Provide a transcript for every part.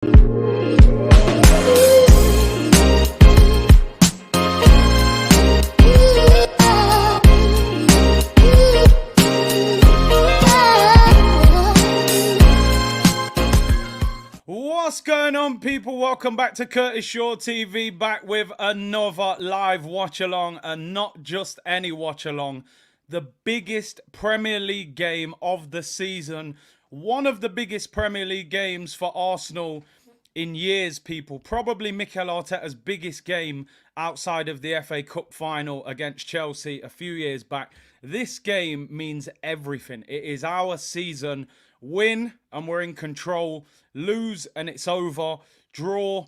What's going on, people? Welcome back to Curtis Shaw TV, back with another live watch-along, and not just any watch-along, the biggest Premier League game of the season, one of the biggest Premier League games for Arsenal in years, people. Probably Mikel Arteta's biggest game outside of the FA Cup final against Chelsea a few years back. This game means everything. It is our season. Win and we're in control, lose and it's over, draw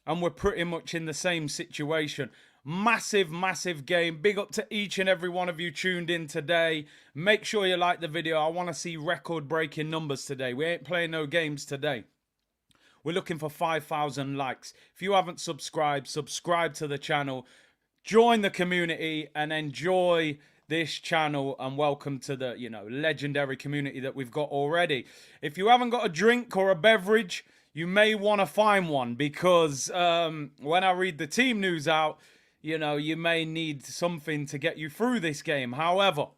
and we're pretty much in the same situation. Massive, massive game. Big up to each and every one of you tuned in today. Make sure you like the video. I want to see record-breaking numbers today. We ain't playing no games today. We're looking for 5,000 likes. If you haven't subscribed, subscribe to the channel. Join the community and enjoy this channel, and welcome to the, legendary community that we've got already. If you haven't got a drink or a beverage, you may want to find one, because when I read the team news out, you may need something to get you through this game. However,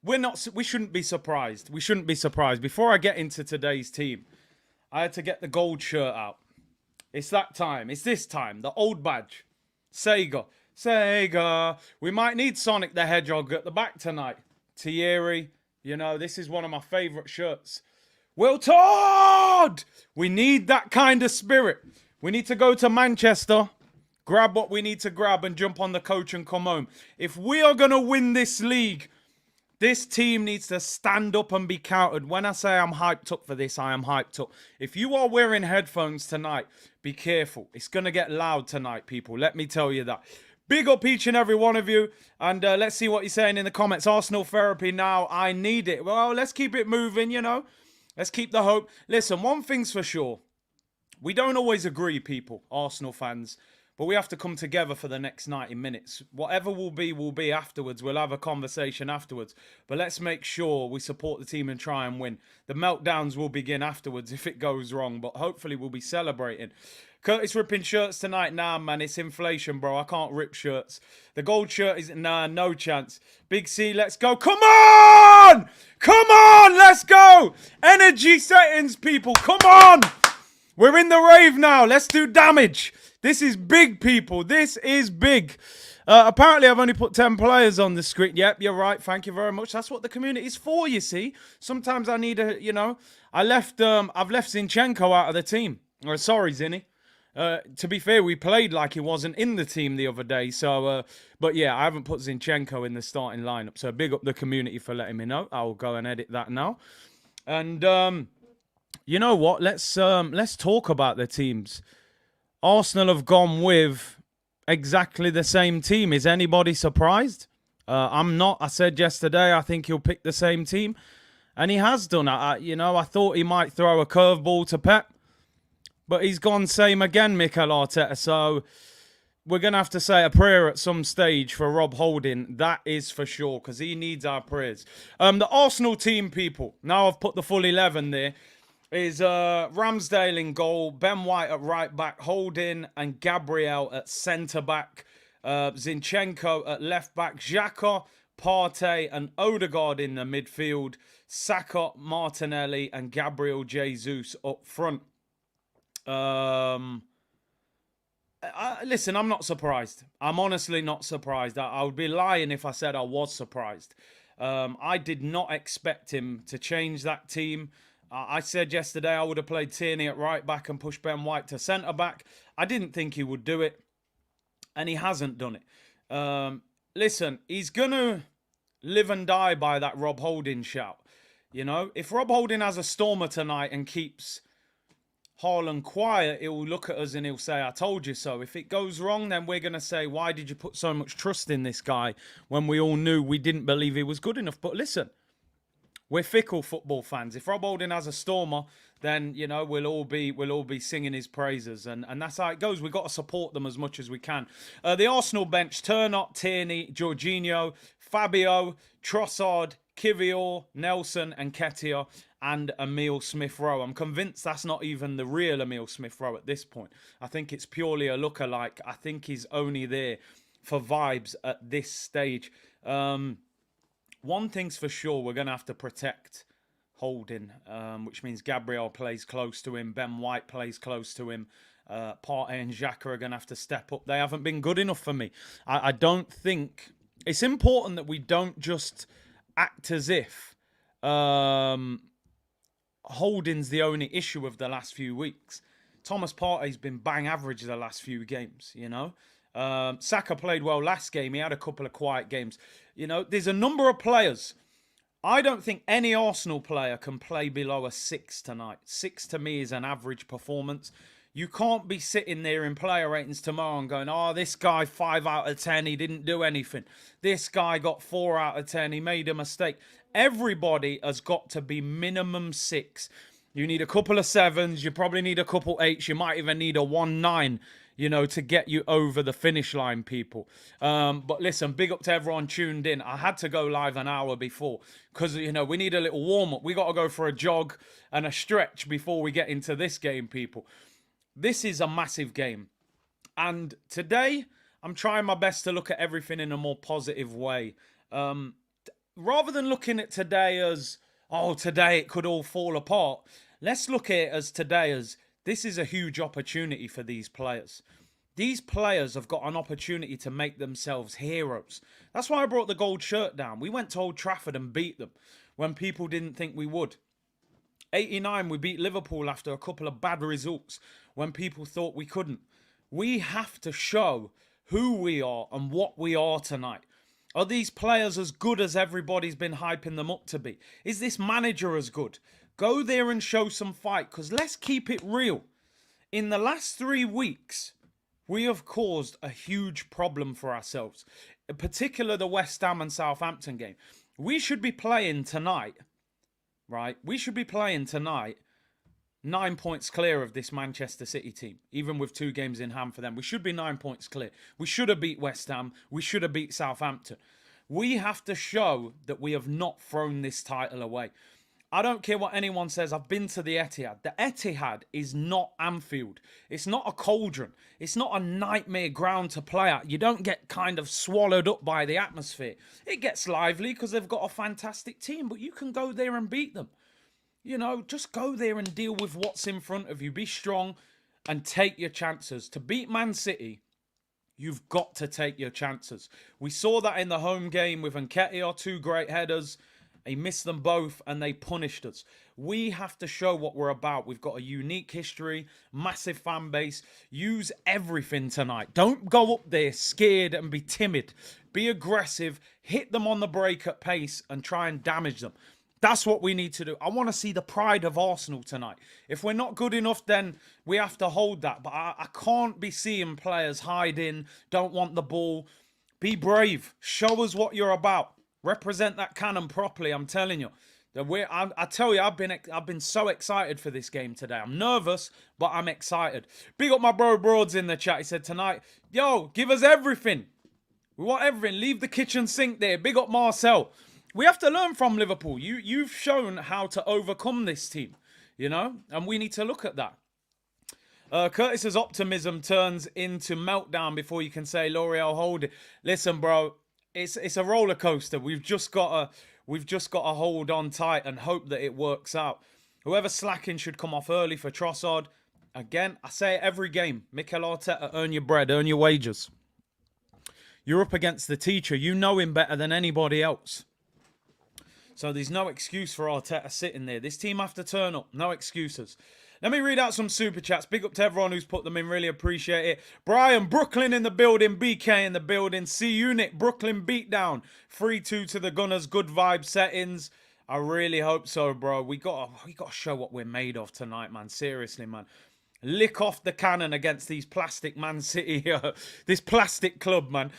we shouldn't be surprised. We shouldn't be surprised. Before I get into today's team, I had to get the gold shirt out. It's that time. It's this time. The old badge. Sega. We might need Sonic the Hedgehog at the back tonight. Thierry. This is one of my favourite shirts. Will Todd! We need that kind of spirit. We need to go to Manchester, grab what we need to grab and jump on the coach and come home. If we are going to win this league, this team needs to stand up and be counted. When I say I'm hyped up for this, I am hyped up. If you are wearing headphones tonight, be careful. It's going to get loud tonight, people. Let me tell you that. Big up each and every one of you. And let's see what you're saying in the comments. Arsenal therapy now. I need it. Well, let's keep it moving, Let's keep the hope. Listen, one thing's for sure. We don't always agree, people, Arsenal fans. But we have to come together for the next 90 minutes. Whatever will be afterwards. We'll have a conversation afterwards. But let's make sure we support the team and try and win. The meltdowns will begin afterwards if it goes wrong. But hopefully we'll be celebrating. Curtis ripping shirts tonight. Nah, man, it's inflation, bro. I can't rip shirts. The gold shirt is... Nah, no chance. Big C, let's go. Come on! Come on, let's go! Energy settings, people. Come on! We're in the rave now. Let's do damage. This is big, people. This is big. Apparently, I've only put 10 players on the screen. Yep, you're right. Thank you very much. That's what the community is for, you see. Sometimes I need a, I've left Zinchenko out of the team. Sorry, Zinny. To be fair, we played like he wasn't in the team the other day. So, but yeah, I haven't put Zinchenko in the starting lineup. So big up the community for letting me know. I'll go and edit that now. And you know what? Let's talk about the teams. Arsenal have gone with exactly the same team. Is anybody surprised? I'm not. I said yesterday I think he'll pick the same team, and he has done. I thought he might throw a curveball to Pep. But he's gone same again, Mikel Arteta. So we're going to have to say a prayer at some stage for Rob Holding. That is for sure, because he needs our prayers. The Arsenal team, people. Now I've put the full 11 there. Is Ramsdale in goal, Ben White at right back, Holding and Gabriel at centre back, Zinchenko at left back, Xhaka, Partey and Odegaard in the midfield, Saka, Martinelli and Gabriel Jesus up front. Listen, I'm not surprised. I'm honestly not surprised. I would be lying if I said I was surprised. I did not expect him to change that team. I said yesterday I would have played Tierney at right back and pushed Ben White to centre back. I didn't think he would do it, and he hasn't done it. Listen, he's going to live and die by that Rob Holding shout. If Rob Holding has a stormer tonight and keeps Haaland quiet, he'll look at us and he'll say, I told you so. If it goes wrong, then we're going to say, why did you put so much trust in this guy when we all knew we didn't believe he was good enough? But listen, we're fickle football fans. If Rob Holding has a stormer, then, we'll all be singing his praises. And that's how it goes. We've got to support them as much as we can. The Arsenal bench, Turner, Tierney, Jorginho, Fabio, Trossard, Kivior, Nelson, and Ketia, and Emil Smith-Rowe. I'm convinced that's not even the real Emil Smith-Rowe at this point. I think it's purely a lookalike. I think he's only there for vibes at this stage. One thing's for sure, we're going to have to protect Holding, which means Gabriel plays close to him, Ben White plays close to him. Partey and Xhaka are going to have to step up. They haven't been good enough for me. I don't think... It's important that we don't just act as if Holding's the only issue of the last few weeks. Thomas Partey's been bang average the last few games, you know. Saka played well last game. He had a couple of quiet games. You know, there's a number of players. I don't think any Arsenal player can play below a 6 tonight. 6 to me is an average performance. You can't be sitting there in player ratings tomorrow and going, oh, this guy 5 out of 10, he didn't do anything. This guy got 4 out of 10, he made a mistake. Everybody has got to be minimum 6. You need a couple of 7s, you probably need a couple 8s, you might even need a 1-9, you know, to get you over the finish line, people. But listen, big up to everyone tuned in. I had to go live an hour before because, you know, we need a little warm-up. We got to go for a jog and a stretch before we get into this game, people. This is a massive game. And today, I'm trying my best to look at everything in a more positive way. Rather than looking at today as, oh, today it could all fall apart, let's look at it as today as this is a huge opportunity for these players. These players have got an opportunity to make themselves heroes. That's why I brought the gold shirt down. We went to Old Trafford and beat them when people didn't think we would. 89, we beat Liverpool after a couple of bad results when people thought we couldn't. We have to show who we are and what we are tonight. Are these players as good as everybody's been hyping them up to be? Is this manager as good? Go there and show some fight, because let's keep it real. In the last 3 weeks, we have caused a huge problem for ourselves. In particular, the West Ham and Southampton game. We should be playing tonight, right? We should be playing tonight 9 points clear of this Manchester City team, even with 2 games in hand for them. We should be 9 points clear. We should have beat West Ham. We should have beat Southampton. We have to show that we have not thrown this title away. I don't care what anyone says. I've been to the Etihad. The Etihad is not Anfield. It's not a cauldron. It's not a nightmare ground to play at. You don't get kind of swallowed up by the atmosphere. It gets lively because they've got a fantastic team, but you can go there and beat them. You know, just go there and deal with what's in front of you. Be strong and take your chances. To beat Man City, you've got to take your chances. We saw that in the home game with Nketiah, 2 great headers. He missed them both and they punished us. We have to show what we're about. We've got a unique history, massive fan base. Use everything tonight. Don't go up there scared and be timid. Be aggressive. Hit them on the break at pace and try and damage them. That's what we need to do. I want to see the pride of Arsenal tonight. If we're not good enough, then we have to hold that. But I can't be seeing players hiding, don't want the ball. Be brave. Show us what you're about. Represent that cannon properly, I'm telling you. I tell you, I've been so excited for this game today. I'm nervous, but I'm excited. Big up my bro Broads in the chat. He said tonight, yo, give us everything. We want everything. Leave the kitchen sink there. Big up Marcel. We have to learn from Liverpool. You've shown how to overcome this team, you know, and we need to look at that. Curtis's optimism turns into meltdown before you can say, L'Oreal, hold it. Listen, bro. It's a roller coaster. We've just got to hold on tight and hope that it works out. Whoever's slacking should come off early for Trossard. Again, I say it every game. Mikel Arteta, earn your bread, earn your wages. You're up against the teacher. You know him better than anybody else. So there's no excuse for Arteta sitting there. This team have to turn up. No excuses. Let me read out some super chats. Big up to everyone who's put them in. Really appreciate it. Brian, Brooklyn in the building. BK in the building. C-Unit, Brooklyn beatdown. 3-2 to the Gunners. Good vibe settings. I really hope so, bro. We got to show what we're made of tonight, man. Seriously, man. Lick off the cannon against these plastic Man City, this plastic club, man.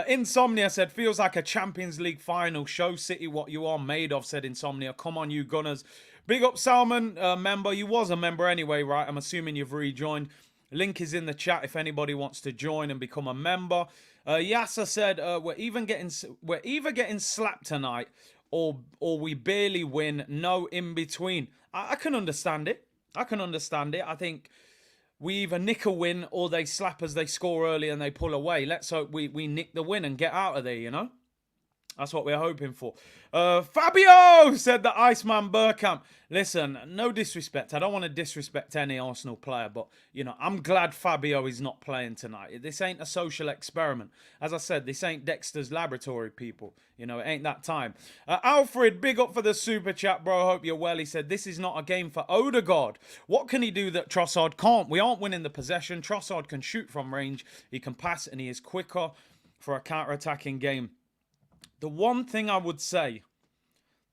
Insomnia said, feels like a Champions League final. Show City what you are made of, said Insomnia. Come on, you Gunners. Big up Salman, member. You was a member anyway, right? I'm assuming you've rejoined. Link is in the chat if anybody wants to join and become a member. Yasser said, we're either getting slapped tonight or we barely win. No in between. I can understand it. I can understand it. I think we either nick a win or they slap us, they score early and they pull away. Let's hope we nick the win and get out of there, you know? That's what we're hoping for. Fabio said the Iceman Burkamp. Listen, no disrespect. I don't want to disrespect any Arsenal player, but, you know, I'm glad Fabio is not playing tonight. This ain't a social experiment. As I said, this ain't Dexter's Laboratory, people. You know, it ain't that time. Alfred, big up for the super chat, bro. Hope you're well. He said, this is not a game for Odegaard. What can he do that Trossard can't? We aren't winning the possession. Trossard can shoot from range. He can pass, and he is quicker for a counter-attacking game. The one thing I would say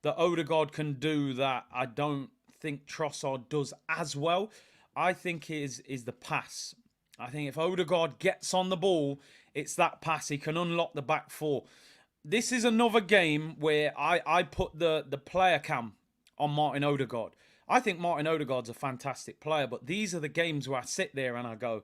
that Odegaard can do that I don't think Trossard does as well, I think is the pass. I think if Odegaard gets on the ball, it's that pass. He can unlock the back four. This is another game where I put the player cam on Martin Odegaard. I think Martin Odegaard's a fantastic player, but these are the games where I sit there and I go,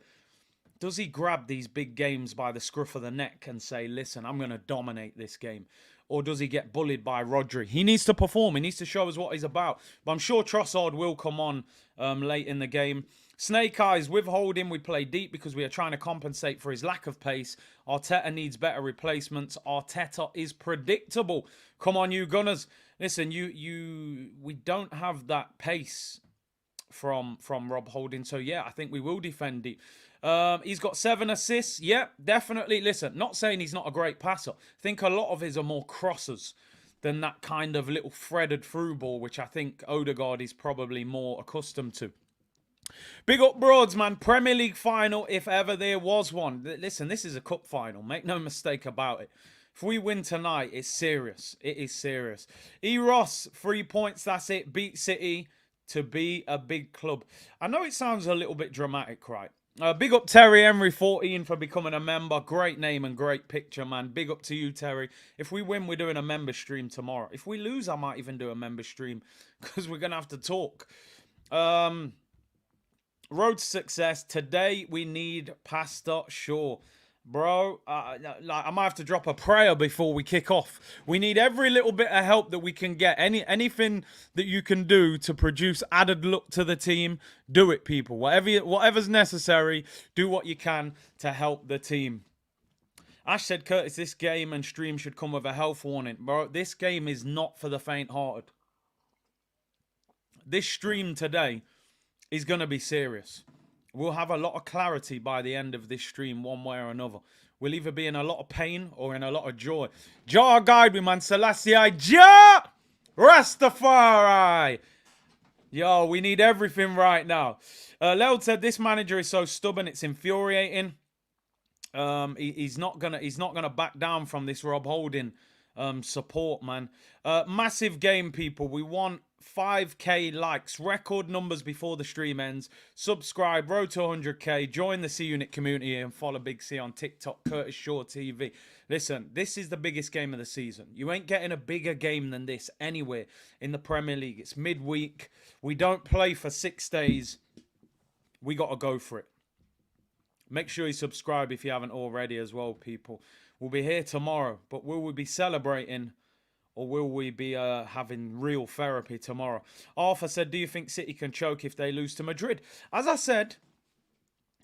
does he grab these big games by the scruff of the neck and say, listen, I'm going to dominate this game? Or does he get bullied by Rodri? He needs to perform. He needs to show us what he's about. But I'm sure Trossard will come on late in the game. Snake Eyes, with Holding, we play deep because we are trying to compensate for his lack of pace. Arteta needs better replacements. Arteta is predictable. Come on, you Gunners. Listen, we don't have that pace from Rob Holding. So, yeah, I think we will defend deep. He's got 7 assists. Yeah, definitely. Listen, not saying he's not a great passer. I think a lot of his are more crossers than that kind of little threaded through ball, which I think Odegaard is probably more accustomed to. Big up Broads, man. Premier League final, if ever there was one. Listen, this is a cup final. Make no mistake about it. If we win tonight, it's serious. It is serious. E. Ross, 3 points. That's it. Beat City to be a big club. I know it sounds a little bit dramatic, right? Big up Terry Henry 14 for becoming a member. Great name and great picture, man. Big up to you, Terry. If we win, we're doing a member stream tomorrow. If we lose, I might even do a member stream because we're going to have to talk. Road to success. Today, we need Pastor Shaw. Bro, I might have to drop a prayer before we kick off. We need every little bit of help that we can get. Anything that you can do to produce added look to the team, do it, people. Whatever's necessary, do what you can to help the team. Ash said, Curtis, this game and stream should come with a health warning. Bro, this game is not for the faint-hearted. This stream today is going to be serious. We'll have a lot of clarity by the end of this stream, one way or another. We'll either be in a lot of pain or in a lot of joy. Jah guide me, man. Selassie, Jah Rastafari. Yo, we need everything right now. Leld said this manager is so stubborn, it's infuriating. He's not gonna back down from this Rob Holding support, man. Massive game, people. We want 5k likes, record numbers before the stream ends. Subscribe, road to 100k, join the C Unit community and follow Big C on TikTok, Curtis Shaw TV. Listen, this is the biggest game of the season. You ain't getting a bigger game than this anywhere in the Premier League. It's midweek. We don't play for 6 days. We got to go for it. Make sure you subscribe if you haven't already as well, people. We'll be here tomorrow, but will we be celebrating or will we be having real therapy tomorrow? Arthur said, do you think City can choke if they lose to Madrid? As I said,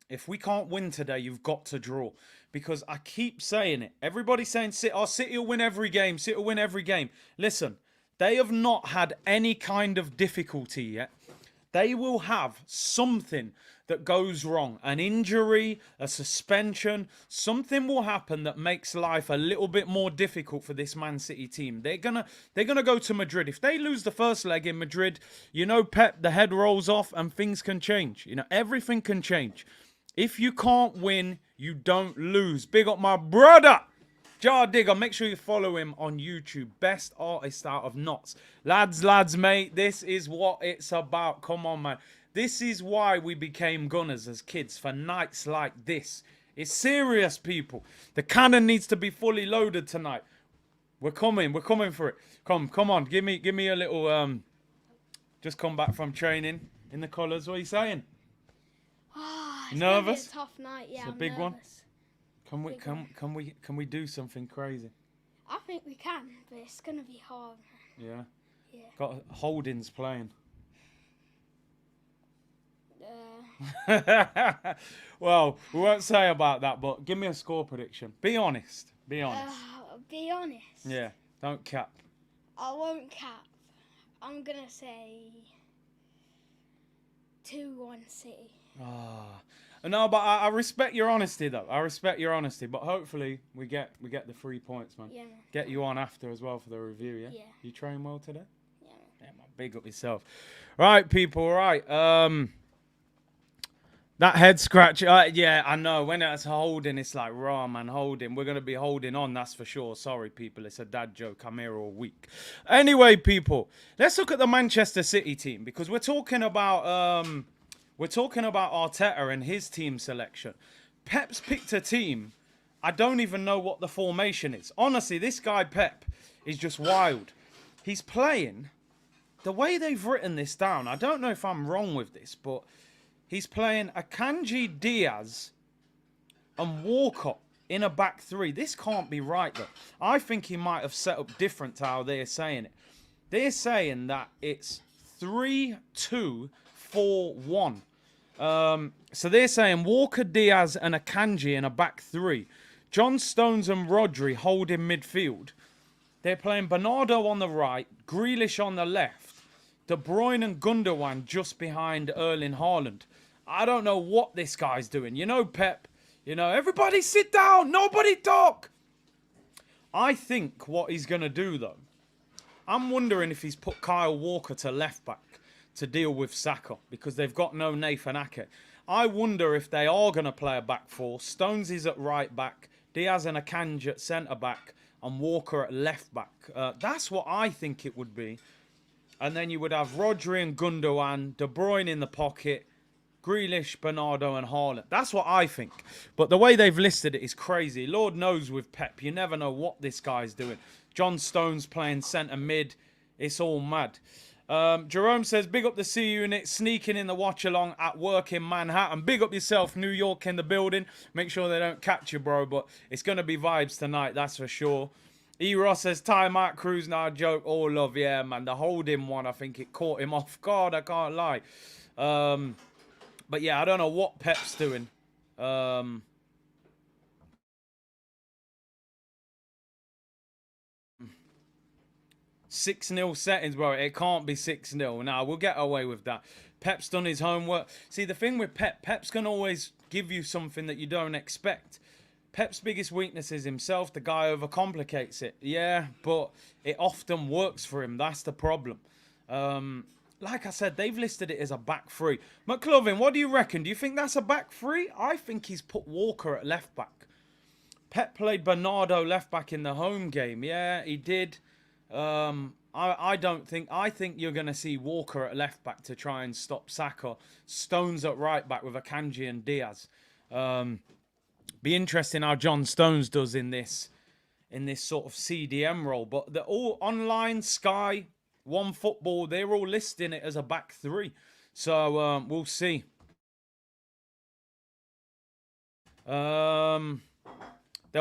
if we can't win today, you've got to draw. Because I keep saying it. Everybody's saying, City will win every game. City will win every game. Listen, they have not had any kind of difficulty yet. They will have something that goes wrong. An injury, a suspension, something will happen that makes life a little bit more difficult for this Man City team. They're gonna go to Madrid. If they lose the first leg in Madrid, you know, Pep, the head rolls off and things can change. You know, everything can change. If you can't win, you don't lose. Big up my brother, Jar Digger. Make sure you follow him on YouTube. Best artist out of Knots. Lads, mate, this is what it's about. Come on, man. This is why we became gunners as kids, for nights like this. It's serious, people. The cannon needs to be fully loaded tonight. We're coming for it. Come on. Give me a little, just come back from training in the colours. What are you saying? Oh, it's nervous? Gonna be a tough night, yeah. It's a I'm big nervous. one. Can we do something crazy? I think we can, but it's gonna be hard. Yeah. Yeah. Got Holdings playing. Well, we won't say about that, but give me a score prediction. Be honest. Be honest. Be honest. Yeah. Don't cap. I won't cap. I'm gonna say 2-1 City. Ah. No, but I respect your honesty, though. I respect your honesty, but hopefully we get the 3 points, man. Yeah, man. Get you on after as well for the review, yeah? Yeah. You train well today? Yeah, man. Yeah, man. Big up yourself. Right, people, right. That head scratch, yeah, I know. When it's holding, it's like, raw, man, holding. We're going to be holding on, that's for sure. Sorry, people. It's a dad joke. I'm here all week. Anyway, people, let's look at the Manchester City team because we're talking about Arteta and his team selection. Pep's picked a team. I don't even know what the formation is. Honestly, this guy, Pep, is just wild. He's playing, the way they've written this down, I don't know if I'm wrong with this, but he's playing Akanji, Diaz, and Walcott in a back three. This can't be right, though. I think he might have set up different to how they're saying it. They're saying that it's 3-2-4-1. So they're saying Walker, Diaz, and Akanji in a back three. John Stones and Rodri holding midfield. They're playing Bernardo on the right, Grealish on the left, De Bruyne and Gundogan just behind Erling Haaland. I don't know what this guy's doing. You know, Pep, everybody sit down, nobody talk. I think what he's going to do, though, I'm wondering if he's put Kyle Walker to left back to deal with Saka because they've got no Nathan Ake. I wonder if they are going to play a back four. Stones is at right back, Diaz and Akanji at centre back, and Walker at left back. That's what I think it would be. And then you would have Rodri and Gundogan, De Bruyne in the pocket, Grealish, Bernardo and Haaland. That's what I think. But the way they've listed it is crazy. Lord knows with Pep, you never know what this guy's doing. John Stones playing centre mid. It's all mad. Jerome says, big up the C unit, sneaking in the watch along at work in Manhattan. Big up yourself, New York in the building. Make sure they don't catch you, bro. But it's going to be vibes tonight, that's for sure. E-Ross says, time out, Cruz, now joke, all love. Yeah, man, the holding one, I think it caught him off guard, I can't lie. But yeah, I don't know what Pep's doing. 6-0 settings, bro. It can't be 6-0. Nah, we'll get away with that. Pep's done his homework. See, the thing with Pep's going to always give you something that you don't expect. Pep's biggest weakness is himself. The guy overcomplicates it. Yeah, but it often works for him. That's the problem. Like I said, they've listed it as a back three. McLovin, what do you reckon? Do you think that's a back three? I think he's put Walker at left back. Pep played Bernardo left back in the home game. Yeah, he did. I think you're going to see Walker at left back to try and stop Saka. Stones at right back with Akanji and Diaz. Be interesting how John Stones does in this sort of CDM role. But they're all online, Sky, One Football, they're all listing it as a back three. So we'll see. They'll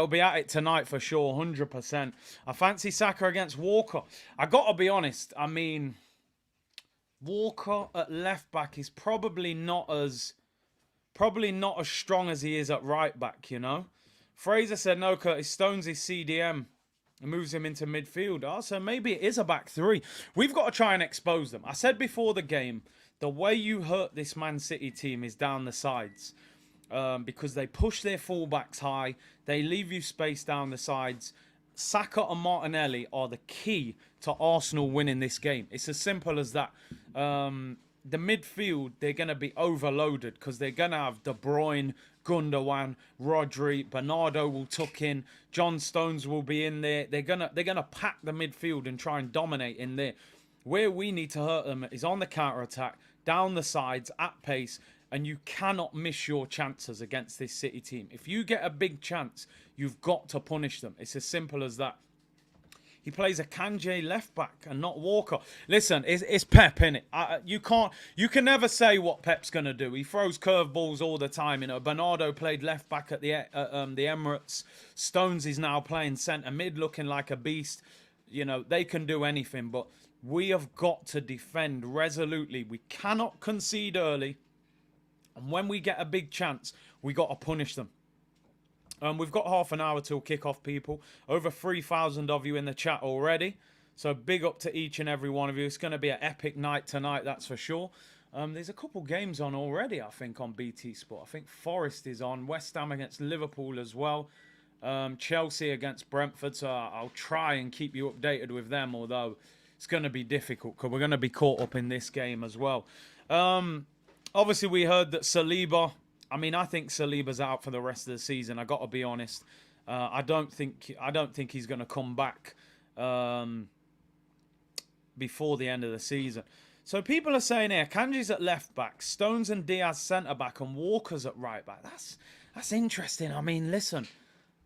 be at it tonight for sure, 100%. I fancy Saka against Walker. I got to be honest. I mean, Walker at left back is probably not as strong as he is at right back, you know. Fraser said, no, Curtis Stones is CDM. It moves him into midfield. Oh, so maybe it is a back three. We've got to try and expose them. I said before the game, the way you hurt this Man City team is down the sides. Because they push their fullbacks high. They leave you space down the sides. Saka and Martinelli are the key to Arsenal winning this game. It's as simple as that. The midfield, they're going to be overloaded because they're going to have De Bruyne, Gundogan, Rodri, Bernardo will tuck in, John Stones will be in there. They're gonna pack the midfield and try and dominate in there. Where we need to hurt them is on the counter-attack, down the sides, at pace, and you cannot miss your chances against this City team. If you get a big chance, you've got to punish them. It's as simple as that. He plays a Akanji left back and not Walker. Listen, it's Pep, innit? You can never say what Pep's gonna do. He throws curveballs all the time. You know, Bernardo played left back at the Emirates. Stones is now playing centre mid, looking like a beast. you know, they can do anything, but we have got to defend resolutely. We cannot concede early. And when we get a big chance, we got to punish them. We've got half an hour till kick-off, people. Over 3,000 of you in the chat already. So big up to each and every one of you. It's going to be an epic night tonight, that's for sure. There's a couple games on already, I think, on BT Sport. I think Forest is on. West Ham against Liverpool as well. Chelsea against Brentford. So I'll try and keep you updated with them, although it's going to be difficult because we're going to be caught up in this game as well. Obviously, we heard that Saliba... I mean, I think Saliba's out for the rest of the season. I got to be honest. I don't think he's going to come back before the end of the season. So people are saying here, Kanji's at left back, Stones and Diaz centre back, and Walker's at right back. That's interesting. I mean, listen,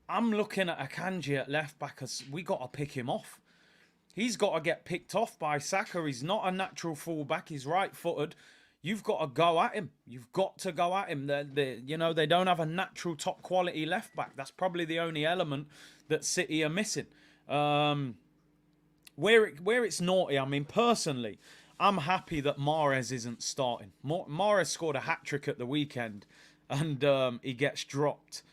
I'm looking at Akanji at left back as we got to pick him off. He's got to get picked off by Saka. He's not a natural fullback. He's right-footed. You've got to go at him. You've got to go at him. You know, they don't have a natural top quality left back. That's probably the only element that City are missing. Where it's naughty, I mean, personally, I'm happy that Mahrez isn't starting. Mahrez scored a hat-trick at the weekend, and he gets dropped.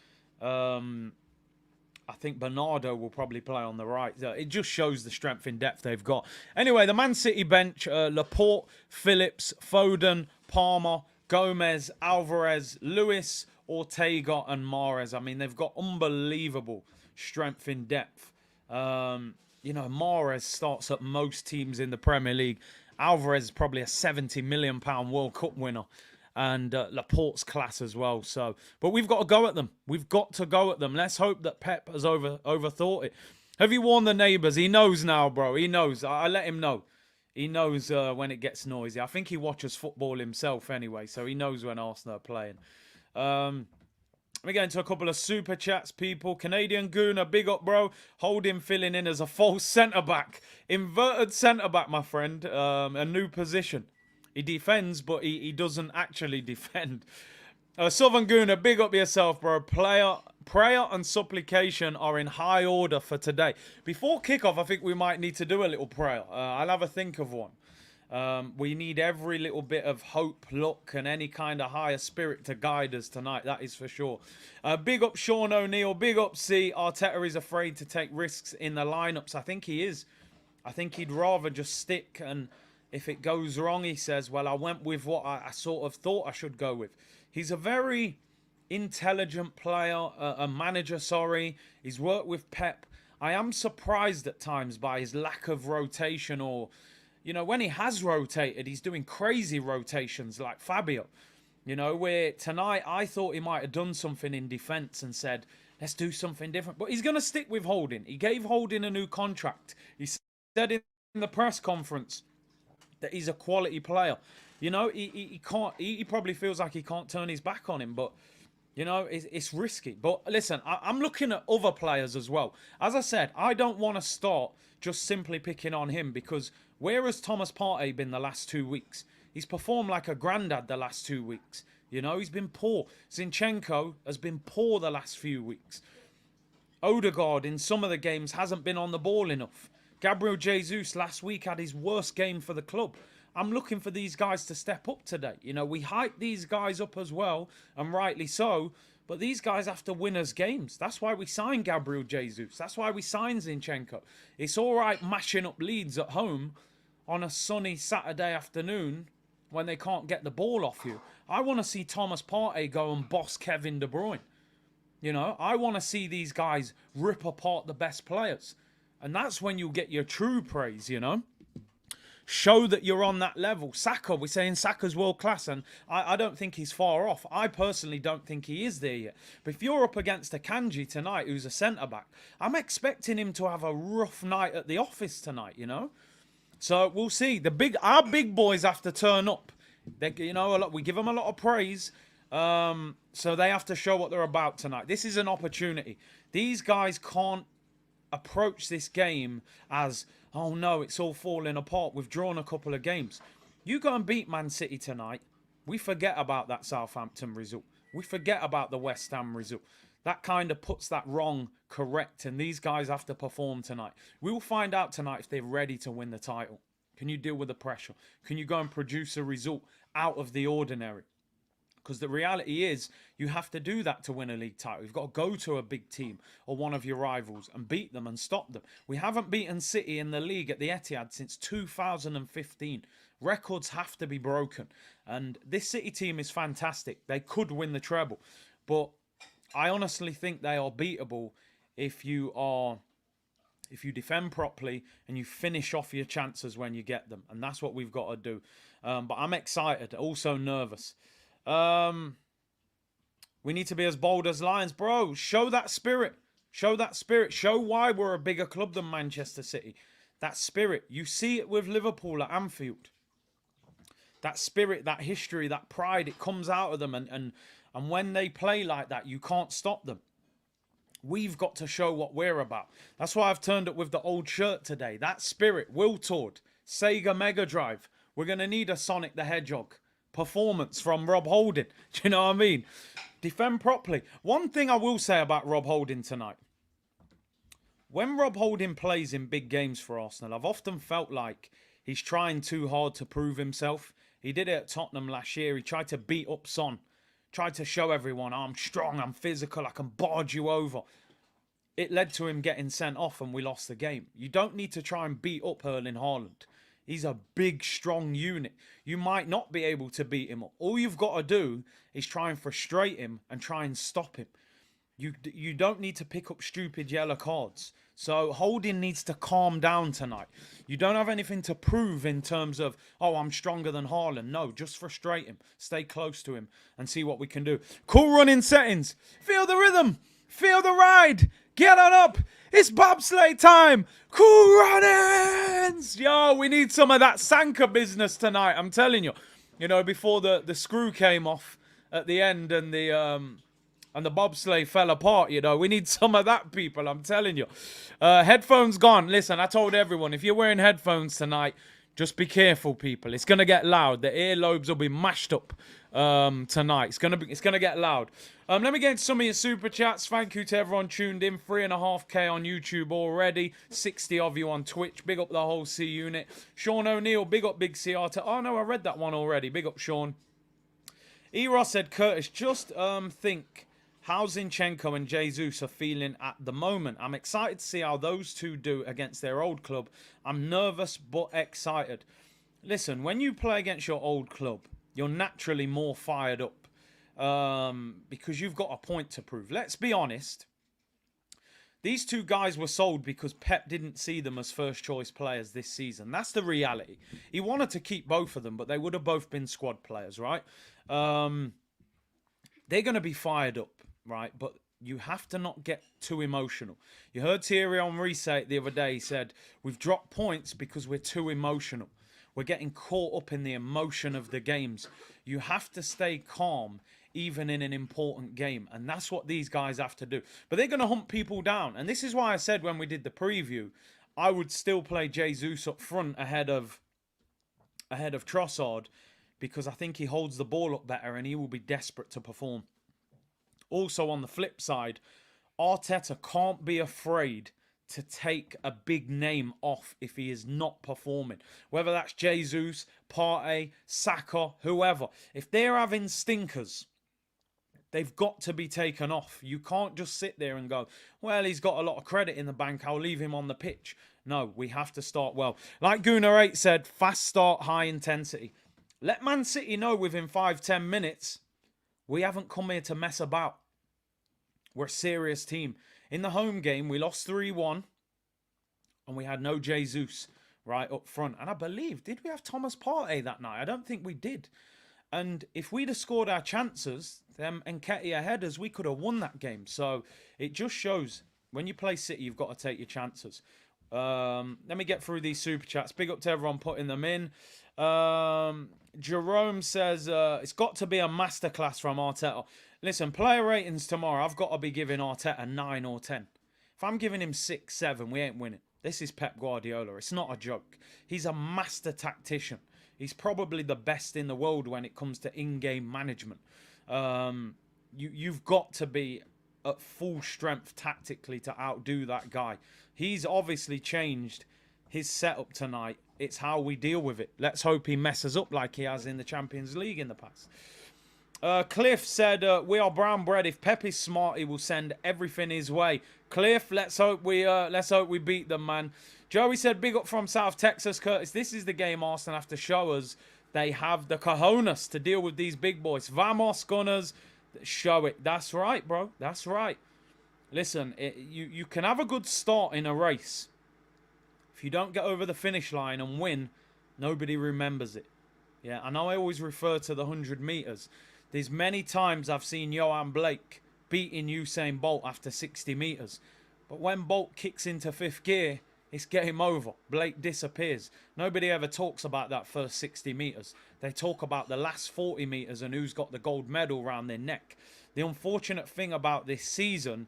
I think Bernardo will probably play on the right. It just shows the strength in depth they've got. Anyway, the Man City bench, Laporte, Phillips, Foden, Palmer, Gomez, Alvarez, Lewis, Ortega and Mahrez. I mean, they've got unbelievable strength in depth. You know, Mahrez starts at most teams in the Premier League. Alvarez is probably a £70 million World Cup winner. And Laporte's class as well. So, but we've got to go at them. We've got to go at them. Let's hope that Pep has overthought it. Have you warned the neighbours? He knows now, bro. He knows. I let him know. He knows when it gets noisy. I think he watches football himself anyway, so he knows when Arsenal are playing. Let me get into a couple of super chats, people. Canadian Gooner, big up, bro. Holding filling in as a false centre-back. Inverted centre-back, my friend. A new position. He defends, but he doesn't actually defend. Southern Gooner, big up yourself, bro. Prayer and supplication are in high order for today. Before kickoff, I think we might need to do a little prayer. I'll have a think of one. We need every little bit of hope, luck, and any kind of higher spirit to guide us tonight. That is for sure. Big up Sean O'Neill. Big up C. Arteta is afraid to take risks in the lineups. I think he is. I think he'd rather just stick and... If it goes wrong, he says, well, I went with what I sort of thought I should go with. He's a very intelligent player, a manager, sorry. He's worked with Pep. I am surprised at times by his lack of rotation or, you know, when he has rotated, he's doing crazy rotations like Fabio. You know, where tonight I thought he might have done something in defence and said, let's do something different. But he's going to stick with Holding. He gave Holding a new contract. He said in the press conference that he's a quality player. You know, he can't. He probably feels like he can't turn his back on him, but you know, it's risky. But listen, I'm looking at other players as well. As I said, I don't want to start just simply picking on him because where has Thomas Partey been the last 2 weeks? He's performed like a granddad the last 2 weeks. You know, he's been poor. Zinchenko has been poor the last few weeks. Odegaard in some of the games hasn't been on the ball enough. Gabriel Jesus last week had his worst game for the club. I'm looking for these guys to step up today. You know, we hype these guys up as well, and rightly so, but these guys have to win us games. That's why we signed Gabriel Jesus. That's why we signed Zinchenko. It's all right mashing up Leeds at home on a sunny Saturday afternoon when they can't get the ball off you. I want to see Thomas Partey go and boss Kevin De Bruyne. You know, I want to see these guys rip apart the best players. And that's when you'll get your true praise, you know. Show that you're on that level. Saka, we're saying Saka's world class, and I don't think he's far off. I personally don't think he is there yet. But if you're up against Akanji tonight, who's a centre-back, I'm expecting him to have a rough night at the office tonight, you know. So we'll see. Our big boys have to turn up. You know, we give them a lot of praise. So they have to show what they're about tonight. This is an opportunity. These guys can't approach this game as, oh no, it's all falling apart. We've drawn a couple of games. You go and beat Man City tonight. We forget about that Southampton result. We forget about the West Ham result. That kind of puts that wrong correct, and these guys have to perform tonight. We will find out tonight if they're ready to win the title. Can you deal with the pressure? Can you go and produce a result out of the ordinary? Because the reality is, you have to do that to win a league title. You've got to go to a big team or one of your rivals and beat them and stop them. We haven't beaten City in the league at the Etihad since 2015. Records have to be broken. And this City team is fantastic. They could win the treble. But I honestly think they are beatable if you defend properly and you finish off your chances when you get them. And that's what we've got to do. But I'm excited, also nervous. We need to be as bold as lions, bro. Show that spirit. Show that spirit. Show why we're a bigger club than Manchester City. That spirit. You see it with Liverpool at Anfield. That spirit, that history, that pride, it comes out of them. And when they play like that, you can't stop them. We've got to show what we're about. That's why I've turned up with the old shirt today. That spirit, Wiltord, Sega Mega Drive. We're going to need a Sonic the Hedgehog performance from Rob Holding. Do you know what I mean? Defend properly. One thing I will say about Rob Holding tonight. When Rob Holding plays in big games for Arsenal, I've often felt like he's trying too hard to prove himself. He did it at Tottenham last year. He tried to beat up Son. Tried to show everyone, I'm strong, I'm physical, I can barge you over. It led to him getting sent off and we lost the game. You don't need to try and beat up Erling Haaland. He's a big, strong unit. You might not be able to beat him up. All you've got to do is try and frustrate him and try and stop him. You don't need to pick up stupid yellow cards. So Holding needs to calm down tonight. You don't have anything to prove in terms of, oh, I'm stronger than Haaland. No, just frustrate him. Stay close to him and see what we can do. Cool running settings. Feel the rhythm. Feel the ride. Get on up. It's bobsleigh time. Cool runnings. Yo, we need some of that Sanka business tonight. I'm telling you. You know, before the screw came off at the end and the bobsleigh fell apart, you know. We need some of that, people, I'm telling you. Headphones gone. Listen, I told everyone, if you're wearing headphones tonight, just be careful, people. It's going to get loud. The earlobes will be mashed up tonight. It's gonna get loud. Let me get into some of your super chats. Thank you to everyone tuned in. 3.5k on YouTube already. 60 of you on Twitch. Big up the whole C unit. Sean O'Neill, big up Big CR. Oh, no, I read that one already. Big up, Sean. Eros said, Curtis, just think how Zinchenko and Jesus are feeling at the moment. I'm excited to see how those two do against their old club. I'm nervous but excited. Listen, when you play against your old club, you're naturally more fired up because you've got a point to prove. Let's be honest. These two guys were sold because Pep didn't see them as first choice players this season. That's the reality. He wanted to keep both of them, but they would have both been squad players, right? They're going to be fired up, right? But you have to not get too emotional. You heard Thierry Henry say it the other day. He said, we've dropped points because we're too emotional. We're getting caught up in the emotion of the games. You have to stay calm even in an important game. And that's what these guys have to do. But they're going to hunt people down. And this is why I said when we did the preview, I would still play Jesus up front ahead of Trossard, because I think he holds the ball up better and he will be desperate to perform. Also, on the flip side, Arteta can't be afraid to take a big name off if he is not performing. Whether that's Jesus, Partey, Saka, whoever. If they're having stinkers, they've got to be taken off. You can't just sit there and go, well, he's got a lot of credit in the bank, I'll leave him on the pitch. No, we have to start well. Like Gunnar8 said, fast start, high intensity. Let Man City know within 5-10 minutes, we haven't come here to mess about. We're a serious team. In the home game, we lost 3-1 and we had no Jesus right up front. And I believe, did we have Thomas Partey that night? I don't think we did. And if we'd have scored our chances, them Nketiah headers, we could have won that game. So it just shows when you play City, you've got to take your chances. Let me get through these super chats. Big up to everyone putting them in. Jerome says, it's got to be a masterclass from Arteta. Listen, player ratings tomorrow, I've got to be giving Arteta 9 or 10. If I'm giving him 6, 7, we ain't winning. This is Pep Guardiola. It's not a joke. He's a master tactician. He's probably the best in the world when it comes to in-game management. You've got to be at full strength tactically to outdo that guy. He's obviously changed his setup tonight. It's how we deal with it. Let's hope he messes up like he has in the Champions League in the past. Cliff said, we are brown bread. If Pep is smart, he will send everything his way. Cliff, let's hope we beat them, man. Joey said, big up from South Texas, Curtis. This is the game Arsenal have to show us they have the cojones to deal with these big boys. Vamos, Gunners. Show it. That's right, bro. That's right. Listen, you can have a good start in a race. If you don't get over the finish line and win, nobody remembers it. Yeah, I know I always refer to the 100 meters. There's many times I've seen Johan Blake beating Usain Bolt after 60 meters. But when Bolt kicks into fifth gear, it's game over. Blake disappears. Nobody ever talks about that first 60 meters. They talk about the last 40 meters and who's got the gold medal around their neck. The unfortunate thing about this season,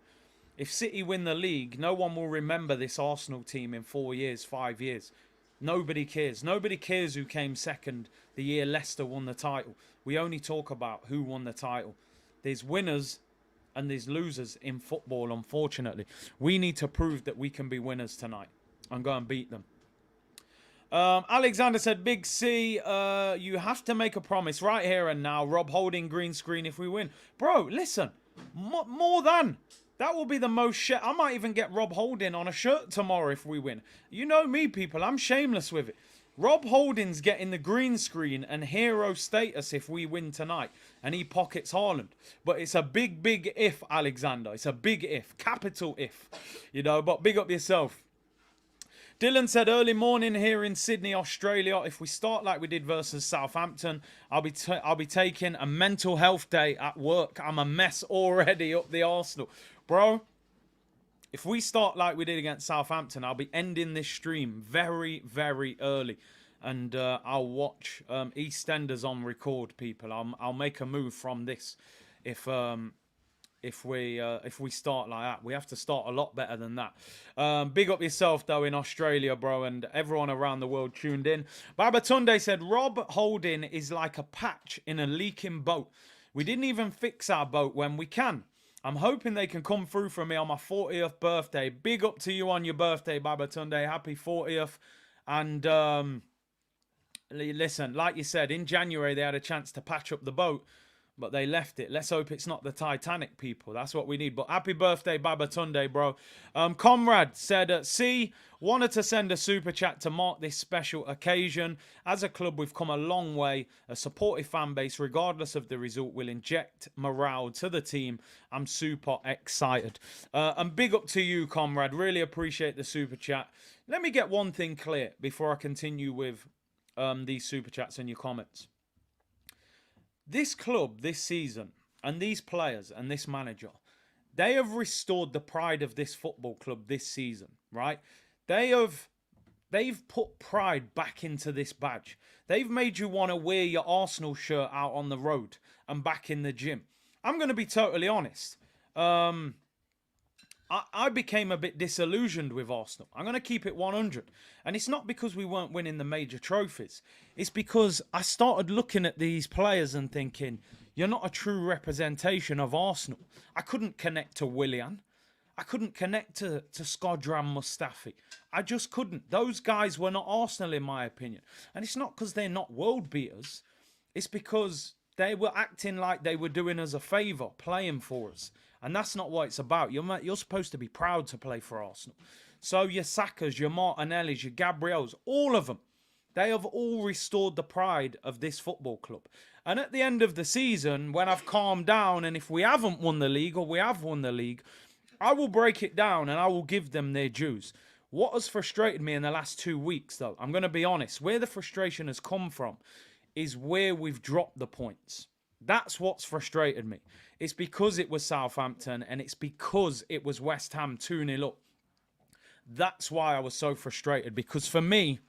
if City win the league, no one will remember this Arsenal team in 4 years, 5 years. Nobody cares. Nobody cares who came second the year Leicester won the title. We only talk about who won the title. There's winners and there's losers in football, unfortunately. We need to prove that we can be winners tonight and go and beat them. Alexander said, Big C, you have to make a promise right here and now. Rob Holding green screen if we win. Bro, listen, more than. That will be the most shit. I might even get Rob Holding on a shirt tomorrow if we win. You know me, people. I'm shameless with it. Rob Holding's getting the green screen and hero status if we win tonight. And he pockets Haaland. But it's a big, big if, Alexander. It's a big if. Capital if. You know, but big up yourself. Dylan said, early morning here in Sydney, Australia. If we start like we did versus Southampton, I'll be taking a mental health day at work. I'm a mess already up the Arsenal. Bro, if we start like we did against Southampton, I'll be ending this stream very, very early. And I'll watch EastEnders on record, people. I'll make a move from this if we start like that. We have to start a lot better than that. Big up yourself, though, in Australia, bro, and everyone around the world tuned in. Babatunde said, Rob Holding is like a patch in a leaking boat. We didn't even fix our boat when we can. I'm hoping they can come through for me on my 40th birthday. Big up to you on your birthday, Babatunde. Happy 40th. And listen, like you said, in January they had a chance to patch up the boat, but they left it. Let's hope it's not the Titanic, people. That's what we need. But happy birthday, Babatunde, bro. Comrade said, C, wanted to send a super chat to mark this special occasion. As a club, we've come a long way. A supportive fan base, regardless of the result, will inject morale to the team. I'm super excited. And big up to you, comrade. Really appreciate the super chat. Let me get one thing clear before I continue with these super chats and your comments. This club, this season, and these players and this manager, they have restored the pride of this football club this season, right? They've put pride back into this badge. They've made you want to wear your Arsenal shirt out on the road and back in the gym. I'm going to be totally honest. I became a bit disillusioned with Arsenal. I'm going to keep it 100. And it's not because we weren't winning the major trophies. It's because I started looking at these players and thinking, you're not a true representation of Arsenal. I couldn't connect to Willian. I couldn't connect to Skodran Mustafi. I just couldn't. Those guys were not Arsenal, in my opinion. And it's not because they're not world beaters. It's because they were acting like they were doing us a favour, playing for us. And that's not what it's about. You're supposed to be proud to play for Arsenal. So your Sakas, your Martinellis, your Gabriels, all of them, they have all restored the pride of this football club. And at the end of the season, when I've calmed down, and if we haven't won the league or we have won the league, I will break it down and I will give them their dues. What has frustrated me in the last 2 weeks, though, I'm going to be honest, where the frustration has come from is where we've dropped the points. That's what's frustrated me. It's because it was Southampton and it's because it was West Ham 2-0 up. That's why I was so frustrated, because for me,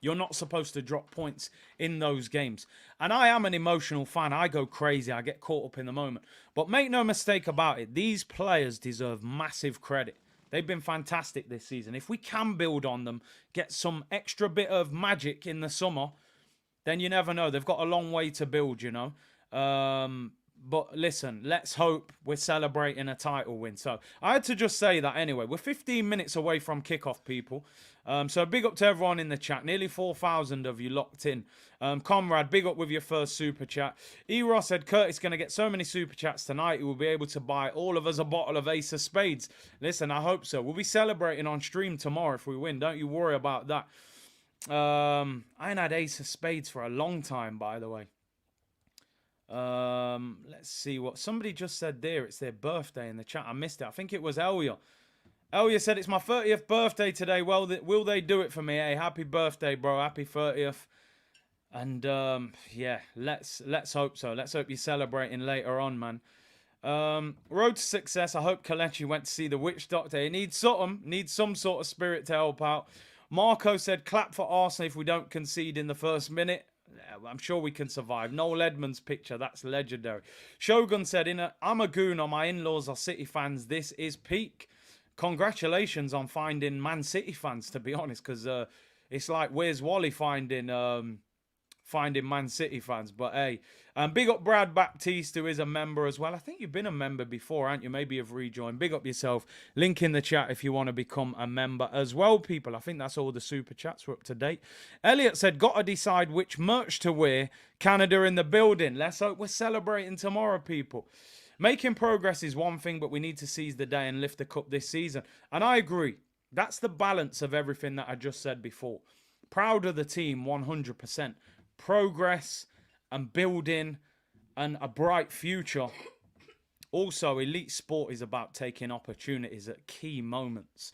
you're not supposed to drop points in those games. And I am an emotional fan. I go crazy. I get caught up in the moment. But make no mistake about it, these players deserve massive credit. They've been fantastic this season. If we can build on them, get some extra bit of magic in the summer, then you never know. They've got a long way to build, you know. But listen, let's hope we're celebrating a title win. So I had to just say that anyway. We're 15 minutes away from kickoff, people. So big up to everyone in the chat. Nearly 4,000 of you locked in. Comrade, big up with your first super chat. E-Ross said, Curtis going to get so many super chats tonight, he will be able to buy all of us a bottle of Ace of Spades. Listen, I hope so. We'll be celebrating on stream tomorrow if we win. Don't you worry about that. I ain't had Ace of Spades for a long time, by the way. Let's see what somebody just said there. It's their birthday in the chat. I missed it. I think it was Elia. Elia said, it's my 30th birthday today. Well, will they do it for me? Hey, happy birthday, bro. Happy 30th. And yeah, let's hope so. Let's hope you're celebrating later on, man. Road to success. I hope Kalechi went to see the witch doctor. He needs something. Needs some sort of spirit to help out. Marco said, clap for Arsenal if we don't concede in the first minute. I'm sure we can survive. Noel Edmonds picture, that's legendary. Shogun said, I'm a goon, or my in-laws are City fans. This is peak. Congratulations on finding Man City fans, to be honest, because it's like, where's Wally finding Man City fans? But hey, big up Brad Baptiste, who is a member as well. I think you've been a member before, haven't you? Maybe you've rejoined. Big up yourself. Link in the chat if you want to become a member as well, people. I think that's all the super chats. We're up to date. Elliot said, got to decide which merch to wear. Canada in the building. Let's hope we're celebrating tomorrow, people. Making progress is one thing, but we need to seize the day and lift the cup this season. And I agree. That's the balance of everything that I just said before. Proud of the team, 100%. Progress and building and a bright future. Also, elite sport is about taking opportunities at key moments.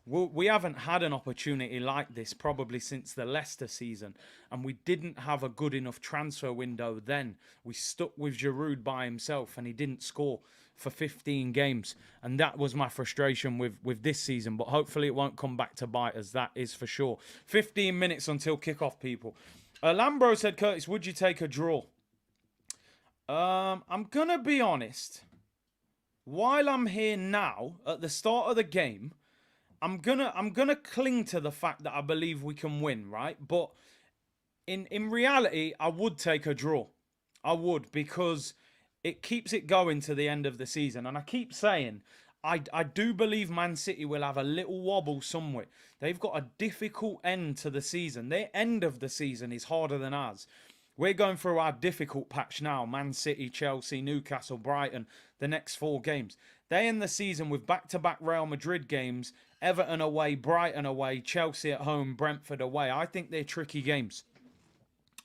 We haven't had an opportunity like this probably since the Leicester season, and we didn't have a good enough transfer window then. We stuck with Giroud by himself, and he didn't score for 15 games, and that was my frustration with this season, but hopefully it won't come back to bite us, that is for sure. 15 minutes until kickoff, people. Lambro said, Curtis, would you take a draw? I'm going to be honest. While I'm here now, at the start of the game, I'm gonna cling to the fact that I believe we can win, right? But in reality, I would take a draw. I would, because it keeps it going to the end of the season. And I keep saying, I do believe Man City will have a little wobble somewhere. They've got a difficult end to the season. Their end of the season is harder than ours. We're going through our difficult patch now. Man City, Chelsea, Newcastle, Brighton, the next 4 games. They end the season with back-to-back Real Madrid games, Everton away, Brighton away, Chelsea at home, Brentford away. I think they're tricky games.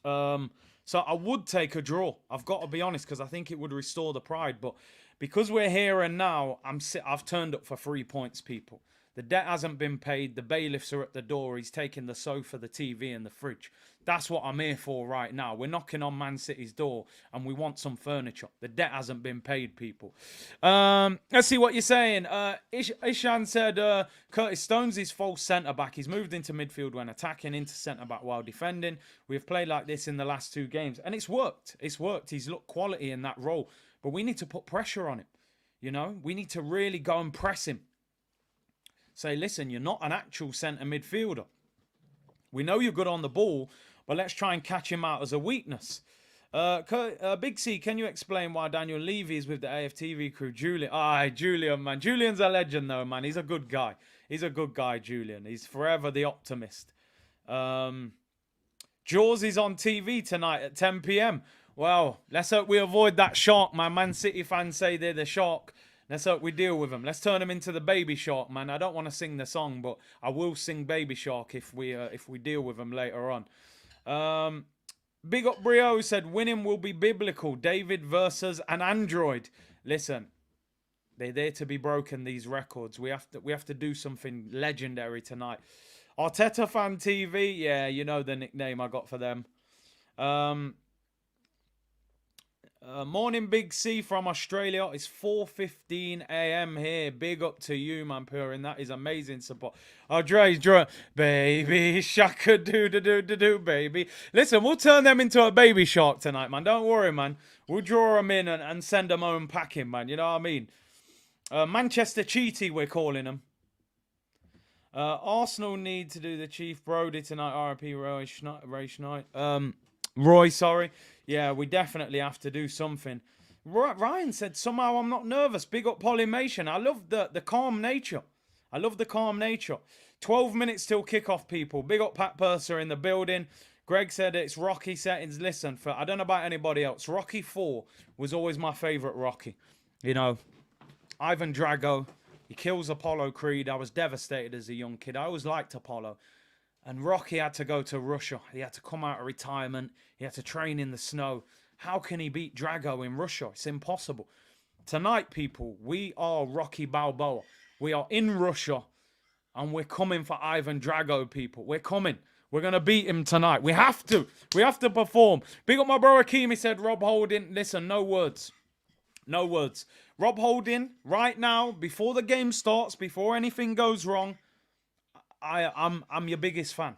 So I would take a draw. I've got to be honest, because I think it would restore the pride. But because we're here and now, I've turned up for 3 points, people. The debt hasn't been paid. The bailiffs are at the door. He's taking the sofa, the TV, and the fridge. That's what I'm here for right now. We're knocking on Man City's door, and we want some furniture. The debt hasn't been paid, people. Let's see what you're saying. Ishan said, Curtis Stones is false centre-back. He's moved into midfield when attacking, into centre-back while defending. We've played like this in the last 2 games, and it's worked. It's worked. He's looked quality in that role. But we need to put pressure on him. You know, we need to really go and press him. Say, listen, you're not an actual centre midfielder. We know you're good on the ball, but let's try and catch him out as a weakness. Big C, can you explain why Daniel Levy is with the AFTV crew? Julian, man. Julian's a legend, though, man. He's a good guy. He's a good guy, Julian. He's forever the optimist. Jaws is on TV tonight at 10 p.m. Well, let's hope we avoid that shark, man. Man City fans say they're the shark. Let's hope we deal with them. Let's turn them into the Baby Shark, man. I don't want to sing the song, but I will sing Baby Shark if we deal with them later on. Big Up Brio said, winning will be biblical. David versus an android. Listen, they're there to be broken, these records. We have to do something legendary tonight. Arteta Fan TV, yeah, you know the nickname I got for them. Morning, Big C from Australia. It's 4:15 a.m. here. Big up to you, man, Purin. That is amazing support. Oh, Dre's draw. Baby shaka do do do do do, baby. Listen, we'll turn them into a baby shark tonight, man. Don't worry, man. We'll draw them in and send them home packing, man. You know what I mean? Manchester Cheaty, we're calling them. Arsenal need to do the Chief Brody tonight. RIP Roy Schneid. Roy, sorry. Yeah, we definitely have to do something. Ryan said, somehow I'm not nervous. Big up Polymation. I love the calm nature. I love the calm nature. 12 minutes till kickoff, people. Big up Pat Purser in the building. Greg said it's Rocky settings. Listen, I don't know about anybody else. Rocky 4 was always my favourite Rocky. You know, Ivan Drago, he kills Apollo Creed. I was devastated as a young kid. I always liked Apollo. And Rocky had to go to Russia. He had to come out of retirement. He had to train in the snow. How can he beat Drago in Russia? It's impossible. Tonight, people, we are Rocky Balboa. We are in Russia, and we're coming for Ivan Drago, people. We're coming. We're going to beat him tonight. We have to. We have to perform. Big up my bro Akeem. He said, Rob Holding. Listen, no words. No words. Rob Holding, right now, before the game starts, before anything goes wrong, I'm your biggest fan.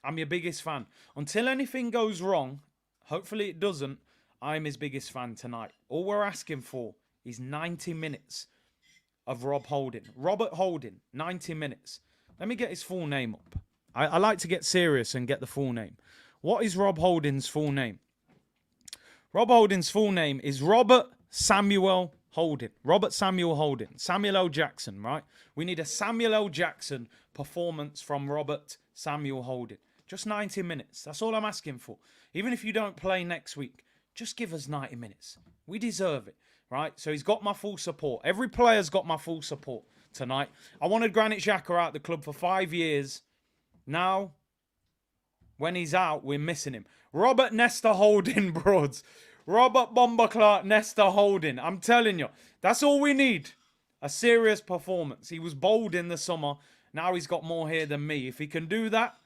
I'm your biggest fan. Until anything goes wrong, hopefully it doesn't, I'm his biggest fan tonight. All we're asking for is 90 minutes of Rob Holding. Robert Holding, 90 minutes. Let me get his full name up. I like to get serious and get the full name. What is Rob Holding's full name? Rob Holding's full name is Robert Samuel Holding. Robert Samuel Holding. Samuel L. Jackson, right? We need a Samuel L. Jackson performance from Robert Samuel Holding. Just 90 minutes. That's all I'm asking for. Even if you don't play next week, just give us 90 minutes. We deserve it, right? So he's got my full support. Every player's got my full support tonight. I wanted Granit Xhaka out the club for 5 years. Now, when he's out, we're missing him. Robert Nesta Holding, broads. Robert Bomber Clark Nesta Holding. I'm telling you, that's all we need. A serious performance. He was bold in the summer. Now he's got more here than me. If he can do that,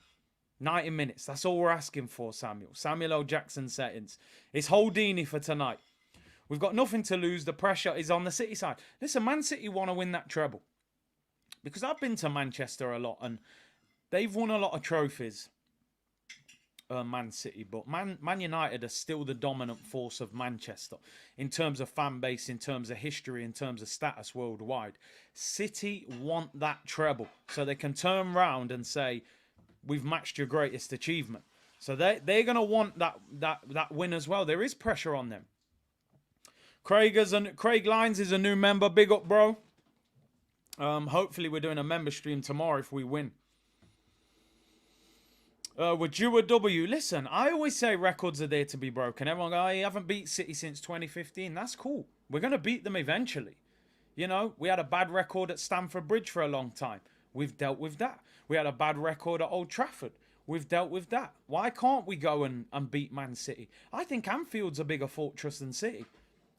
90 minutes. That's all we're asking for, Samuel. Samuel L. Jackson settings. It's Holdini for tonight. We've got nothing to lose. The pressure is on the City side. Listen, Man City want to win that treble. Because I've been to Manchester a lot and they've won a lot of trophies. Man City, but Man United are still the dominant force of Manchester in terms of fan base, in terms of history, in terms of status worldwide. City want that treble so they can turn round and say, we've matched your greatest achievement. So they're going to want that win as well. There is pressure on them. Craig Lines is a new member. Big up, bro. Hopefully we're doing a member stream tomorrow if we win. We're due a W. Listen, I always say records are there to be broken. Everyone go, I haven't beat City since 2015. That's cool. We're going to beat them eventually. You know, we had a bad record at Stamford Bridge for a long time. We've dealt with that. We had a bad record at Old Trafford. We've dealt with that. Why can't we go and beat Man City? I think Anfield's a bigger fortress than City.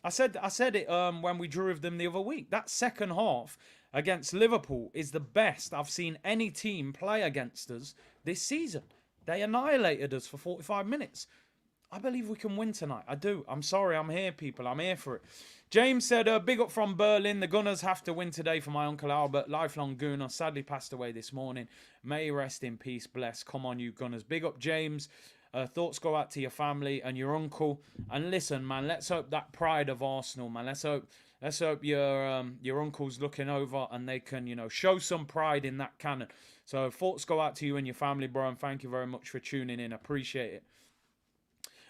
I said it when we drew with them the other week. That second half against Liverpool is the best I've seen any team play against us this season. They annihilated us for 45 minutes. I believe we can win tonight. I do. I'm sorry. I'm here, people. I'm here for it. James said, big up from Berlin. The Gunners have to win today for my Uncle Albert. Lifelong Gooner. Sadly passed away this morning. May he rest in peace. Bless. Come on, you Gunners. Big up, James. Thoughts go out to your family and your uncle. And listen, man, let's hope that pride of Arsenal, man. Let's hope your uncle's looking over and they can, you know, show some pride in that cannon. So thoughts go out to you and your family, bro, and thank you very much for tuning in. Appreciate it.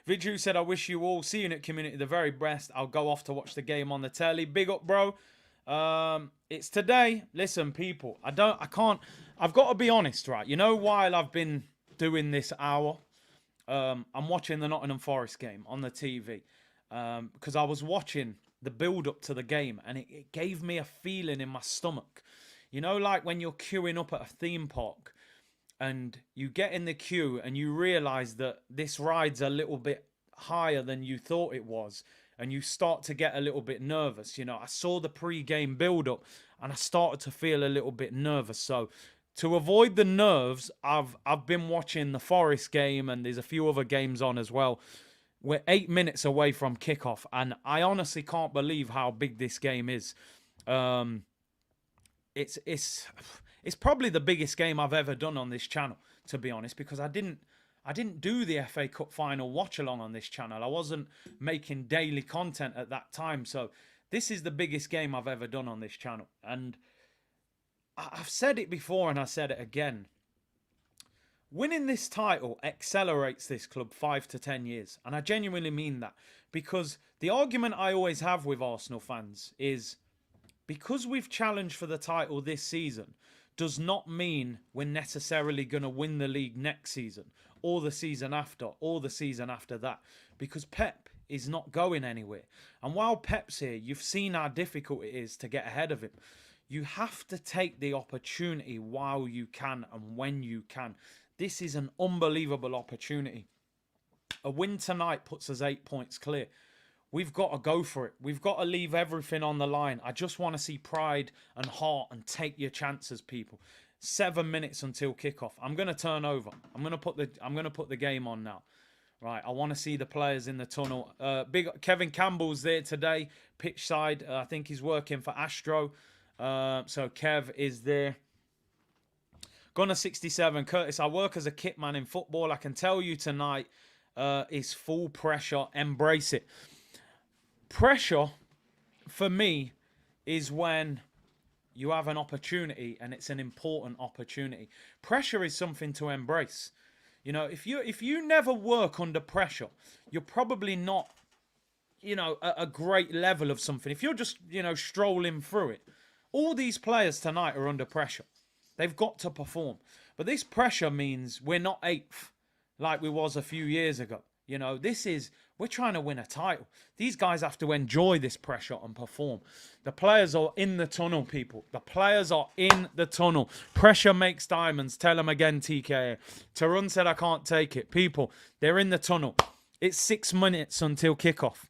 Vidju said, I wish you all, see you in community, the very best. I'll go off to watch the game on the telly. Big up, bro. It's today. Listen, people, I've got to be honest, right? You know, while I've been doing this hour, I'm watching the Nottingham Forest game on the TV because I was watching the build-up to the game and it gave me a feeling in my stomach. You know, like when you're queuing up at a theme park and you get in the queue and you realise that this ride's a little bit higher than you thought it was and you start to get a little bit nervous. You know, I saw the pre-game build-up and I started to feel a little bit nervous. So to avoid the nerves, I've been watching the Forest game and there's a few other games on as well. We're 8 minutes away from kickoff and I honestly can't believe how big this game is. It's probably the biggest game I've ever done on this channel, to be honest, because I didn't do the FA Cup final watch along on this channel. I wasn't making daily content at that time, so this is the biggest game I've ever done on this channel. And I've said it before and I said it again. Winning this title accelerates this club 5 to 10 years. And I genuinely mean that. Because the argument I always have with Arsenal fans is because we've challenged for the title this season does not mean we're necessarily going to win the league next season or the season after or the season after that. Because Pep is not going anywhere. And while Pep's here, you've seen how difficult it is to get ahead of him. You have to take the opportunity while you can and when you can. This is an unbelievable opportunity. A win tonight puts us 8 points clear. We've got to go for it. We've got to leave everything on the line. I just want to see pride and heart and take your chances, people. 7 minutes until kickoff. I'm going to turn over. I'm going to put the game on now. Right, I want to see the players in the tunnel. Big Kevin Campbell's there today, pitch side. I think he's working for Astro. So Kev is there. Gunner 67, Curtis, I work as a kit man in football. I can tell you tonight is full pressure. Embrace it. Pressure, for me, is when you have an opportunity and it's an important opportunity. Pressure is something to embrace. You know, if you never work under pressure, you're probably not, you know, at a great level of something. If you're just, you know, strolling through it. All these players tonight are under pressure. They've got to perform. But this pressure means we're not 8th like we was a few years ago. You know, we're trying to win a title. These guys have to enjoy this pressure and perform. The players are in the tunnel, people. The players are in the tunnel. Pressure makes diamonds. Tell them again, TKA. Tarun said, I can't take it. People, they're in the tunnel. It's 6 minutes until kickoff.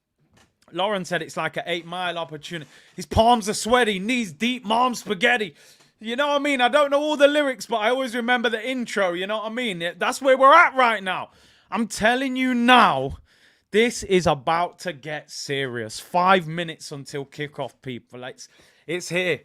Lauren said it's like an 8-mile opportunity. His palms are sweaty, knees deep, mom spaghetti. You know what I mean? I don't know all the lyrics, but I always remember the intro. You know what I mean? That's where we're at right now. I'm telling you now, this is about to get serious. 5 minutes until kickoff, people. It's here.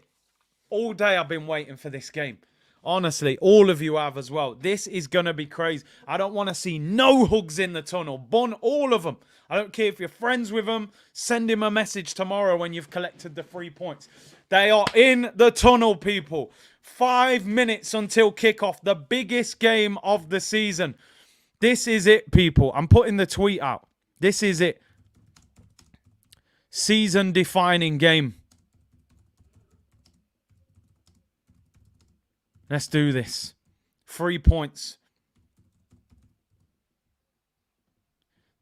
All day I've been waiting for this game. Honestly, all of you have as well. This is going to be crazy. I don't want to see no hugs in the tunnel. Bun all of them. I don't care if you're friends with them. Send him a message tomorrow when you've collected the 3 points. They are in the tunnel, people. 5 minutes until kickoff. The biggest game of the season. This is it, people. I'm putting the tweet out. This is it. Season-defining game. Let's do this. 3 points.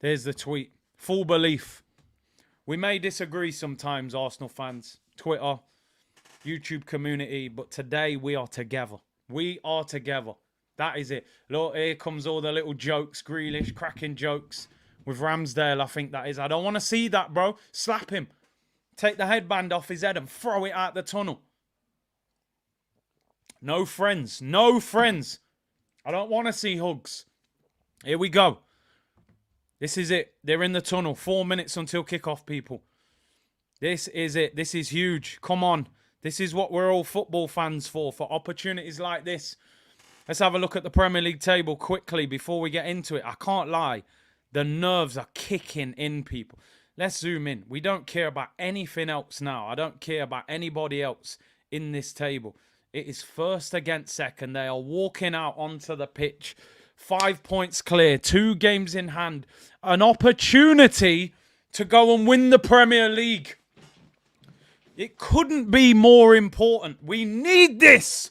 There's the tweet. Full belief. We may disagree sometimes, Arsenal fans. Twitter, YouTube community. But today we are together. We are together. That is it. Look, here comes all the little jokes. Grealish, cracking jokes. With Ramsdale, I think that is. I don't want to see that, bro. Slap him. Take the headband off his head and throw it out the tunnel. No friends. No friends. I don't want to see hugs. Here we go. This is it. They're in the tunnel. 4 minutes until kickoff, people. This is it. This is huge. Come on. This is what we're all football fans for opportunities like this. Let's have a look at the Premier League table quickly before we get into it. I can't lie. The nerves are kicking in, people. Let's zoom in. We don't care about anything else now. I don't care about anybody else in this table. It is first against second. They are walking out onto the pitch. 5 points clear. 2 games in hand. An opportunity to go and win the Premier League. It couldn't be more important. We need this.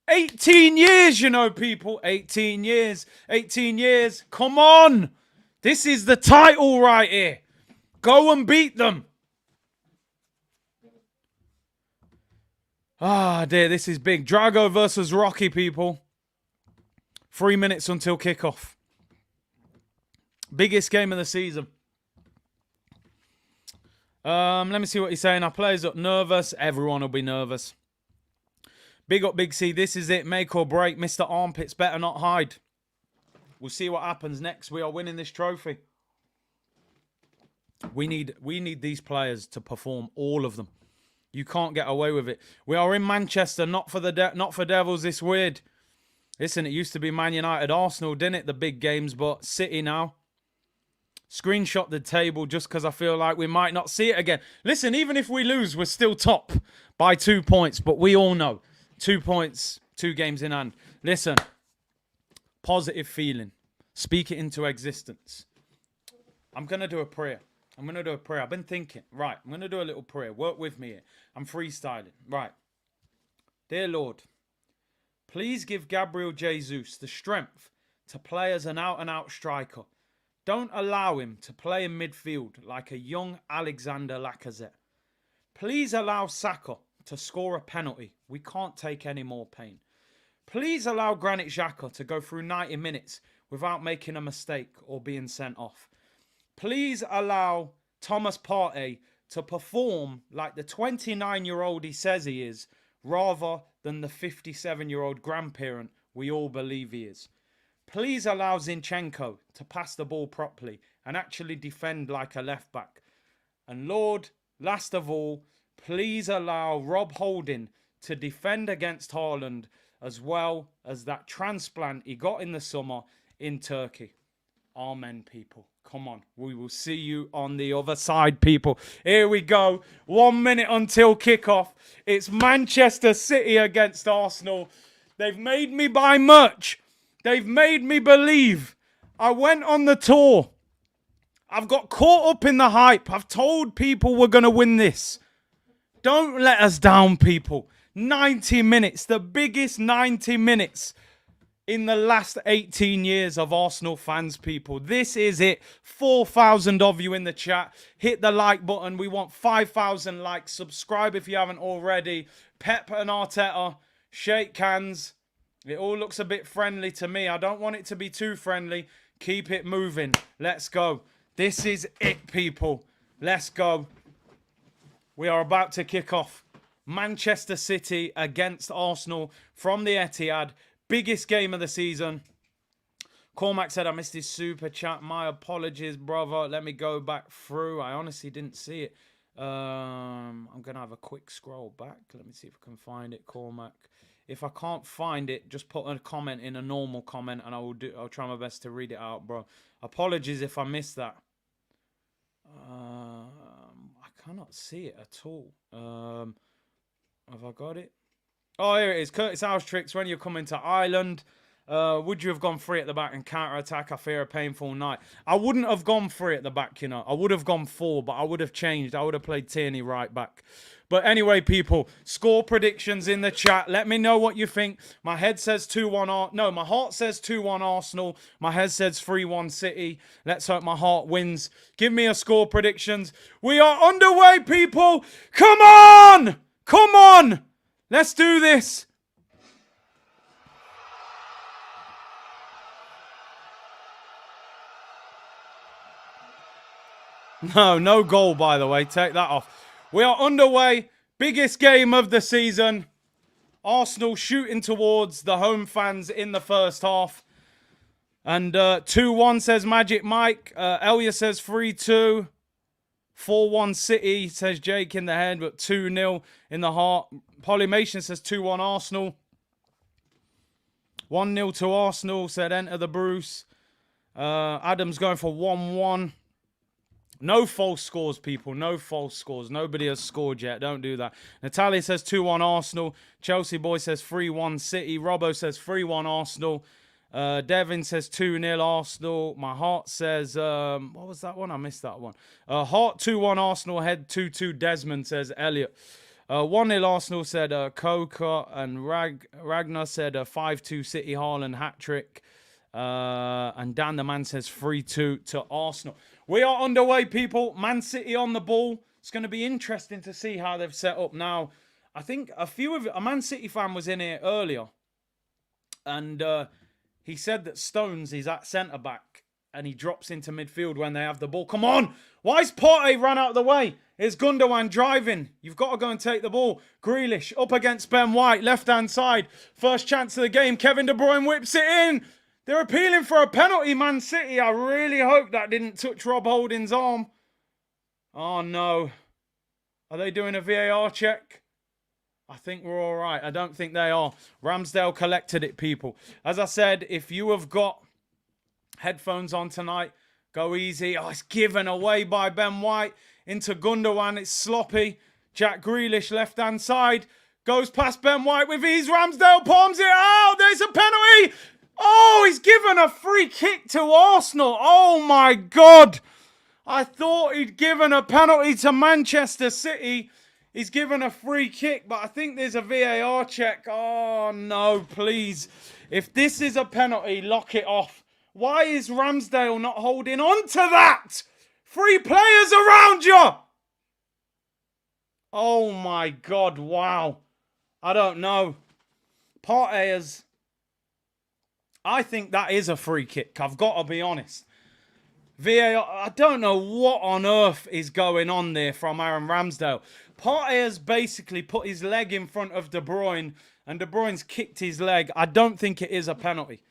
18 years, you know, people. 18 years. 18 years. Come on. This is the title right here. Go and beat them. Ah, dear, this is big. Drago versus Rocky, people. 3 minutes until kickoff. Biggest game of the season. Let me see what he's saying. Our players up nervous. Everyone will be nervous. Big up, Big C. This is it. Make or break. Mr. Armpits better not hide. We'll see what happens next. We are winning this trophy. We need these players to perform, all of them. You can't get away with it. We are in Manchester, not for Devils. It's weird. Listen, it used to be Man United, Arsenal, didn't it? The big games, but City now. Screenshot the table just because I feel like we might not see it again. Listen, even if we lose, we're still top by 2 points. But we all know, 2 points, 2 games in hand. Listen, positive feeling. Speak it into existence. I'm going to do a prayer. I've been thinking. Right, I'm going to do a little prayer. Work with me here. I'm freestyling. Right. Dear Lord, please give Gabriel Jesus the strength to play as an out-and-out striker. Don't allow him to play in midfield like a young Alexander Lacazette. Please allow Saka to score a penalty. We can't take any more pain. Please allow Granit Xhaka to go through 90 minutes without making a mistake or being sent off. Please allow Thomas Partey to perform like the 29-year-old he says he is, rather than the 57-year-old grandparent we all believe he is. Please allow Zinchenko to pass the ball properly and actually defend like a left-back. And Lord, last of all, please allow Rob Holding to defend against Haaland as well as that transplant he got in the summer in Turkey. Amen, people. Come on. We will see you on the other side, people. Here we go. 1 minute until kickoff. It's Manchester City against Arsenal. They've made me buy merch. They've made me believe. I went on the tour. I've got caught up in the hype. I've told people we're going to win this. Don't let us down, people. 90 minutes. The biggest 90 minutes in the last 18 years of Arsenal fans, people. This is it. 4,000 of you in the chat. Hit the like button. We want 5,000 likes. Subscribe if you haven't already. Pep and Arteta, shake hands. It all looks a bit friendly to me. I don't want it to be too friendly. Keep it moving. Let's go. This is it, people. Let's go. We are about to kick off. Manchester City against Arsenal from the Etihad. Biggest game of the season. Cormac said, I missed his super chat. My apologies, brother. Let me go back through. I honestly didn't see it. I'm going to have a quick scroll back. Let me see if I can find it, Cormac. If I can't find it, just put a comment in, a normal comment, and I'll try my best to read it out, bro. Apologies if I missed that. I cannot see it at all. Have I got it? Oh, here it is. Curtis House Tricks, when you're coming to Ireland, would you have gone free at the back and counter-attack? I fear a painful night. I wouldn't have gone free at the back, you know. I would have gone 4, but I would have changed. I would have played Tierney right back. But anyway, people, score predictions in the chat. Let me know what you think. My head says 2-1. No, my heart says 2-1 Arsenal. My head says 3-1 City. Let's hope my heart wins. Give me a score predictions. We are underway, people. Come on! Come on! Let's do this. No goal, by the way. Take that off. We are underway. Biggest game of the season. Arsenal shooting towards the home fans in the first half. And 2-1 says Magic Mike. Elia says 3-2. 4-1 City, says Jake in the head, but 2-0 in the heart. Polymation says 2-1 Arsenal. 1-0 to Arsenal, said Enter the Bruce. Adam's going for 1-1. No false scores, people. No false scores. Nobody has scored yet. Don't do that. Natalia says 2-1 Arsenal. Chelsea Boy says 3-1 City. Robbo says 3-1 Arsenal. Devin says 2-0 Arsenal. My heart says, what was that one? I missed that one. Heart 2-1 Arsenal. Head 2-2 Desmond, says Elliot. 1-0 Arsenal, said Coca. And Ragnar said 5-2 City. Haaland hat-trick. And Dan the Man says 3-2 to Arsenal. We are underway, people. Man City on the ball. It's going to be interesting to see how they've set up now. I think a Man City fan was in here earlier. And he said that Stones is at centre-back. And he drops into midfield when they have the ball. Come on! Why is Partey ran out of the way? Here's Gundogan driving. You've got to go and take the ball. Grealish up against Ben White. Left-hand side. First chance of the game. Kevin De Bruyne whips it in. They're appealing for a penalty, Man City. I really hope that didn't touch Rob Holding's arm. Oh, no. Are they doing a VAR check? I think we're all right. I don't think they are. Ramsdale collected it, people. As I said, if you have got headphones on tonight, go easy. Oh, it's given away by Ben White into Gundogan. It's sloppy. Jack Grealish, left-hand side. Goes past Ben White with ease. Ramsdale palms it out. There's a penalty. Oh, he's given a free kick to Arsenal. Oh, my God. I thought he'd given a penalty to Manchester City. He's given a free kick, but I think there's a VAR check. Oh, no, please. If this is a penalty, lock it off. Why is Ramsdale not holding on to that? 3 players around you. Oh, my God. Wow. I don't know. Partey's. I think that is a free kick. I've got to be honest. VAR, I don't know what on earth is going on there from Aaron Ramsdale. Partey has basically put his leg in front of De Bruyne, and De Bruyne's kicked his leg. I don't think it is a penalty.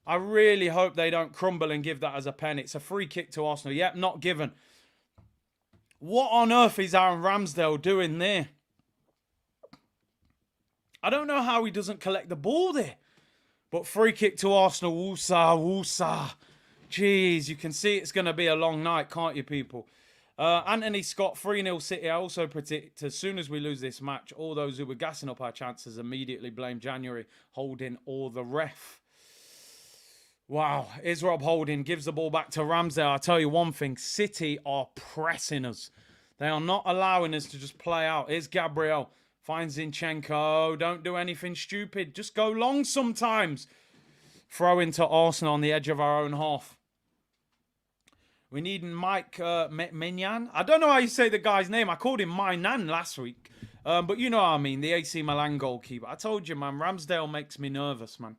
I really hope they don't crumble and give that as a pen. It's a free kick to Arsenal. Yep, not given. What on earth is Aaron Ramsdale doing there? I don't know how he doesn't collect the ball there. But free kick to Arsenal. Woosa. Jeez, you can see it's going to be a long night, can't you, people? Anthony Scott, 3-0 City. I also predict as soon as we lose this match, all those who were gassing up our chances immediately blame January Holding or the ref. Wow. Is Rob Holding, gives the ball back to Ramsdale. I'll tell you one thing. City are pressing us. They are not allowing us to just play out. Here's Gabriel. Finds Zinchenko. Don't do anything stupid. Just go long sometimes. Throw into Arsenal on the edge of our own half. We need Mike Mignan. I don't know how you say the guy's name. I called him Mainan last week. But you know what I mean. The AC Milan goalkeeper. I told you, man. Ramsdale makes me nervous, man.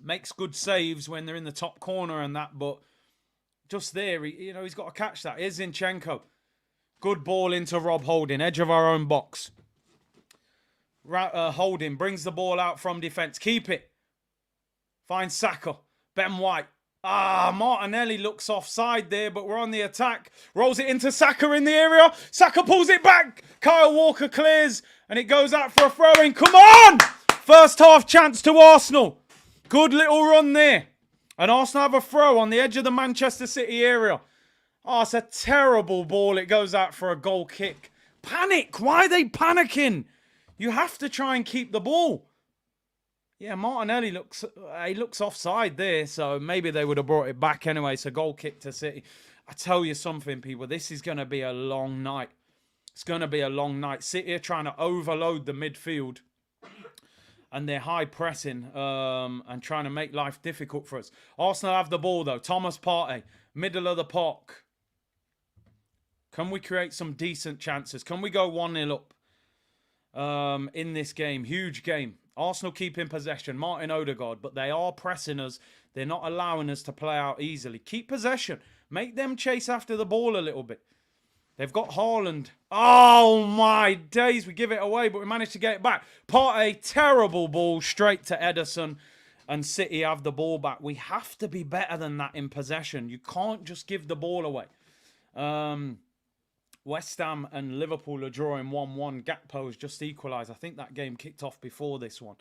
Makes good saves when they're in the top corner and that. But just there, he's got to catch that. Here's Zinchenko. Good ball into Rob Holding. Edge of our own box. Holding brings the ball out from defence. Keep it. Finds Saka. Ben White. Martinelli looks offside there, but we're on the attack. Rolls it into Saka in the area. Saka pulls it back. Kyle Walker clears, and it goes out for a throw-in. Come on! First half chance to Arsenal. Good little run there. And Arsenal have a throw on the edge of the Manchester City area. Oh, it's a terrible ball. It goes out for a goal kick. Panic. Why are they panicking? You have to try and keep the ball. Yeah, Martinelli looks offside there, so maybe they would have brought it back anyway. It's a goal kick to City. I tell you something, people. This is going to be a long night. It's going to be a long night. City are trying to overload the midfield. And they're high pressing and trying to make life difficult for us. Arsenal have the ball, though. Thomas Partey, middle of the park. Can we create some decent chances? Can we go 1-0 up in this game? Huge game. Arsenal keep in possession. Martin Odegaard, but they are pressing us. They're not allowing us to play out easily. Keep possession. Make them chase after the ball a little bit. They've got Haaland. Oh, my days. We give it away, but we managed to get it back. Partey, terrible ball straight to Ederson. And City have the ball back. We have to be better than that in possession. You can't just give the ball away. West Ham and Liverpool are drawing 1-1. Gakpo's just equalised. I think that game kicked off before this one.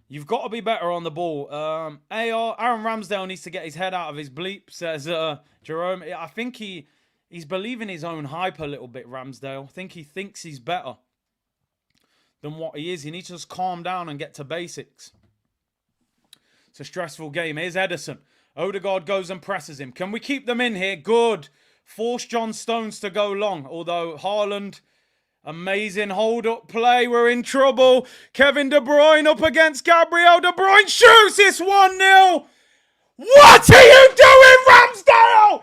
You've got to be better on the ball. Aaron Ramsdale needs to get his head out of his bleep, says Jerome. I think he's believing his own hype a little bit, Ramsdale. I think he thinks he's better than what he is. He needs to just calm down and get to basics. It's a stressful game. Here's Ederson. Odegaard goes and presses him. Can we keep them in here? Good. Force John Stones to go long. Although Haaland, amazing hold-up play. We're in trouble. Kevin De Bruyne up against Gabriel. De Bruyne shoots. It's 1-0. What are you doing, Ramsdale?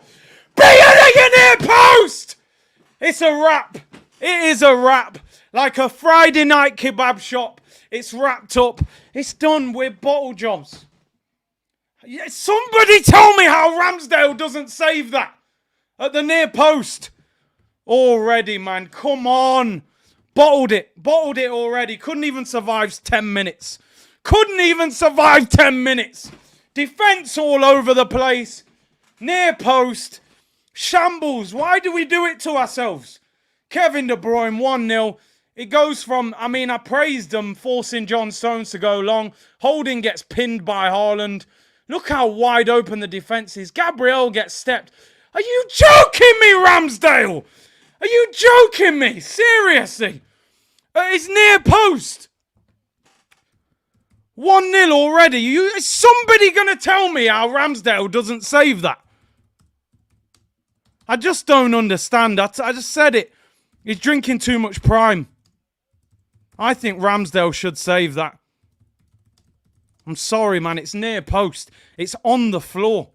Beating your near post. It's a wrap. It is a wrap. Like a Friday night kebab shop. It's wrapped up. It's done with bottle jobs. Somebody tell me how Ramsdale doesn't save that. At the near post. Already, man. Come on. Bottled it already. Couldn't even survive 10 minutes. Couldn't even survive 10 minutes. Defence all over the place. Near post. Shambles. Why do we do it to ourselves? Kevin De Bruyne, 1-0. It goes from, I praised them forcing John Stones to go long. Holding gets pinned by Haaland. Look how wide open the defence is. Gabriel gets stepped. Are you joking me, Ramsdale? Are you joking me? Seriously? It's near post. 1-0 already. Is somebody going to tell me how Ramsdale doesn't save that? I just don't understand. I just said it. He's drinking too much prime. I think Ramsdale should save that. I'm sorry, man. It's near post. It's on the floor.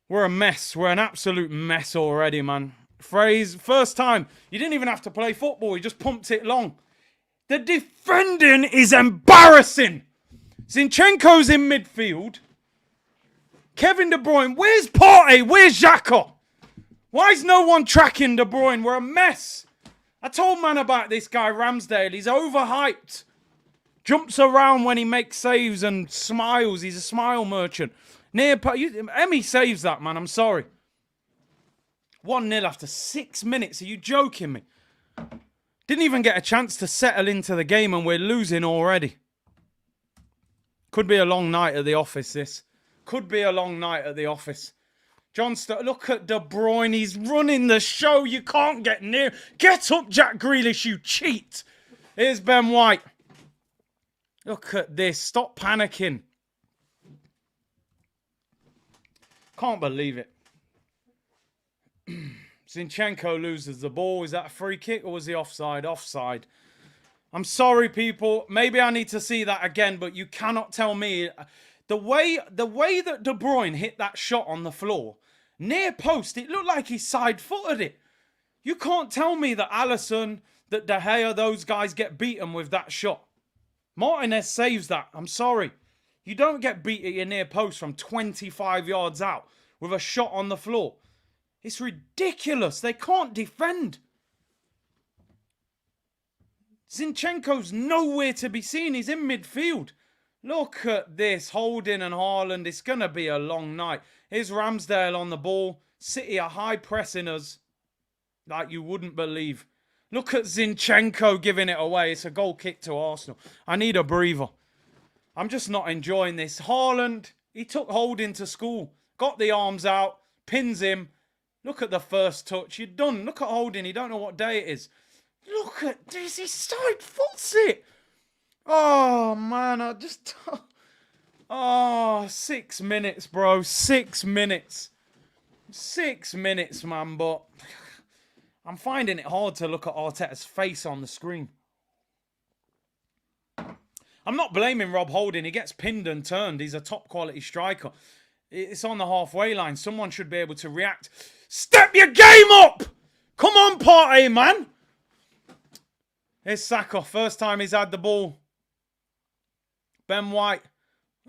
We're a mess. We're an absolute mess already, man. Phrase, first time. You didn't even have to play football. He just pumped it long. The defending is embarrassing. Zinchenko's in midfield. Kevin De Bruyne. Where's Partey? Where's Xhaka? Why is no one tracking De Bruyne? We're a mess. I told man about this guy Ramsdale. He's overhyped. Jumps around when he makes saves and smiles. He's a smile merchant. Emmy saves that, man. I'm sorry. 1-0 after 6 minutes. Are you joking me? Didn't even get a chance to settle into the game and we're losing already. Could be a long night at the office, this. Could be a long night at the office. Look at De Bruyne. He's running the show. You can't get near. Get up, Jack Grealish, you cheat. Here's Ben White. Look at this. Stop panicking. Can't believe it. Zinchenko loses the ball. Is that a free kick or was he offside? Offside. I'm sorry, people. Maybe I need to see that again, but you cannot tell me. The way that De Bruyne hit that shot on the floor, near post, it looked like he side-footed it. You can't tell me that Alisson, that De Gea, those guys get beaten with that shot. Martinez saves that. I'm sorry. You don't get beat at your near post from 25 yards out with a shot on the floor. It's ridiculous. They can't defend. Zinchenko's nowhere to be seen. He's in midfield. Look at this. Holding and Haaland. It's going to be a long night. Here's Ramsdale on the ball. City are high pressing us like you wouldn't believe. Look at Zinchenko giving it away. It's a goal kick to Arsenal. I need a breather. I'm just not enjoying this. Haaland, he took Holding to school. Got the arms out. Pins him. Look at the first touch. You're done. Look at Holding. You don't know what day it is. Look at this. He side foots it. Oh, man. Oh, 6 minutes, bro. 6 minutes. 6 minutes, man. But I'm finding it hard to look at Arteta's face on the screen. I'm not blaming Rob Holding. He gets pinned and turned. He's a top quality striker. It's on the halfway line. Someone should be able to react. Step your game up! Come on, Partey, man. Here's Saka. First time he's had the ball. Ben White.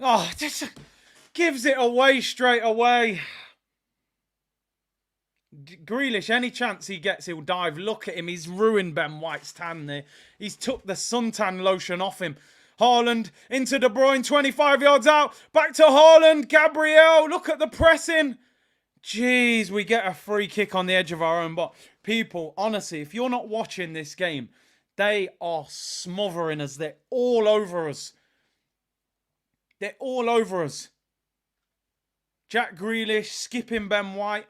Oh, just gives it away straight away. Grealish, any chance he gets, he'll dive. Look at him. He's ruined Ben White's tan there. He's took the suntan lotion off him. Haaland into De Bruyne, 25 yards out. Back to Haaland. Gabriel, look at the pressing. Jeez, we get a free kick on the edge of our own box. People, honestly, if you're not watching this game, they are smothering us. They're all over us. They're all over us. Jack Grealish skipping Ben White.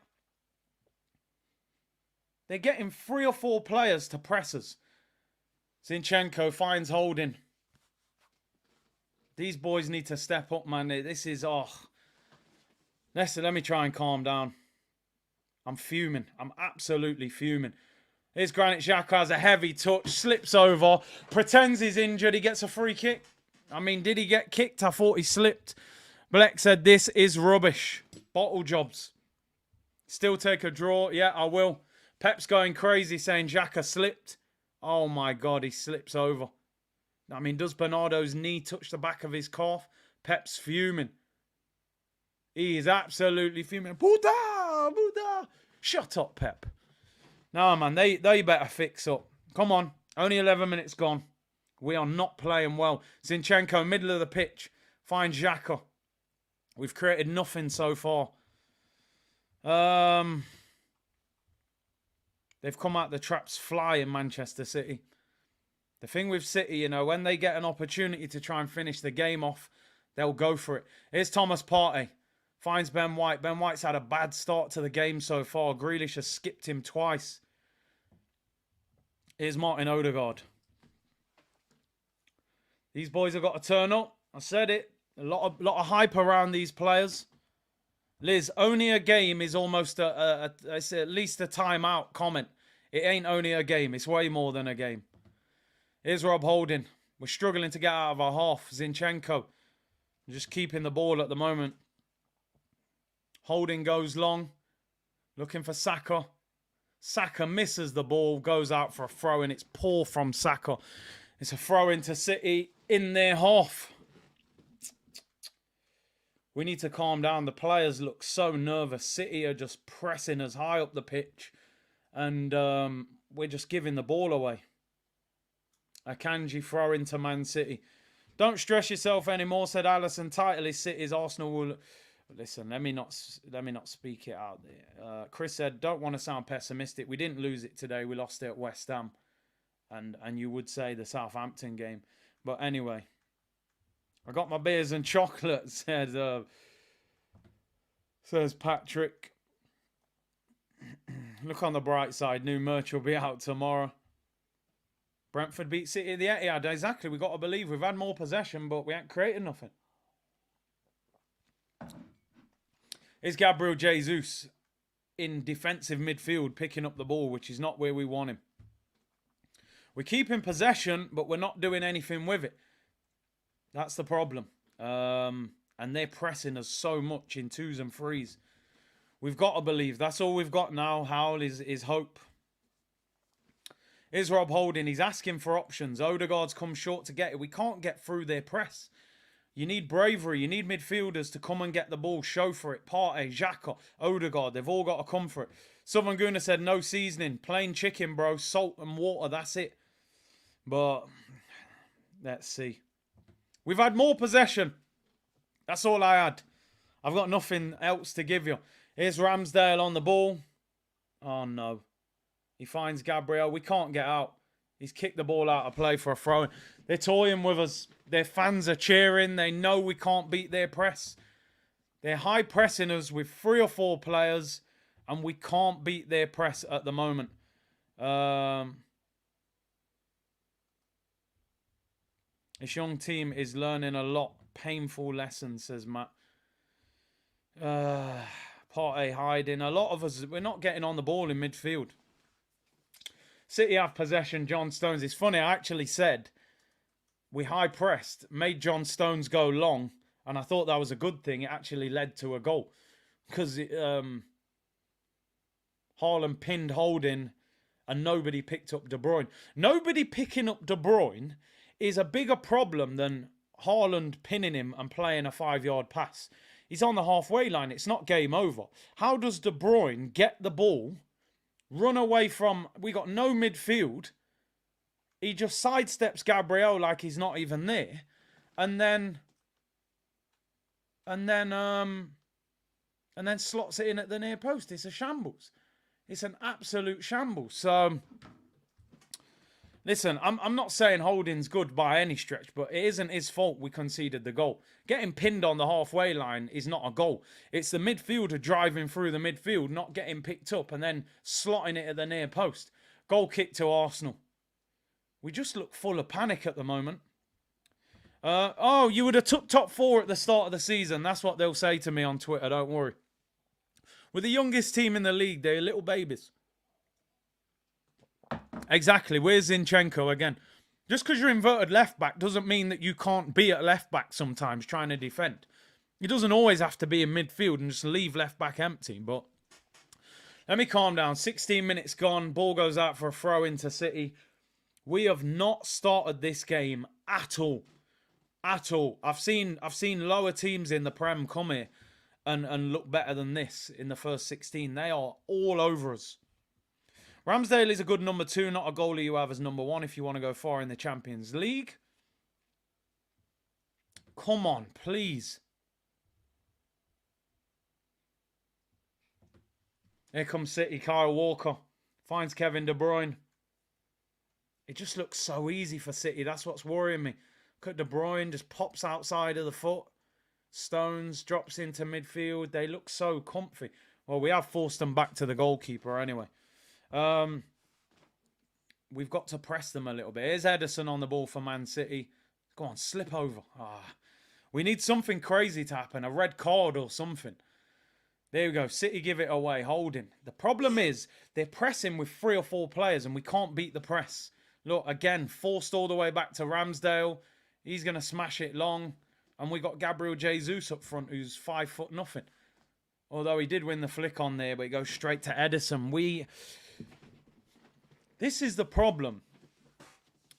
They're getting 3 or 4 players to press us. Zinchenko finds Holding. These boys need to step up, man. This is, let me try and calm down. I'm fuming. I'm absolutely fuming. Here's Granit Xhaka, has a heavy touch, slips over, pretends he's injured. He gets a free kick. I mean, did he get kicked? I thought he slipped. Bleck said, this is rubbish. Bottle jobs. Still take a draw. Yeah, I will. Pep's going crazy saying Xhaka slipped. Oh, my God, he slips over. I mean, does Bernardo's knee touch the back of his calf? Pep's fuming. He is absolutely fuming. Buddha! Buddha! Shut up, Pep. No, man, they better fix up. Come on. Only 11 minutes gone. We are not playing well. Zinchenko, middle of the pitch. Finds Xhaka. We've created nothing so far. They've come out the traps fly in Manchester City. The thing with City, you know, when they get an opportunity to try and finish the game off, they'll go for it. Here's Thomas Partey. Finds Ben White. Ben White's had a bad start to the game so far. Grealish has skipped him twice. Here's Martin Odegaard. These boys have got to turn up. I said it. A lot of hype around these players. Liz, only a game is almost it's at least a timeout comment. It ain't only a game. It's way more than a game. Here's Rob Holding. We're struggling to get out of our half. Zinchenko just keeping the ball at the moment. Holding goes long. Looking for Saka. Saka misses the ball. Goes out for a throw in. It's poor from Saka. It's a throw into City in their half. We need to calm down. The players look so nervous. City are just pressing us high up the pitch. And we're just giving the ball away. Akanji throw into Man City. Don't stress yourself anymore, said Alisson. Title is City's. Arsenal will... Listen, let me not speak it out there. Chris said, don't want to sound pessimistic. We didn't lose it today. We lost it at West Ham. And you would say the Southampton game. But anyway... I got my beers and chocolate, says Patrick. Look on the bright side. New merch will be out tomorrow. Brentford beat City at the Etihad. Exactly. We've got to believe we've had more possession, but we ain't created nothing. Is Gabriel Jesus in defensive midfield picking up the ball, which is not where we want him. We're keeping possession, but we're not doing anything with it. That's the problem. And they're pressing us so much in 2s and 3s. We've got to believe. That's all we've got now. Howell is hope. Here's Rob Holding. He's asking for options. Odegaard's come short to get it. We can't get through their press. You need bravery. You need midfielders to come and get the ball. Show for it. Partey, Xhaka, Odegaard. They've all got to come for it. Southern Guna said no seasoning. Plain chicken, bro. Salt and water. That's it. But let's see. We've had more possession. That's all I had. I've got nothing else to give you. Here's Ramsdale on the ball. Oh, no. He finds Gabriel. We can't get out. He's kicked the ball out of play for a throw. They're toying with us. Their fans are cheering. They know we can't beat their press. They're high pressing us with 3 or 4 players, and we can't beat their press at the moment. This young team is learning a lot. Painful lessons, says Matt. Partey hiding. A lot of us, we're not getting on the ball in midfield. City have possession. John Stones. It's funny, I actually said we high pressed, made John Stones go long, and I thought that was a good thing. It actually led to a goal. Because Haaland pinned Holding and nobody picked up De Bruyne. Nobody picking up De Bruyne is a bigger problem than Haaland pinning him and playing a 5-yard pass. He's on the halfway line. It's not game over. How does De Bruyne get the ball, run away from... We got no midfield. He just sidesteps Gabriel like he's not even there. And then slots it in at the near post. It's a shambles. It's an absolute shambles. So... Listen, I'm not saying Holding's good by any stretch, but it isn't his fault we conceded the goal. Getting pinned on the halfway line is not a goal. It's the midfielder driving through the midfield, not getting picked up and then slotting it at the near post. Goal kick to Arsenal. We just look full of panic at the moment. You would have took top 4 at the start of the season. That's what they'll say to me on Twitter, don't worry. We're the youngest team in the league. They're little babies. Exactly. Where's Zinchenko again? Just because you're inverted left back doesn't mean that you can't be at left back sometimes trying to defend. It doesn't always have to be in midfield and just leave left back empty. But let me calm down. 16 minutes gone. Ball goes out for a throw into City. We have not started this game at all. At all. I've seen lower teams in the Prem come here and look better than this in the first 16. They are all over us. Ramsdale is a good number 2, not a goalie you have as number 1 if you want to go far in the Champions League. Come on, please. Here comes City. Kyle Walker finds Kevin De Bruyne. It just looks so easy for City. That's what's worrying me. Look at De Bruyne, just pops outside of the foot. Stones drops into midfield. They look so comfy. Well, we have forced them back to the goalkeeper anyway. We've got to press them a little bit. Here's Ederson on the ball for Man City. Go on, slip over. We need something crazy to happen. A red card or something. There we go. City give it away. Holding. The problem is they're pressing with 3 or 4 players and we can't beat the press. Look, again, forced all the way back to Ramsdale. He's going to smash it long. And we got Gabriel Jesus up front, who's 5 foot nothing. Although he did win the flick on there, but he goes straight to Edison. This is the problem.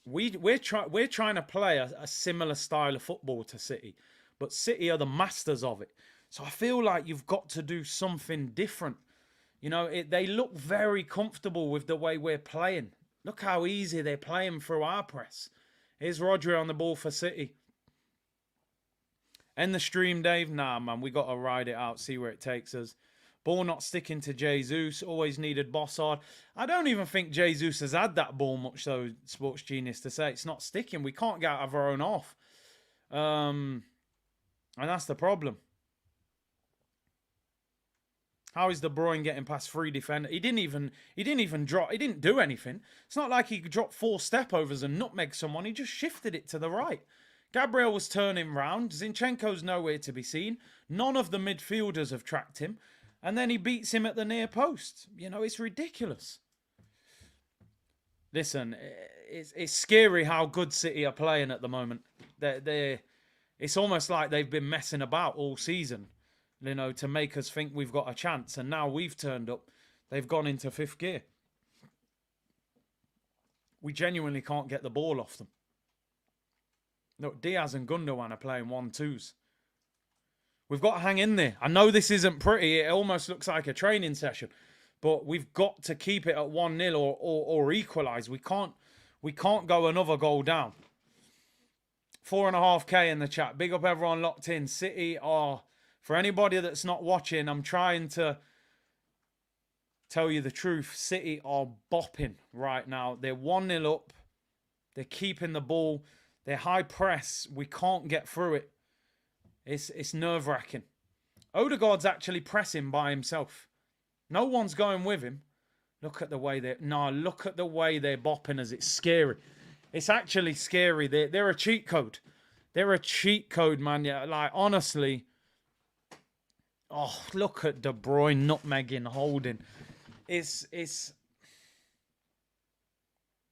We're trying to play a similar style of football to City. But City are the masters of it. So I feel like you've got to do something different. You know, they look very comfortable with the way we're playing. Look how easy they're playing through our press. Here's Rodri on the ball for City. End the stream, Dave. Nah, man, we got to ride it out, see where it takes us. Ball not sticking to Jesus. Always needed Bossard. I don't even think Jesus has had that ball much, though, Sports Genius, to say it's not sticking. We can't get out of our own half. And that's the problem. How is De Bruyne getting past 3 defenders? He didn't even drop. He didn't do anything. It's not like he dropped 4 step-overs and nutmeg someone. He just shifted it to the right. Gabriel was turning round. Zinchenko's nowhere to be seen. None of the midfielders have tracked him. And then he beats him at the near post. You know, it's ridiculous. Listen, it's scary how good City are playing at the moment. It's almost like they've been messing about all season, you know, to make us think we've got a chance. And now we've turned up. They've gone into 5th gear. We genuinely can't get the ball off them. Look, Diaz and Gundogan are playing 1-2s. We've got to hang in there. I know this isn't pretty. It almost looks like a training session. But we've got to keep it at 1-0 or equalise. We can't go another goal down. 4.5K in the chat. Big up everyone locked in. City are, for anybody that's not watching, I'm trying to tell you the truth. City are bopping right now. They're 1-0 up. They're keeping the ball. They're high press. We can't get through it. It's nerve-wracking. Odegaard's actually pressing by himself. No one's going with him. Look at the way they're bopping us. It's scary. It's actually scary. They're a cheat code. They're a cheat code, man. Yeah, like, honestly. Oh, look at De Bruyne nutmegging, holding.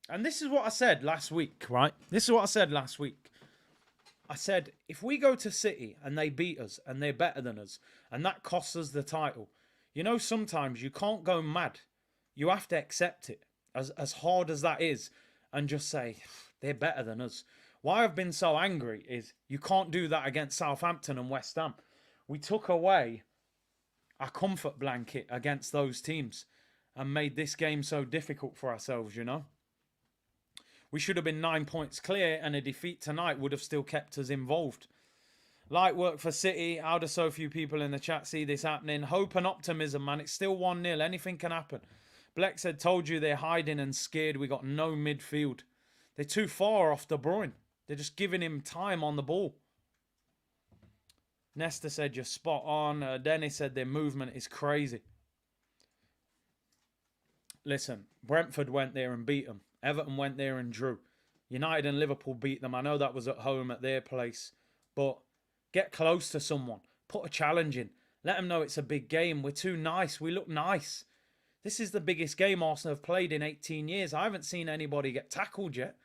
And this is what I said last week, right? This is what I said last week. I said, if we go to City and they beat us and they're better than us and that costs us the title, you know, sometimes you can't go mad. You have to accept it, as hard as that is, and just say, they're better than us. Why I've been so angry is you can't do that against Southampton and West Ham. We took away a comfort blanket against those teams and made this game so difficult for ourselves, you know. We should have been 9 points clear, and a defeat tonight would have still kept us involved. Light work for City. How do so few people in the chat see this happening? Hope and optimism, man. It's still 1-0. Anything can happen. Bleck said, told you they're hiding and scared. We got no midfield. They're too far off De Bruyne. They're just giving him time on the ball. Nesta said, you're spot on. Dennis said, their movement is crazy. Listen, Brentford went there and beat them. Everton went there and drew. United and Liverpool beat them. I know that was at home at their place. But get close to someone. Put a challenge in. Let them know it's a big game. We're too nice. We look nice. This is the biggest game Arsenal have played in 18 years. I haven't seen anybody get tackled yet.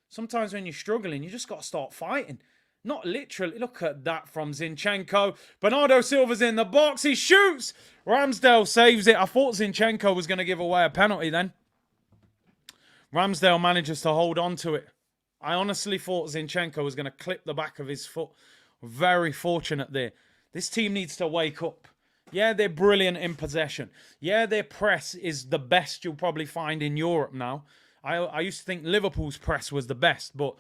Sometimes when you're struggling, you just got to start fighting. Not literally. Look at that from Zinchenko. Bernardo Silva's in the box. He shoots. Ramsdale saves it. I thought Zinchenko was going to give away a penalty then. Ramsdale manages to hold on to it. I honestly thought Zinchenko was going to clip the back of his foot. Very fortunate there. This team needs to wake up. Yeah, they're brilliant in possession. Yeah, their press is the best you'll probably find in Europe now. I used to think Liverpool's press was the best, but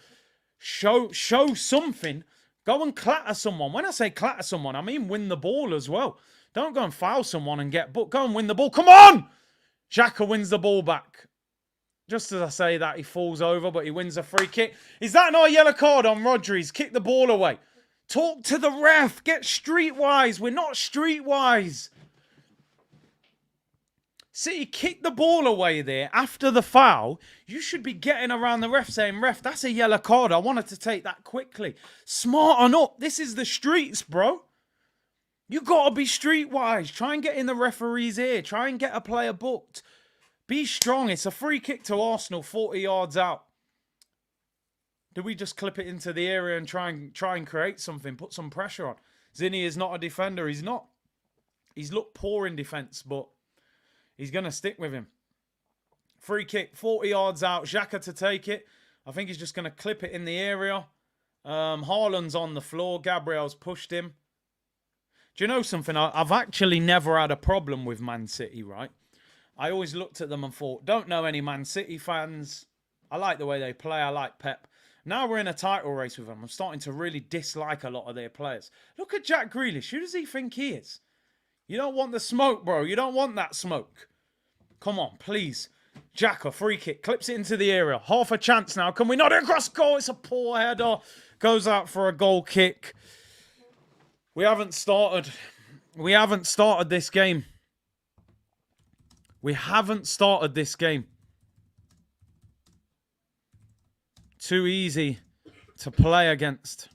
show something. Go and clatter someone. When I say clatter someone, I mean win the ball as well. Don't go and foul someone and get booked. Go and win the ball. Come on! Xhaka wins the ball back. Just as I say that, he falls over, but he wins a free kick. Is that not a yellow card on Rodri's? Kick the ball away. Talk to the ref. Get streetwise. We're not streetwise. City kicked the ball away there after the foul. You should be getting around the ref saying, ref, that's a yellow card. I wanted to take that quickly. Smarten up. This is the streets, bro. You got to be streetwise. Try and get in the referee's ear. Try and get a player booked. Be strong. It's a free kick to Arsenal, 40 yards out. Do we just clip it into the area and try and create something, put some pressure on? Zinni is not a defender. He's not. He's looked poor in defence, but he's going to stick with him. Free kick, 40 yards out. Xhaka to take it. I think he's just going to clip it in the area. Haaland's on the floor. Gabriel's pushed him. Do you know something? I've actually never had a problem with Man City, right? I always looked at them and thought, don't know any Man City fans. I like the way they play. I like Pep. Now we're in a title race with them. I'm starting to really dislike a lot of their players. Look at Jack Grealish. Who does he think he is? You don't want the smoke, bro. You don't want that smoke. Come on, please. Xhaka, free kick. Clips it into the area. Half a chance now. Can we not across goal? It's a poor header. Goes out for a goal kick. We haven't started. We haven't started this game. We haven't started this game. Too easy to play against.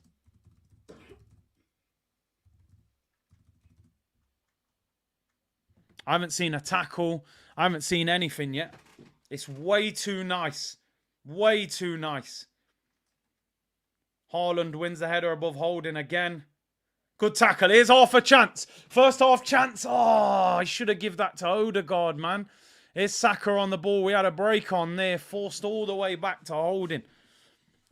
I haven't seen a tackle. I haven't seen anything yet. It's way too nice. Way too nice. Haaland wins the header above Holding again. Good tackle. Here's half a chance. First half chance. Oh, I should have given that to Odegaard, man. Here's Saka on the ball. We had a break on there. Forced all the way back to Holding.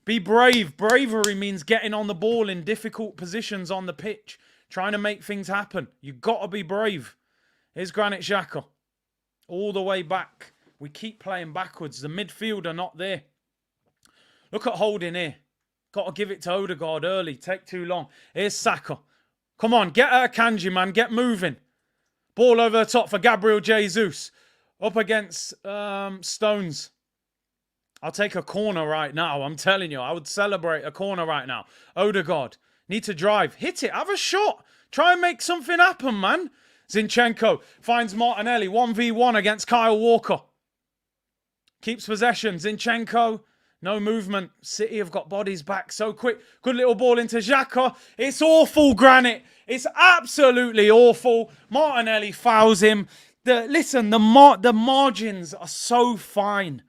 Be brave. Bravery means getting on the ball in difficult positions on the pitch. Trying to make things happen. You've got to be brave. Here's Granit Xhaka. All the way back. We keep playing backwards. The midfield are not there. Look at Holding here. Got to give it to Odegaard early. Take too long. Here's Saka. Come on, get out of Kanji, man. Get moving. Ball over the top for Gabriel Jesus. Up against Stones. I'll take a corner right now. I'm telling you, I would celebrate a corner right now. Odegaard. Need to drive. Hit it. Have a shot. Try and make something happen, man. Zinchenko finds Martinelli. 1v1 against Kyle Walker. Keeps possession. Zinchenko. No movement. City have got bodies back so quick. Good little ball into Xhaka. It's awful, Granit. It's absolutely awful. Martinelli fouls him. Listen, the margins are so fine.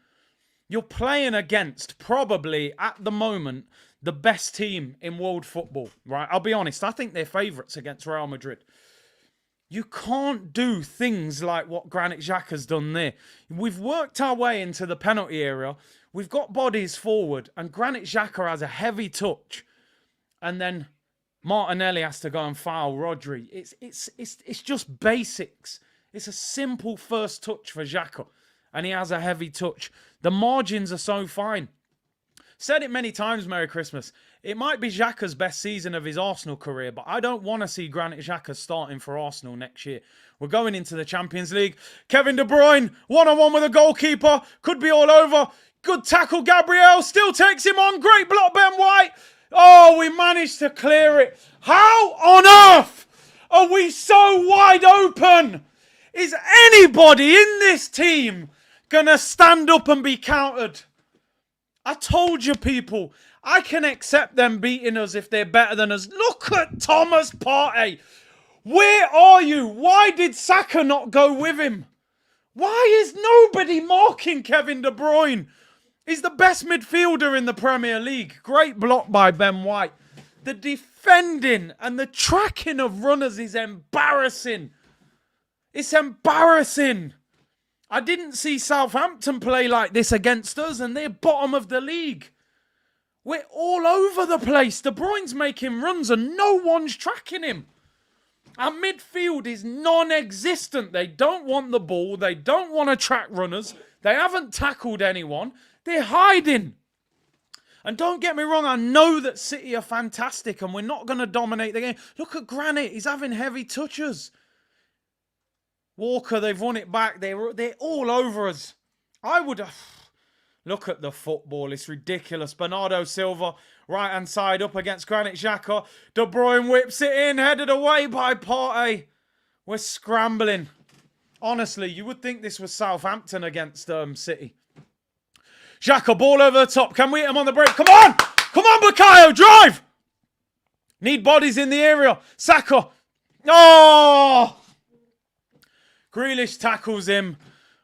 You're playing against probably, at the moment, the best team in world football, right? I'll be honest. I think they're favourites against Real Madrid. You can't do things like what Granit Xhaka's done there. We've worked our way into the penalty area. We've got bodies forward, and Granit Xhaka has a heavy touch, and then Martinelli has to go and foul Rodri. It's just basics. It's a simple first touch for Xhaka, and he has a heavy touch. The margins are so fine. Said it many times, Merry Christmas. It might be Xhaka's best season of his Arsenal career, but I don't want to see Granit Xhaka starting for Arsenal next year. We're going into the Champions League. Kevin De Bruyne, one-on-one with a goalkeeper. Could be all over. Good tackle, Gabriel. Still takes him on. Great block, Ben White. Oh, we managed to clear it. How on earth are we so wide open? Is anybody in this team going to stand up and be countered? I told you, people, I can accept them beating us if they're better than us. Look at Thomas Partey. Where are you? Why did Saka not go with him? Why is nobody marking Kevin De Bruyne? He's the best midfielder in the Premier League. Great block by Ben White. The defending and the tracking of runners is embarrassing. It's embarrassing. I didn't see Southampton play like this against us, and they're bottom of the league. We're all over the place. De Bruyne's making runs and no one's tracking him. Our midfield is non-existent. They don't want the ball. They don't want to track runners. They haven't tackled anyone. They're hiding. And don't get me wrong, I know that City are fantastic and we're not going to dominate the game. Look at Granit. He's having heavy touches. Walker, they've won it back. They're all over us. I would... Look at the football. It's ridiculous. Bernardo Silva, right-hand side up against Granit Xhaka. De Bruyne whips it in, headed away by Partey. We're scrambling. Honestly, you would think this was Southampton against City. Xhaka, ball over the top. Can we hit him on the break? Come on! Come on, Bukayo, drive! Need bodies in the area. Saka. Oh! Grealish tackles him.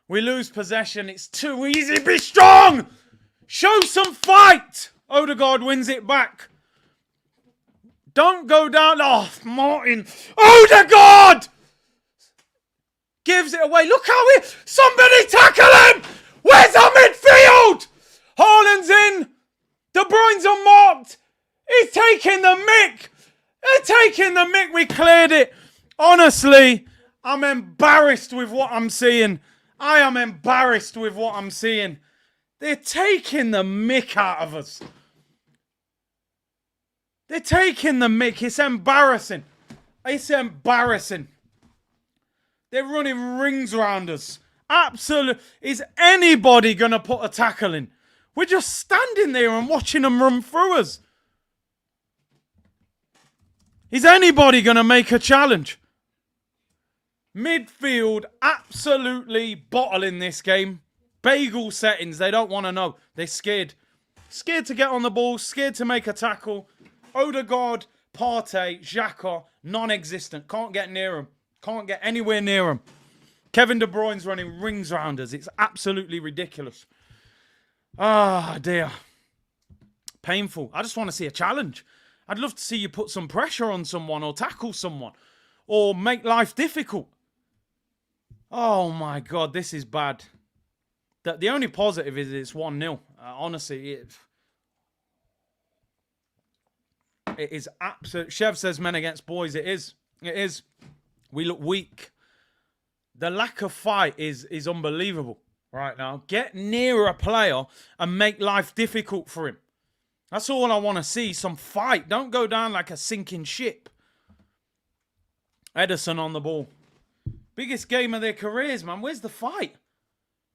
We lose possession. It's too easy. Be strong! Show some fight! Odegaard wins it back. Don't go down. Oh, Martin. Odegaard! Gives it away. Look how he... Somebody tackle him! Where's our midfield? Haaland's in. De Bruyne's unmarked. He's taking the mick. They're taking the mick. We cleared it. Honestly, I'm embarrassed with what I'm seeing. I am embarrassed with what I'm seeing. They're taking the mick out of us. They're taking the mick. It's embarrassing. It's embarrassing. They're running rings around us. Absolutely. Is anybody going to put a tackle in? We're just standing there and watching them run through us. Is anybody going to make a challenge? Midfield absolutely bottling this game. Bagel settings. They don't want to know. They're scared. Scared to get on the ball. Scared to make a tackle. Odegaard, Partey, Xhaka, non-existent. Can't get near him. Can't get anywhere near him. Kevin De Bruyne's running rings around us. It's absolutely ridiculous. Ah, dear. Painful. I just want to see a challenge. I'd love to see you put some pressure on someone or tackle someone or make life difficult. Oh, my God. This is bad. The only positive is it's 1-0. Honestly, it is absolute. Chev says men against boys. It is. It is. We look weak. The lack of fight is unbelievable right now. Get near a player and make life difficult for him. That's all I want to see. Some fight. Don't go down like a sinking ship. Ederson on the ball. Biggest game of their careers, man. Where's the fight?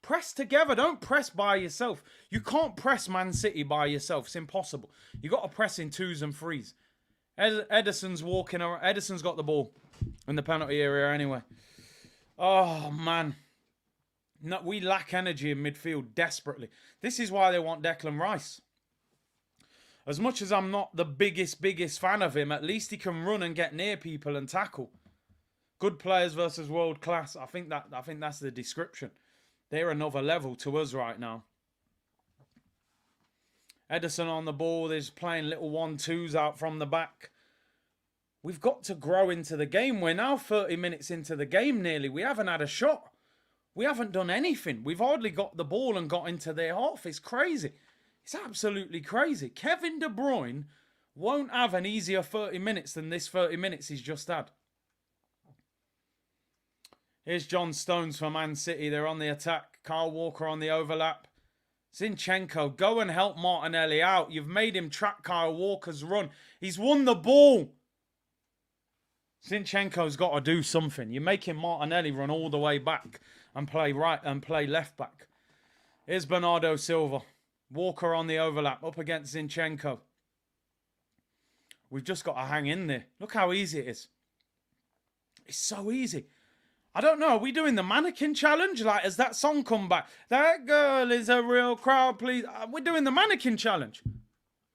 Press together. Don't press by yourself. You can't press Man City by yourself. It's impossible. You got to press in 2s and 3s. Ederson's walking around. Ederson's got the ball in the penalty area anyway. Oh, man. No, we lack energy in midfield desperately. This is why they want Declan Rice. As much as I'm not the biggest fan of him, at least he can run and get near people and tackle. Good players versus world class. I think that's the description. They're another level to us right now. Ederson on the ball. There's playing little 1-2s out from the back. We've got to grow into the game. We're now 30 minutes into the game nearly. We haven't had a shot. We haven't done anything. We've hardly got the ball and got into their half. It's crazy. It's absolutely crazy. Kevin De Bruyne won't have an easier 30 minutes than this 30 minutes he's just had. Here's John Stones for Man City. They're on the attack. Kyle Walker on the overlap. Zinchenko, go and help Martinelli out. You've made him track Kyle Walker's run. He's won the ball. Zinchenko's got to do something. You're making Martinelli run all the way back and play right and play left back. Here's Bernardo Silva. Walker on the overlap up against Zinchenko. We've just got to hang in there. Look how easy it is. It's so easy. I don't know. Are we doing the mannequin challenge? Like, has that song come back? That girl is a real crowd, please. We're doing the mannequin challenge.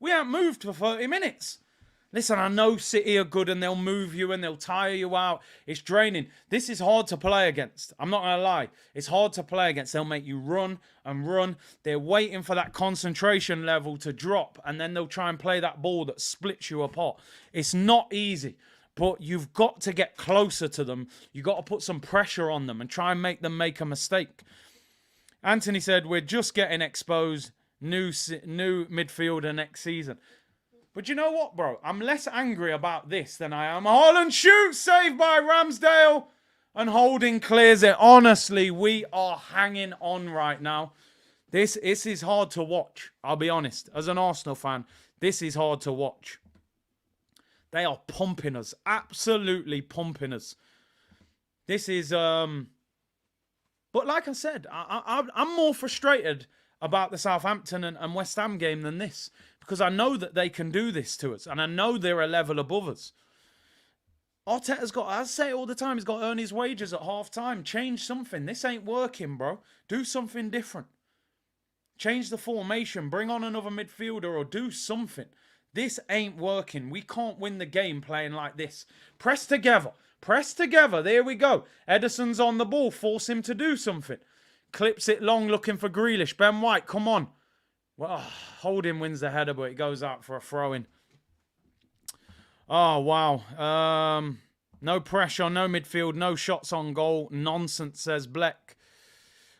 We haven't moved for 30 minutes. Listen, I know City are good and they'll move you and they'll tire you out. It's draining. This is hard to play against. I'm not going to lie. It's hard to play against. They'll make you run and run. They're waiting for that concentration level to drop and then they'll try and play that ball that splits you apart. It's not easy, but you've got to get closer to them. You've got to put some pressure on them and try and make them make a mistake. Anthony said, we're just getting exposed. New midfielder next season. But you know what, bro? I'm less angry about this than I am. Haaland shoots, saved by Ramsdale. And Holding clears it. Honestly, we are hanging on right now. This is hard to watch. I'll be honest. As an Arsenal fan, this is hard to watch. They are pumping us. Absolutely pumping us. This is... But like I said, I'm more frustrated about the Southampton and West Ham game than this. Because I know that they can do this to us. And I know they're a level above us. Arteta's got, I say it all the time, he's got to earn his wages at half time. Change something. This ain't working, bro. Do something different. Change the formation. Bring on another midfielder or do something. This ain't working. We can't win the game playing like this. Press together. Press together. There we go. Ederson's on the ball. Force him to do something. Clips it long looking for Grealish. Ben White, come on. Well, Holding wins the header, but it goes out for a throw-in. Oh, wow. No pressure, no midfield, no shots on goal. Nonsense, says Bleck.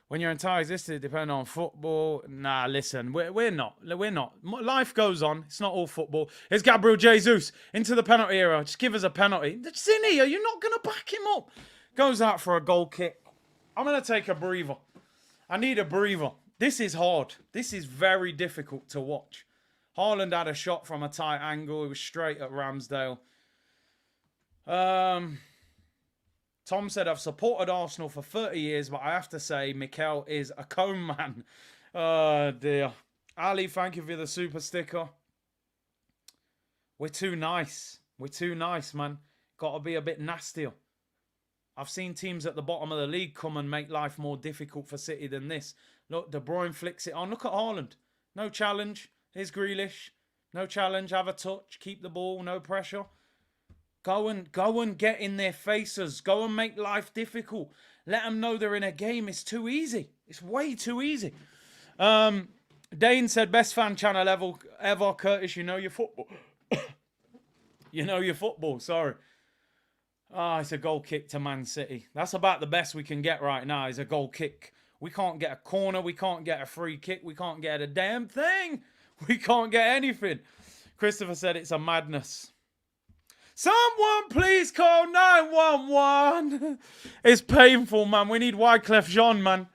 When your entire existence depends on football. Nah, listen, we're not. We're not. Life goes on. It's not all football. It's Gabriel Jesus into the penalty area. Just give us a penalty. Zinni, are you not going to back him up? Goes out for a goal kick. I'm going to take a breather. I need a breather. This is hard. This is very difficult to watch. Haaland had a shot from a tight angle. It was straight at Ramsdale. Tom said, I've supported Arsenal for 30 years, but I have to say, Mikel is a cone man. Oh, dear. Ali, thank you for the super sticker. We're too nice. We're too nice, man. Got to be a bit nastier. I've seen teams at the bottom of the league come and make life more difficult for City than this. Look, De Bruyne flicks it on. Look at Haaland. No challenge. Here's Grealish. No challenge. Have a touch. Keep the ball. No pressure. Go and get in their faces. Go and make life difficult. Let them know they're in a game. It's too easy. It's way too easy. Dane said, best fan channel ever. Curtis, you know your football. You know your football. Sorry. Ah, it's a goal kick to Man City. That's about the best we can get right now is a goal kick. We can't get a corner. We can't get a free kick. We can't get a damn thing. We can't get anything. Christopher said it's a madness. Someone please call 911. It's painful, man. We need Wyclef Jean, man.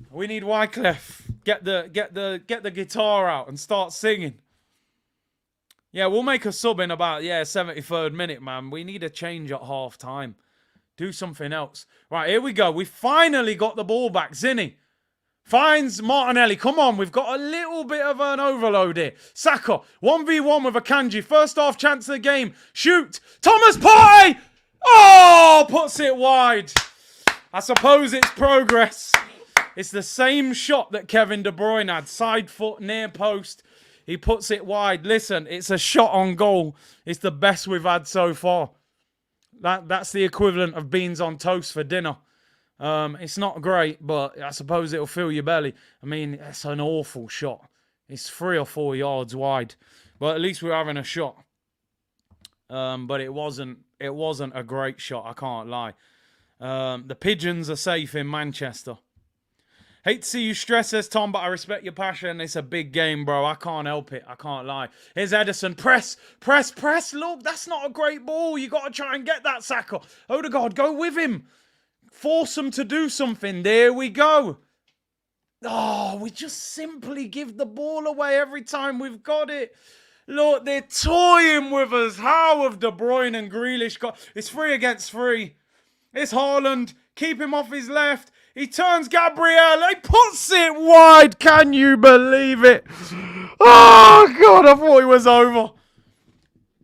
We need Wyclef. Get the guitar out and start singing. Yeah, we'll make a sub in about 73rd minute, man. We need a change at half time. Do something else. Right, here we go. We finally got the ball back. Zinni finds Martinelli. Come on, we've got a little bit of an overload here. Saka, 1v1 with Akanji. First half chance of the game. Shoot. Thomas Partey! Oh, puts it wide. I suppose it's progress. It's the same shot that Kevin De Bruyne had. Side foot, near post. He puts it wide. Listen, it's a shot on goal. It's the best we've had so far. That's the equivalent of beans on toast for dinner. It's not great, but I suppose it'll fill your belly. I mean, it's an awful shot. It's 3 or 4 yards wide. But at least we're having a shot. But it wasn't a great shot, I can't lie. The Pigeons are safe in Manchester. Hate to see you stress, says Tom, but I respect your passion. It's a big game, bro. I can't help it. I can't lie. Here's Ederson. Press. Look, that's not a great ball. You got to try and get that, Saka. Odegaard, go with him. Force him to do something. There we go. Oh, we just simply give the ball away every time we've got it. Look, they're toying with us. How have De Bruyne and Grealish got... It's 3 against 3. It's Haaland. Keep him off his left. He turns Gabriel. He puts it wide. Can you believe it? Oh, God, I thought it was over.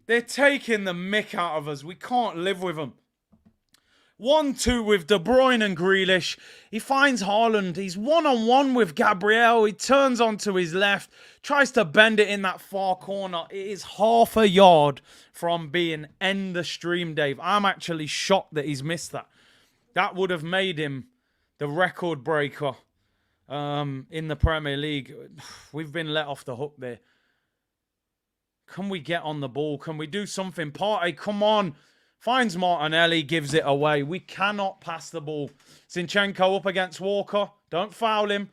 They're taking the mick out of us. We can't live with them. 1-2 with De Bruyne and Grealish. He finds Haaland. He's one-on-one with Gabriel. He turns onto his left. Tries to bend it in that far corner. It is half a yard from being end the stream, Dave. I'm actually shocked that he's missed that. That would have made him the record breaker in the Premier League. We've been let off the hook there. Can we get on the ball? Can we do something? Partey, come on. Finds Martinelli, gives it away. We cannot pass the ball. Zinchenko up against Walker. Don't foul him.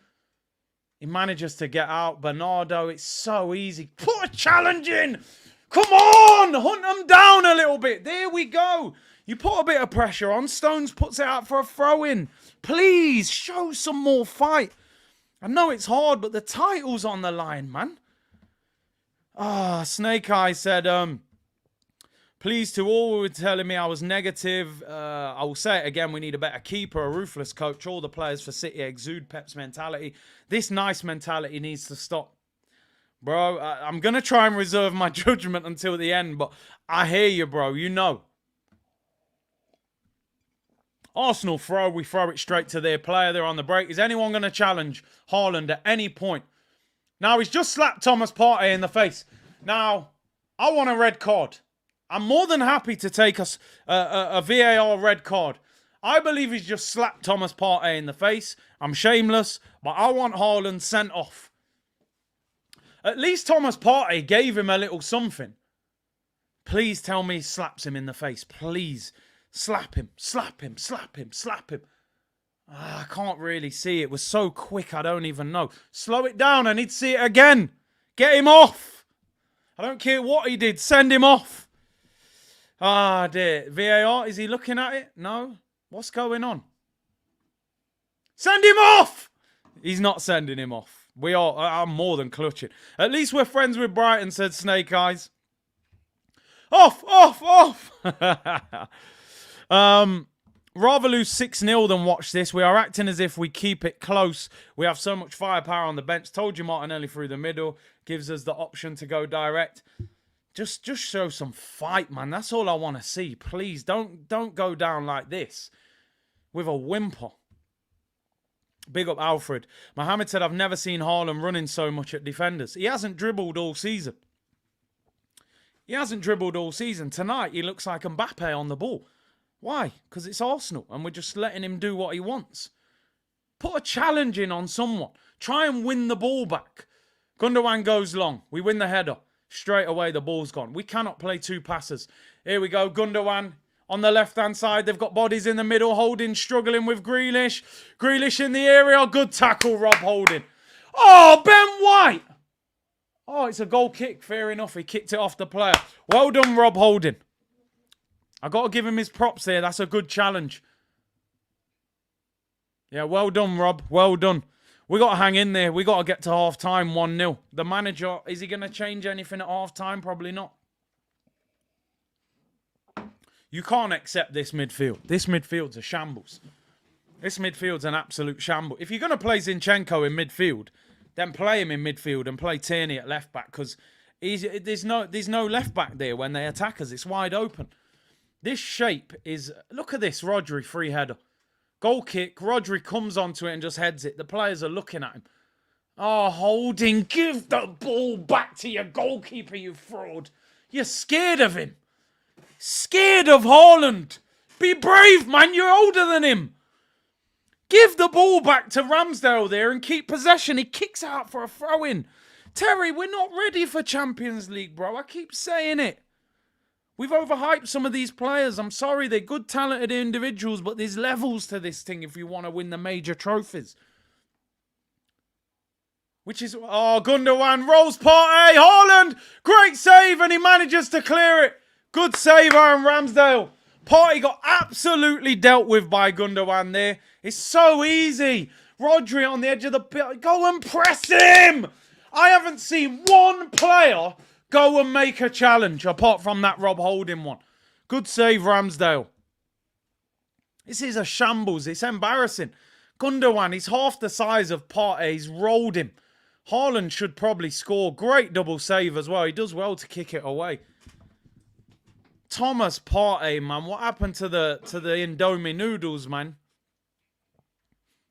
He manages to get out. Bernardo, it's so easy. Put a challenge in. Come on. Hunt them down a little bit. There we go. You put a bit of pressure on. Stones puts it out for a throw-in. Please, show some more fight. I know it's hard, but the title's on the line, man. Snake Eye said, please to all who were telling me I was negative. I will say it again. We need a better keeper, a ruthless coach. All the players for City exude Pep's mentality. This nice mentality needs to stop. Bro, I'm going to try and reserve my judgment until the end, but I hear you, bro. You know. Arsenal throw. We throw it straight to their player. They're on the break. Is anyone going to challenge Haaland at any point? Now, he's just slapped Thomas Partey in the face. Now, I want a red card. I'm more than happy to take a VAR red card. I believe he's just slapped Thomas Partey in the face. I'm shameless, but I want Haaland sent off. At least Thomas Partey gave him a little something. Please tell me he slaps him in the face. Please. Slap him, slap him, slap him, slap him. I can't really see. It was so quick, I don't even know. Slow it down. I need to see it again. Get him off. I don't care what he did. Send him off. Ah, dear. VAR, is he looking at it? No? What's going on? Send him off! He's not sending him off. I'm more than clutching. At least we're friends with Brighton, said Snake Eyes. Off, off, off! Rather lose 6-0 than watch this. We are acting as if we keep it close. We have so much firepower on the bench. Told you Martinelli through the middle. Gives us the option to go direct. Just show some fight, man. That's all I want to see. Please, don't go down like this. With a whimper. Big up Alfred. Mohamed said, I've never seen Haaland running so much at defenders. He hasn't dribbled all season. He hasn't dribbled all season. Tonight, he looks like Mbappe on the ball. Why? Because it's Arsenal and we're just letting him do what he wants. Put a challenge in on someone. Try and win the ball back. Gundogan goes long. We win the header. Straight away, the ball's gone. We cannot play two passes. Here we go. Gundogan on the left-hand side. They've got bodies in the middle. Holding, struggling with Grealish. Grealish in the area. Good tackle, Rob Holding. Oh, Ben White. Oh, it's a goal kick. Fair enough. He kicked it off the player. Well done, Rob Holding. I got to give him his props here. That's a good challenge. Yeah, well done, Rob. Well done. We got to hang in there. We got to get to half-time 1-0. The manager, is he going to change anything at half-time? Probably not. You can't accept this midfield. This midfield's a shambles. This midfield's an absolute shambles. If you're going to play Zinchenko in midfield, then play him in midfield and play Tierney at left-back because there's no left-back there when they attack us. It's wide open. This shape is... Look at this, Rodri free header. Goal kick. Rodri comes onto it and just heads it. The players are looking at him. Oh, Holding, give the ball back to your goalkeeper, you fraud. You're scared of him. Scared of Haaland. Be brave, man. You're older than him. Give the ball back to Ramsdale there and keep possession. He kicks out for a throw-in. Terry, we're not ready for Champions League, bro. I keep saying it. We've overhyped some of these players. I'm sorry, they're good, talented individuals, but there's levels to this thing if you want to win the major trophies. Which is... Oh, Gundogan rolls Partey. Haaland! Great save, and he manages to clear it. Good save, Aaron Ramsdale. Partey got absolutely dealt with by Gundogan there. It's so easy. Rodri on the edge of the pitch. Go and press him! I haven't seen one player... go and make a challenge, apart from that Rob Holding one. Good save, Ramsdale. This is a shambles. It's embarrassing. Gundogan, he's half the size of Partey. He's rolled him. Haaland should probably score. Great double save as well. He does well to kick it away. Thomas Partey, man. What happened to the Indomie noodles, man?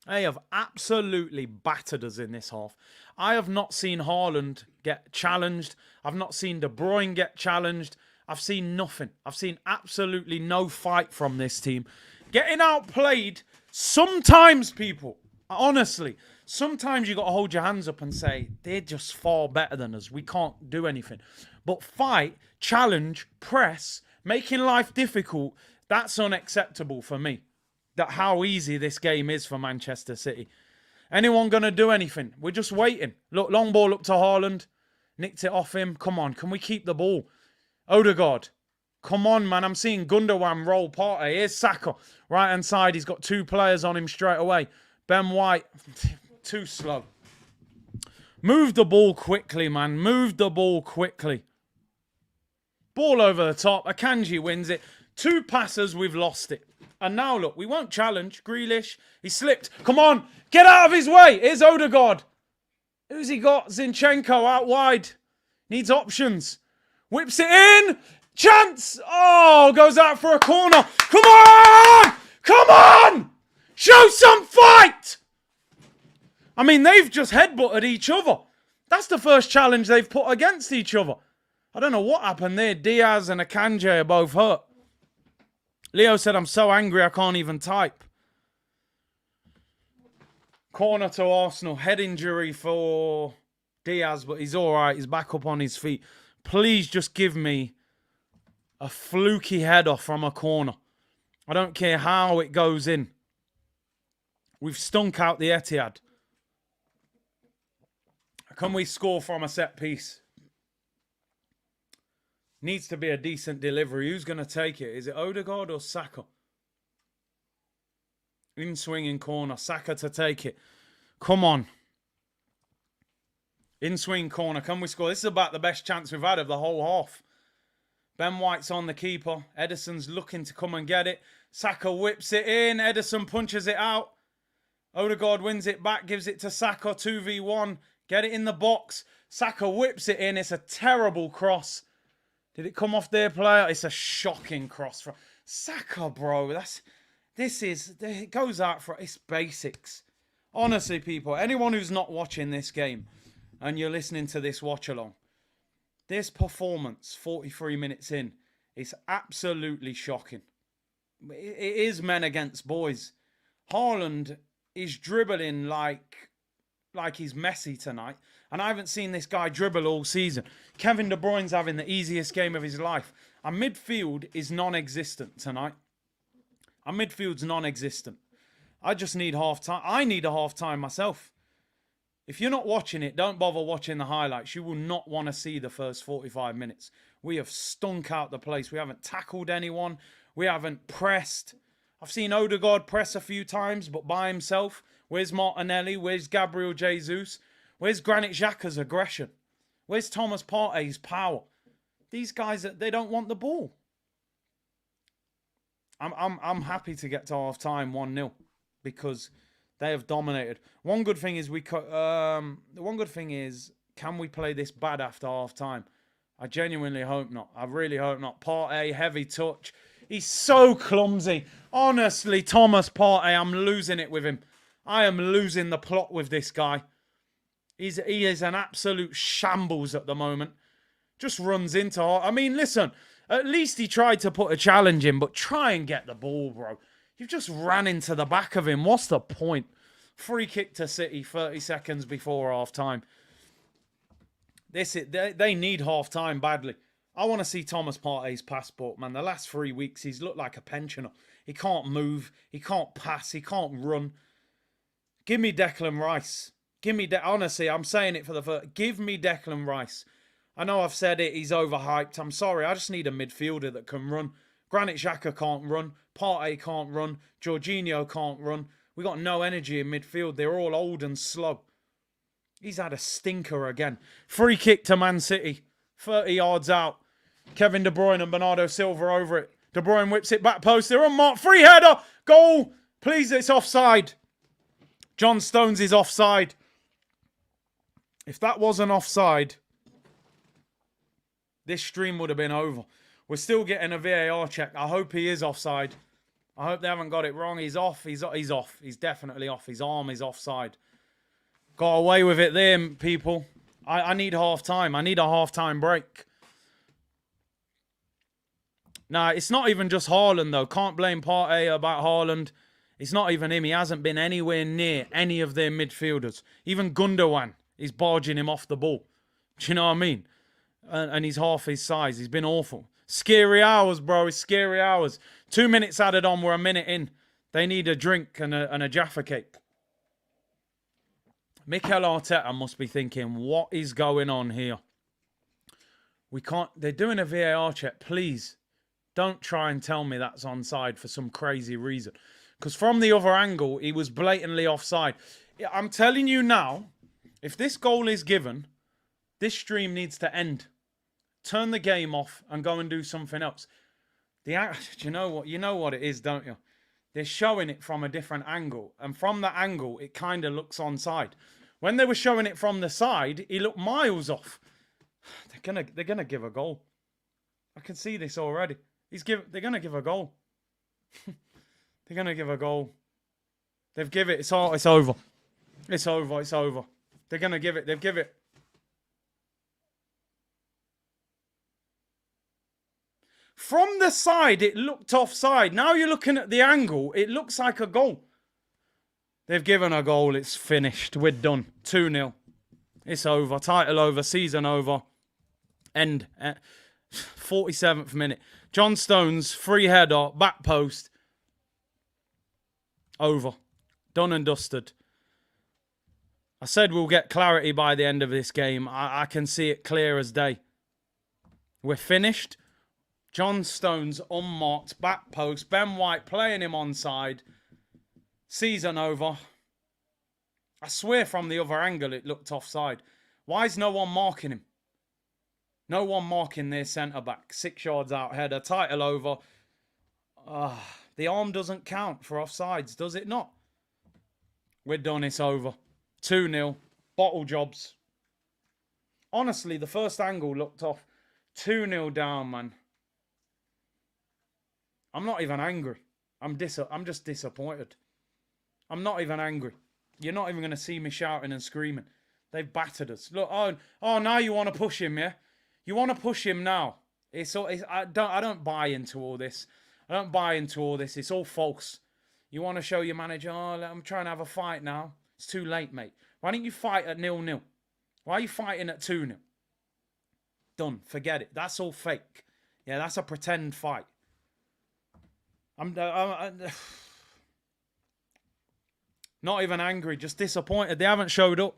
They have absolutely battered us in this half. I have not seen Haaland get challenged. I've not seen De Bruyne get challenged. I've seen nothing. I've seen absolutely no fight from this team. Getting outplayed, sometimes, people, honestly, sometimes you got to hold your hands up and say, they're just far better than us. We can't do anything. But fight, challenge, press, making life difficult, that's unacceptable for me. That how easy this game is for Manchester City. Anyone going to do anything? We're just waiting. Look, long ball up to Haaland. Nicked it off him. Come on, can we keep the ball? Odegaard. Come on, man. I'm seeing Gundogan roll Partey. Here's Saka. Right-hand side. He's got two players on him straight away. Ben White. Too slow. Move the ball quickly, man. Move the ball quickly. Ball over the top. Akanji wins it. Two passes, we've lost it. And now, look, we won't challenge. Grealish, he slipped. Come on, get out of his way. Here's Odegaard. Who's he got? Zinchenko out wide. Needs options. Whips it in. Chance. Oh, goes out for a corner. Come on! Come on! Show some fight! I mean, they've just headbutted each other. That's the first challenge they've put against each other. I don't know what happened there. Diaz and Akanji are both hurt. Leo said, I'm so angry I can't even type. Corner to Arsenal. Head injury for Diaz, but he's all right. He's back up on his feet. Please just give me a fluky header from a corner. I don't care how it goes in. We've stunk out the Etihad. Can we score from a set piece? Needs to be a decent delivery. Who's going to take it? Is it Odegaard or Saka? In swinging corner. Saka to take it. Come on. In swing corner. Can we score? This is about the best chance we've had of the whole half. Ben White's on the keeper. Edison's looking to come and get it. Saka whips it in. Edison punches it out. Odegaard wins it back. Gives it to Saka. 2v1. Get it in the box. Saka whips it in. It's a terrible cross. Did it come off their player? It's a shocking cross from Saka, bro. It goes out for, it's basics. Honestly, people, anyone who's not watching this game and you're listening to this watch along, this performance, 43 minutes in, is absolutely shocking. It is men against boys. Haaland is dribbling like he's Messi tonight. And I haven't seen this guy dribble all season. Kevin De Bruyne's having the easiest game of his life. Our midfield is non-existent tonight. Our midfield's non-existent. I just need half-time. I need a half-time myself. If you're not watching it, don't bother watching the highlights. You will not want to see the first 45 minutes. We have stunk out the place. We haven't tackled anyone. We haven't pressed. I've seen Odegaard press a few times, but by himself. Where's Martinelli? Where's Gabriel Jesus? Where's Granit Xhaka's aggression? Where's Thomas Partey's power? These guys, they don't want the ball. I'm happy to get to half time 1-0 because they have dominated. One good thing is can we play this bad after half time? I genuinely hope not. I really hope not. Partey, heavy touch. He's so clumsy. Honestly, Thomas Partey, I'm losing it with him. I am losing the plot with this guy. He is an absolute shambles at the moment. Just runs into... I mean, listen, at least he tried to put a challenge in, but try and get the ball, bro. You've just ran into the back of him. What's the point? Free kick to City 30 seconds before half-time. They need half-time badly. I want to see Thomas Partey's passport, man. The last 3 weeks, he's looked like a pensioner. He can't move. He can't pass. He can't run. Give me Declan Rice. Honestly, I'm saying it for the first. Give me Declan Rice. I know I've said it. He's overhyped. I'm sorry. I just need a midfielder that can run. Granit Xhaka can't run. Partey can't run. Jorginho can't run. We got no energy in midfield. They're all old and slow. He's had a stinker again. Free kick to Man City. 30 yards out. Kevin De Bruyne and Bernardo Silva over it. De Bruyne whips it back post. They're unmarked. Free header. Goal. Please, it's offside. John Stones is offside. If that wasn't offside, this stream would have been over. We're still getting a VAR check. I hope he is offside. I hope they haven't got it wrong. He's off. He's off. He's definitely off. His arm is offside. Got away with it there, people. I need half-time. I need a half-time break. Nah, it's not even just Haaland, though. Can't blame Partey about Haaland. It's not even him. He hasn't been anywhere near any of their midfielders. Even Gundogan is barging him off the ball. Do you know what I mean? And he's half his size. He's been awful. Scary hours, bro. It's scary hours. 2 minutes added on. We're a minute in. They need a drink and a Jaffa cake. Mikel Arteta must be thinking, what is going on here? We can't... They're doing a VAR check. Please, don't try and tell me that's onside for some crazy reason. Because from the other angle, he was blatantly offside. I'm telling you now, if this goal is given, this stream needs to end. Turn the game off and go and do something else. Do you know what? You know what it is, don't you? They're showing it from a different angle. And from that angle, it kind of looks onside. When they were showing it from the side, he looked miles off. They're gonna give a goal. I can see this already. They're gonna give a goal. They're going to give a goal. They've give it. It's over. It's over. It's over. They're going to give it. They've give it. From the side, it looked offside. Now you're looking at the angle. It looks like a goal. They've given a goal. It's finished. We're done. 2-0. It's over. Title over. Season over. End. 47th minute. John Stones, free header, back post. Over. Done and dusted. I said we'll get clarity by the end of this game. I can see it clear as day. We're finished. John Stones unmarked, back post. Ben White playing him onside. Season over. I swear from the other angle it looked offside. Why is no one marking him? No one marking their centre-back. 6 yards out, header. Title over. The arm doesn't count for offsides, does it not? We're done. It's over. 2-0. Bottle jobs. Honestly, the first angle looked off. 2-0 down, man. I'm not even angry. I'm just disappointed. I'm not even angry. You're not even going to see me shouting and screaming. They've battered us. Look, oh, now you want to push him, yeah? You want to push him now. I don't buy into all this. I don't buy into all this. It's all false. You want to show your manager, I'm trying to have a fight now. It's too late, mate. Why don't you fight at 0-0? Why are you fighting at 2-0? Done. Forget it. That's all fake. Yeah, that's a pretend fight. I'm not even angry, just disappointed. They haven't showed up.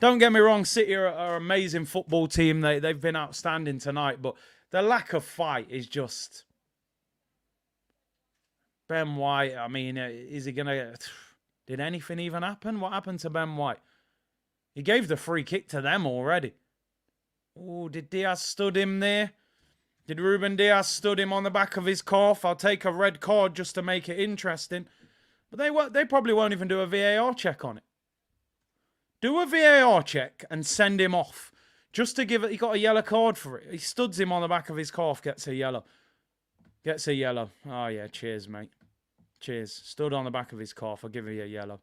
Don't get me wrong, City are an amazing football team. They've been outstanding tonight, but the lack of fight is just... Ben White, I mean, is he going to... Did anything even happen? What happened to Ben White? He gave the free kick to them already. Oh, did Diaz stood him there? Did Ruben Diaz stood him on the back of his calf? I'll take a red card just to make it interesting. But they probably won't even do a VAR check on it. Do a VAR check and send him off. Just to give it, he got a yellow card for it. He studs him on the back of his calf, gets a yellow. Oh, yeah, cheers, mate. Cheers. Stood on the back of his calf, I'll give you a yellow.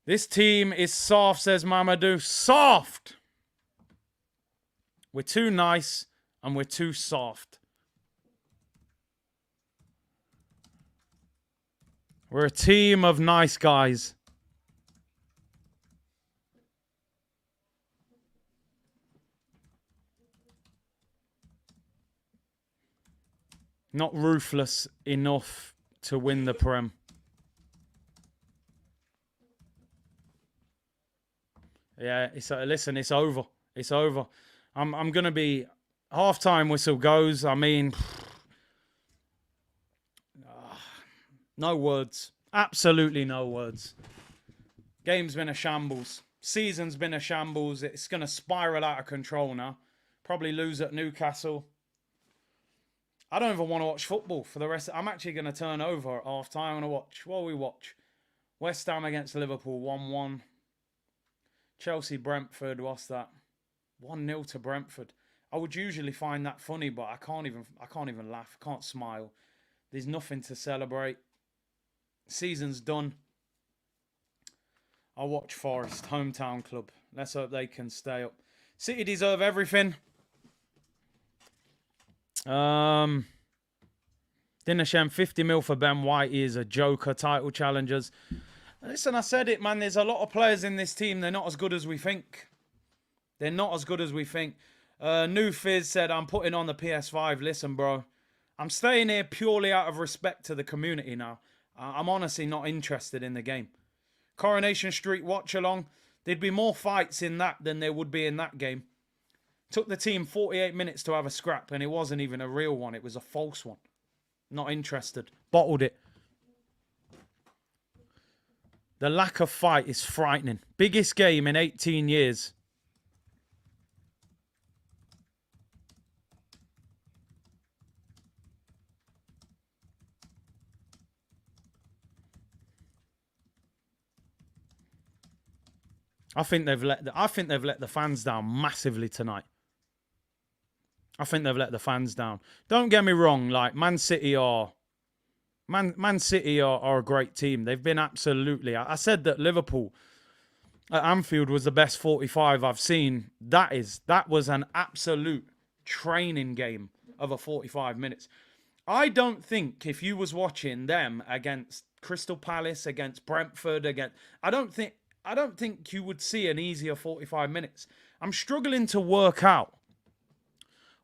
This team is soft, says Mamadou. Soft! We're too nice and we're too soft. We're a team of nice guys. Not ruthless enough to win the Prem. Yeah, listen, it's over. It's over. I'm going to be... Half-time whistle goes. I mean... No words. Absolutely no words. Game's been a shambles. Season's been a shambles. It's going to spiral out of control now. Probably lose at Newcastle. I don't even want to watch football for the rest. I'm actually going to turn over at half-time. I'm going to watch. What will we watch? West Ham against Liverpool, 1-1. Chelsea-Brentford, what's that? 1-0 to Brentford. I would usually find that funny, but I can't even laugh. I can't smile. There's nothing to celebrate. Season's done. I'll watch Forest, hometown club. Let's hope they can stay up. City deserve everything. Dinashem, 50 mil for Ben White. He is a joker. Title challengers. Listen, I said it, man. There's a lot of players in this team. They're not as good as we think. They're not as good as we think. New Fizz said, I'm putting on the PS5. Listen, bro. I'm staying here purely out of respect to the community now. I'm honestly not interested in the game. Coronation Street watch along. There'd be more fights in that than there would be in that game. Took the team 48 minutes to have a scrap, and it wasn't even a real one. It was a false one. Not interested. Bottled it. The lack of fight is frightening. Biggest game in 18 years. I think they've let the fans down massively tonight. I think they've let the fans down. Don't get me wrong, like Man City are Man City are a great team. They've been absolutely. I said that Liverpool at Anfield was the best 45 I've seen. That was an absolute training game of a 45 minutes. I don't think if you was watching them against Crystal Palace, against Brentford, I don't think you would see an easier 45 minutes. I'm struggling to work out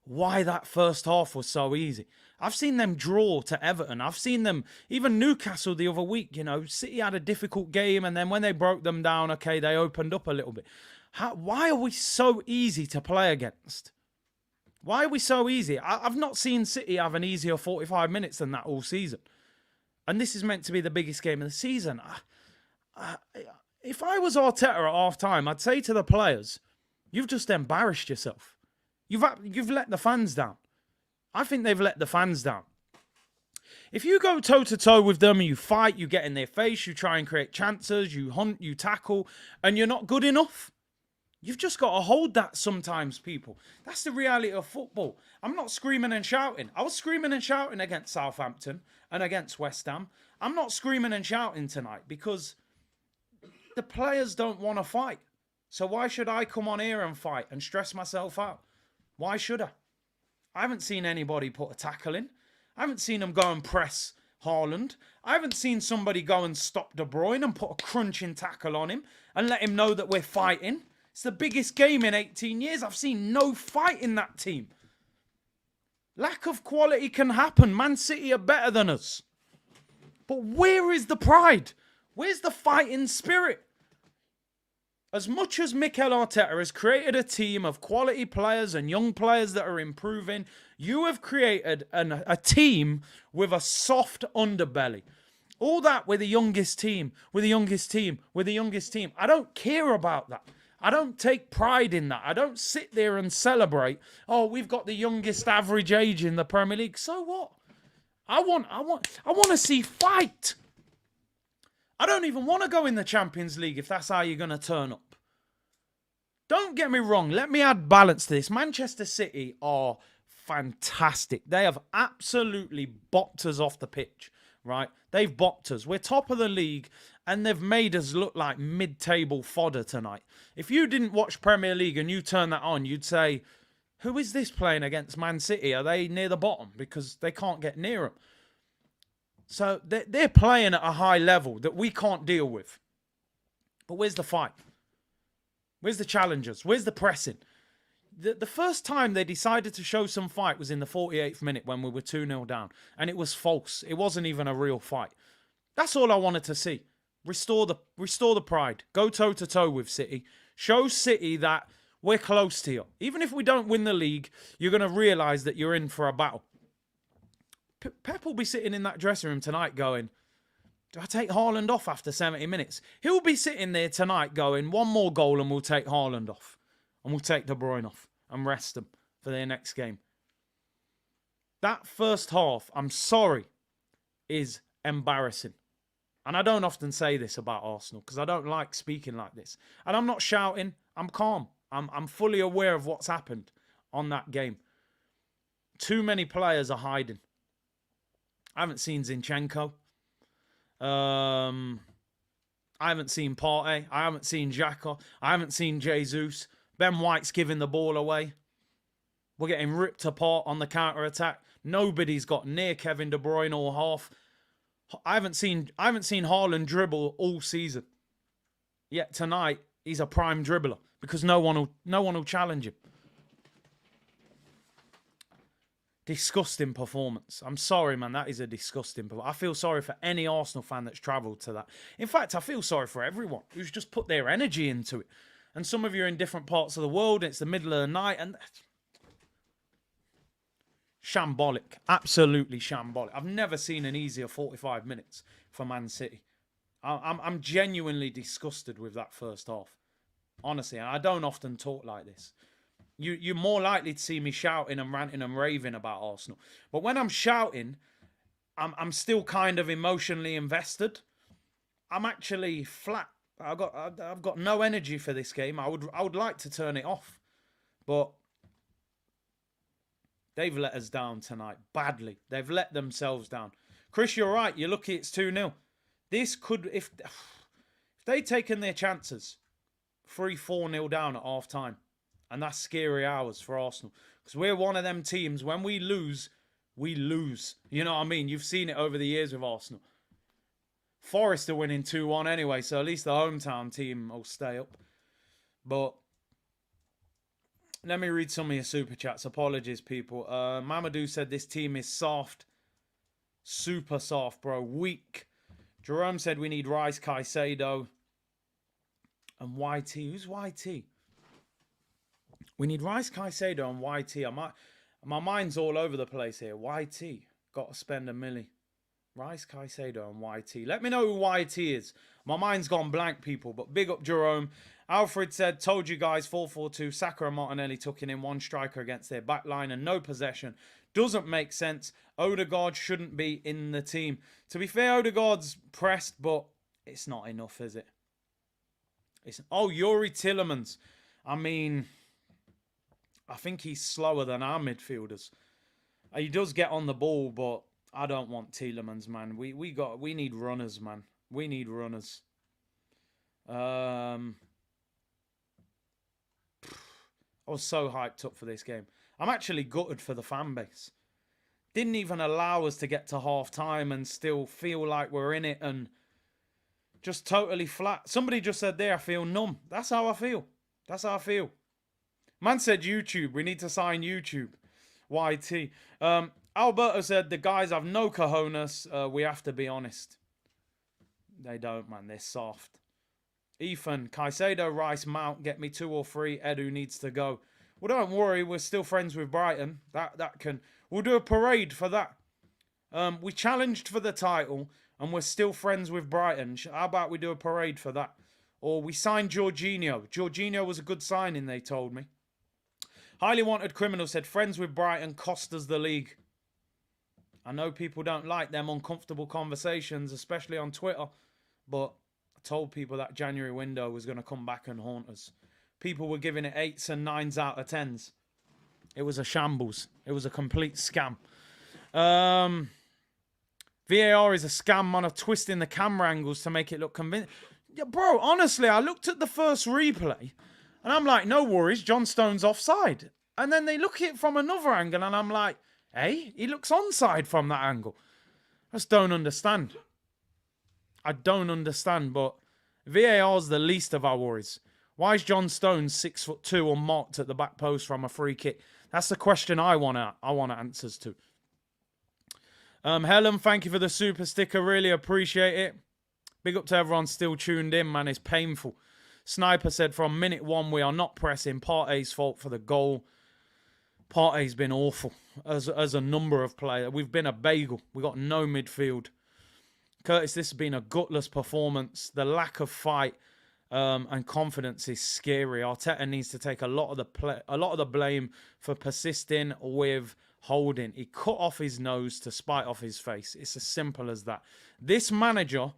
why that first half was so easy. I've seen them draw to Everton. I've seen them, even Newcastle the other week, City had a difficult game, and then when they broke them down, okay, they opened up a little bit. Why are we so easy to play against? Why are we so easy? I've not seen City have an easier 45 minutes than that all season. And this is meant to be the biggest game of the season. If I was Arteta at half-time, I'd say to the players, you've just embarrassed yourself. You've let the fans down. I think they've let the fans down. If you go toe-to-toe with them and you fight, you get in their face, you try and create chances, you hunt, you tackle, and you're not good enough, you've just got to hold that sometimes, people. That's the reality of football. I'm not screaming and shouting. I was screaming and shouting against Southampton and against West Ham. I'm not screaming and shouting tonight because the players don't want to fight. So why should I come on here and fight and stress myself out? Why should I? I haven't seen anybody put a tackle in. I haven't seen them go and press Haaland. I haven't seen somebody go and stop De Bruyne and put a crunching tackle on him and let him know that we're fighting. It's the biggest game in 18 years. I've seen no fight in that team. Lack of quality can happen. Man City are better than us. But where is the pride? Where's the fighting spirit? As much as Mikel Arteta has created a team of quality players and young players that are improving, you have created a team with a soft underbelly. All that with the youngest team, with the youngest team, with the youngest team. I don't care about that. I don't take pride in that. I don't sit there and celebrate, oh, we've got the youngest average age in the Premier League. So what? I want to see fight. I don't even want to go in the Champions League if that's how you're going to turn up. Don't get me wrong. Let me add balance to this. Manchester City are fantastic. They have absolutely bopped us off the pitch, right? They've bopped us. We're top of the league, and they've made us look like mid-table fodder tonight. If you didn't watch Premier League and you turn that on, you'd say, who is this playing against Man City? Are they near the bottom? Because they can't get near them. So they're playing at a high level that we can't deal with. But where's the fight? Where's the challengers? Where's the pressing? The first time they decided to show some fight was in the 48th minute when we were 2-0 down. And it was false. It wasn't even a real fight. That's all I wanted to see. Restore the pride. Go toe-to-toe with City. Show City that we're close to you. Even if we don't win the league, you're going to realise that you're in for a battle. Pep will be sitting in that dressing room tonight going, do I take Haaland off after 70 minutes? He'll be sitting there tonight going, one more goal and we'll take Haaland off. And we'll take De Bruyne off and rest them for their next game. That first half, I'm sorry, is embarrassing. And I don't often say this about Arsenal because I don't like speaking like this. And I'm not shouting. I'm calm. I'm fully aware of what's happened on that game. Too many players are hiding. I haven't seen Zinchenko. I haven't seen Partey. I haven't seen Xhaka. I haven't seen Jesus. Ben White's giving the ball away. We're getting ripped apart on the counter-attack. Nobody's got near Kevin De Bruyne or half. I haven't seen Haaland dribble all season. Yet tonight he's a prime dribbler because no one will challenge him. Disgusting performance. I'm sorry, man. That is a disgusting performance. I feel sorry for any Arsenal fan that's travelled to that. In fact, I feel sorry for everyone who's just put their energy into it. And some of you are in different parts of the world. It's the middle of the night. And shambolic. Absolutely shambolic. I've never seen an easier 45 minutes for Man City. I'm genuinely disgusted with that first half. Honestly, I don't often talk like this. You're more likely to see me shouting and ranting and raving about Arsenal. But when I'm shouting, I'm still kind of emotionally invested. I'm actually flat. I've got no energy for this game. I would like to turn it off. But they've let us down tonight badly. They've let themselves down. Chris, you're right. You're lucky it's 2-0. This could, if they'd taken their chances, 3-4-0 down at half time. And that's scary hours for Arsenal. Because we're one of them teams, when we lose, we lose. You know what I mean? You've seen it over the years with Arsenal. Forest are winning 2-1 anyway, so at least the hometown team will stay up. But let me read some of your super chats. Apologies, people. Mamadou said this team is soft. Super soft, bro. Weak. Jerome said we need Rice, Caicedo, and YT. Who's YT? We need Rice, Caicedo, and YT. My mind's all over the place here. YT. Got to spend $1 million. Rice, Caicedo, and YT. Let me know who YT is. My mind's gone blank, people. But big up Jerome. Alfred said, told you guys, 4-4-2. Saka and Martinelli tucking in one striker against their back line and no possession. Doesn't make sense. Odegaard shouldn't be in the team. To be fair, Odegaard's pressed, but it's not enough, is it? Oh, Yuri Tillemans. I mean, I think he's slower than our midfielders. He does get on the ball, but I don't want Tielemans, man. We need runners, man. We need runners. I was so hyped up for this game. I'm actually gutted for the fan base. Didn't even allow us to get to half time and still feel like we're in it and just totally flat. Somebody just said there, I feel numb. That's how I feel. That's how I feel. Man said YouTube. We need to sign YouTube. YT. Alberto said, the guys have no cojones. We have to be honest. They don't, man. They're soft. Ethan, Caicedo, Rice, Mount, get me 2 or 3. Edu needs to go. Well, don't worry. We're still friends with Brighton. We'll do a parade for that. We challenged for the title and we're still friends with Brighton. How about we do a parade for that? Or we signed Jorginho. Jorginho was a good signing, they told me. Highly wanted criminal said, friends with Brighton cost us the league. I know people don't like them uncomfortable conversations, especially on Twitter. But I told people that January window was going to come back and haunt us. People were giving it 8s and 9s out of 10s. It was a shambles. It was a complete scam. VAR is a scam, man, of twisting the camera angles to make it look convincing. Yeah, bro, honestly, I looked at the first replay and I'm like, no worries, John Stone's offside. And then they look at it from another angle and I'm like, hey, he looks onside from that angle. I just don't understand. I don't understand, but VAR's the least of our worries. Why is John Stone 6'2" unmarked at the back post from a free kick? That's the question I want answers to. Helen, thank you for the super sticker. Really appreciate it. Big up to everyone still tuned in, man. It's painful. Sniper said, from minute 1, we are not pressing. Partey's fault for the goal. Partey's been awful as a number of players. We've been a bagel. We got no midfield. Curtis, this has been a gutless performance. The lack of fight and confidence is scary. Arteta needs to take a lot of the blame for persisting with holding. He cut off his nose to spite off his face. It's as simple as that. This manager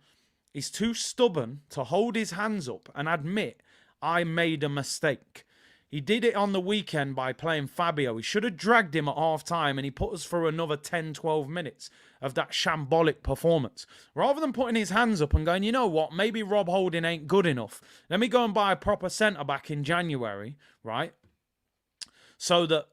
is too stubborn to hold his hands up and admit, I made a mistake. He did it on the weekend by playing Fabio. He should have dragged him at half time and he put us through another 10, 12 minutes of that shambolic performance. Rather than putting his hands up and going, you know what, maybe Rob Holding ain't good enough. Let me go and buy a proper centre-back in January, right? So that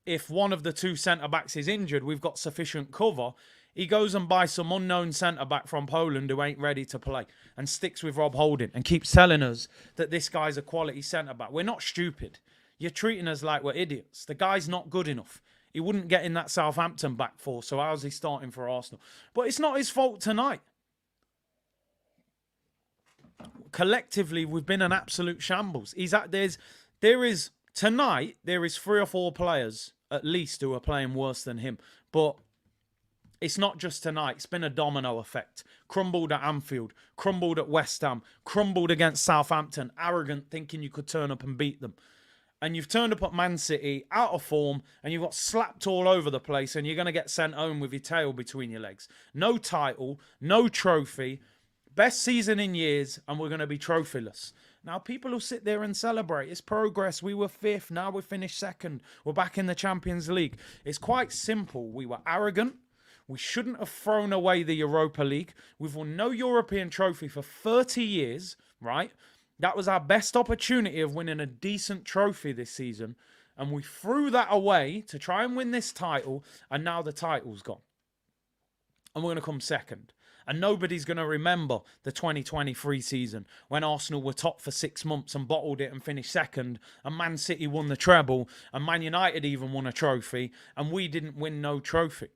if one of the 2 centre-backs is injured, we've got sufficient cover. He goes and buys some unknown centre-back from Poland who ain't ready to play and sticks with Rob Holding and keeps telling us that this guy's a quality centre-back. We're not stupid. You're treating us like we're idiots. The guy's not good enough. He wouldn't get in that Southampton back four, so how's he starting for Arsenal? But it's not his fault tonight. Collectively, we've been an absolute shambles. Tonight, there is 3 or 4 players, at least, who are playing worse than him. But it's not just tonight. It's been a domino effect. Crumbled at Anfield. Crumbled at West Ham. Crumbled against Southampton. Arrogant, thinking you could turn up and beat them. And you've turned up at Man City, out of form, and you've got slapped all over the place, and you're going to get sent home with your tail between your legs. No title, no trophy, best season in years, and we're going to be trophyless. Now, people will sit there and celebrate. It's progress. We were 5th. Now we finished 2nd. We're back in the Champions League. It's quite simple. We were arrogant. We shouldn't have thrown away the Europa League. We've won no European trophy for 30 years, right? That was our best opportunity of winning a decent trophy this season. And we threw that away to try and win this title. And now the title's gone. And we're going to come second. And nobody's going to remember the 2023 season when Arsenal were top for 6 months and bottled it and finished second. And Man City won the treble. And Man United even won a trophy. And we didn't win no trophy.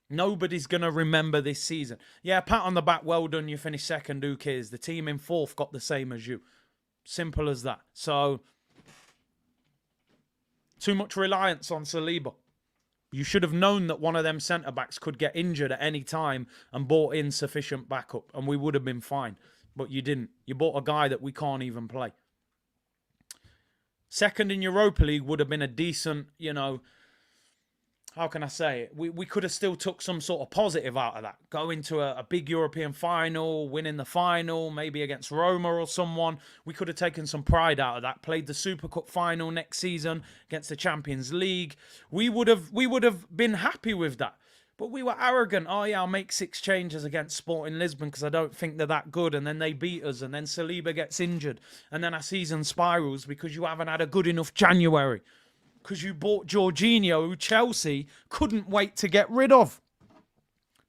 Nobody's going to remember this season. Yeah, pat on the back, well done, you finished second, who cares? The team in fourth got the same as you. Simple as that. So, too much reliance on Saliba. You should have known that one of them centre-backs could get injured at any time and brought in sufficient backup, and we would have been fine. But you didn't. You bought a guy that we can't even play. Second in Europa League would have been a decent, how can I say it? We could have still took some sort of positive out of that. Go into a big European final, winning the final, maybe against Roma or someone. We could have taken some pride out of that. Played the Super Cup final next season against the Champions League. We would have been happy with that. But we were arrogant. Oh yeah, I'll make 6 changes against Sporting Lisbon because I don't think they're that good. And then they beat us. And then Saliba gets injured. And then our season spirals because you haven't had a good enough January. Because you bought Jorginho, who Chelsea couldn't wait to get rid of.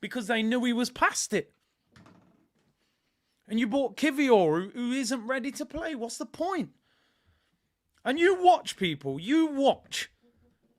Because they knew he was past it. And you bought Kivior, who isn't ready to play. What's the point? And you watch, people. You watch.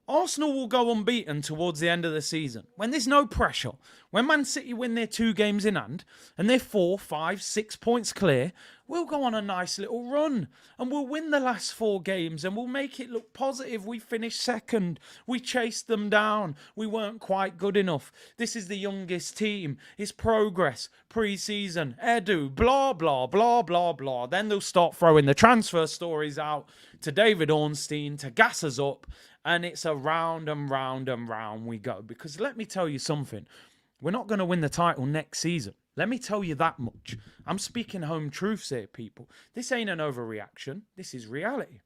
Arsenal will go unbeaten towards the end of the season. When there's no pressure. When Man City win their 2 games in hand. And they're 4, 5, 6 points clear. We'll go on a nice little run. And we'll win the last 4 games. And we'll make it look positive. We finished second. We chased them down. We weren't quite good enough. This is the youngest team. It's progress. Pre-season. Edu. Blah, blah, blah, blah, blah. Then they'll start throwing the transfer stories out to David Ornstein to gas us up. And it's a round and round and round we go. Because let me tell you something. We're not going to win the title next season. Let me tell you that much. I'm speaking home truths here, people. This ain't an overreaction. This is reality.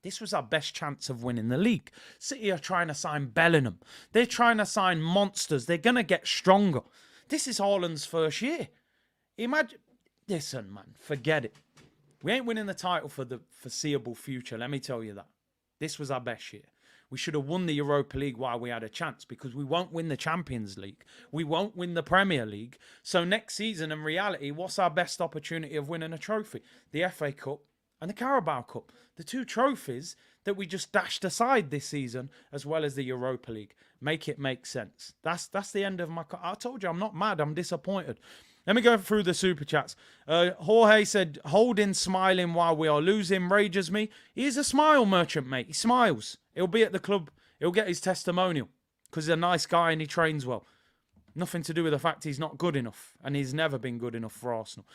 This was our best chance of winning the league. City are trying to sign Bellingham. They're trying to sign monsters. They're going to get stronger. This is Haaland's first year. Imagine. Listen, man. Forget it. We ain't winning the title for the foreseeable future. Let me tell you that. This was our best year. We should have won the Europa League while we had a chance because we won't win the Champions League. We won't win the Premier League. So next season, in reality, what's our best opportunity of winning a trophy? The FA Cup and the Carabao Cup. The 2 trophies that we just dashed aside this season, as well as the Europa League. Make it make sense. That's the end of my... I told you, I'm not mad. I'm disappointed. Let me go through the super chats. Jorge said, holding, smiling while we are losing rages me. He is a smile merchant, mate. He smiles. He'll be at the club. He'll get his testimonial because he's a nice guy and he trains well. Nothing to do with the fact he's not good enough, and he's never been good enough for Arsenal.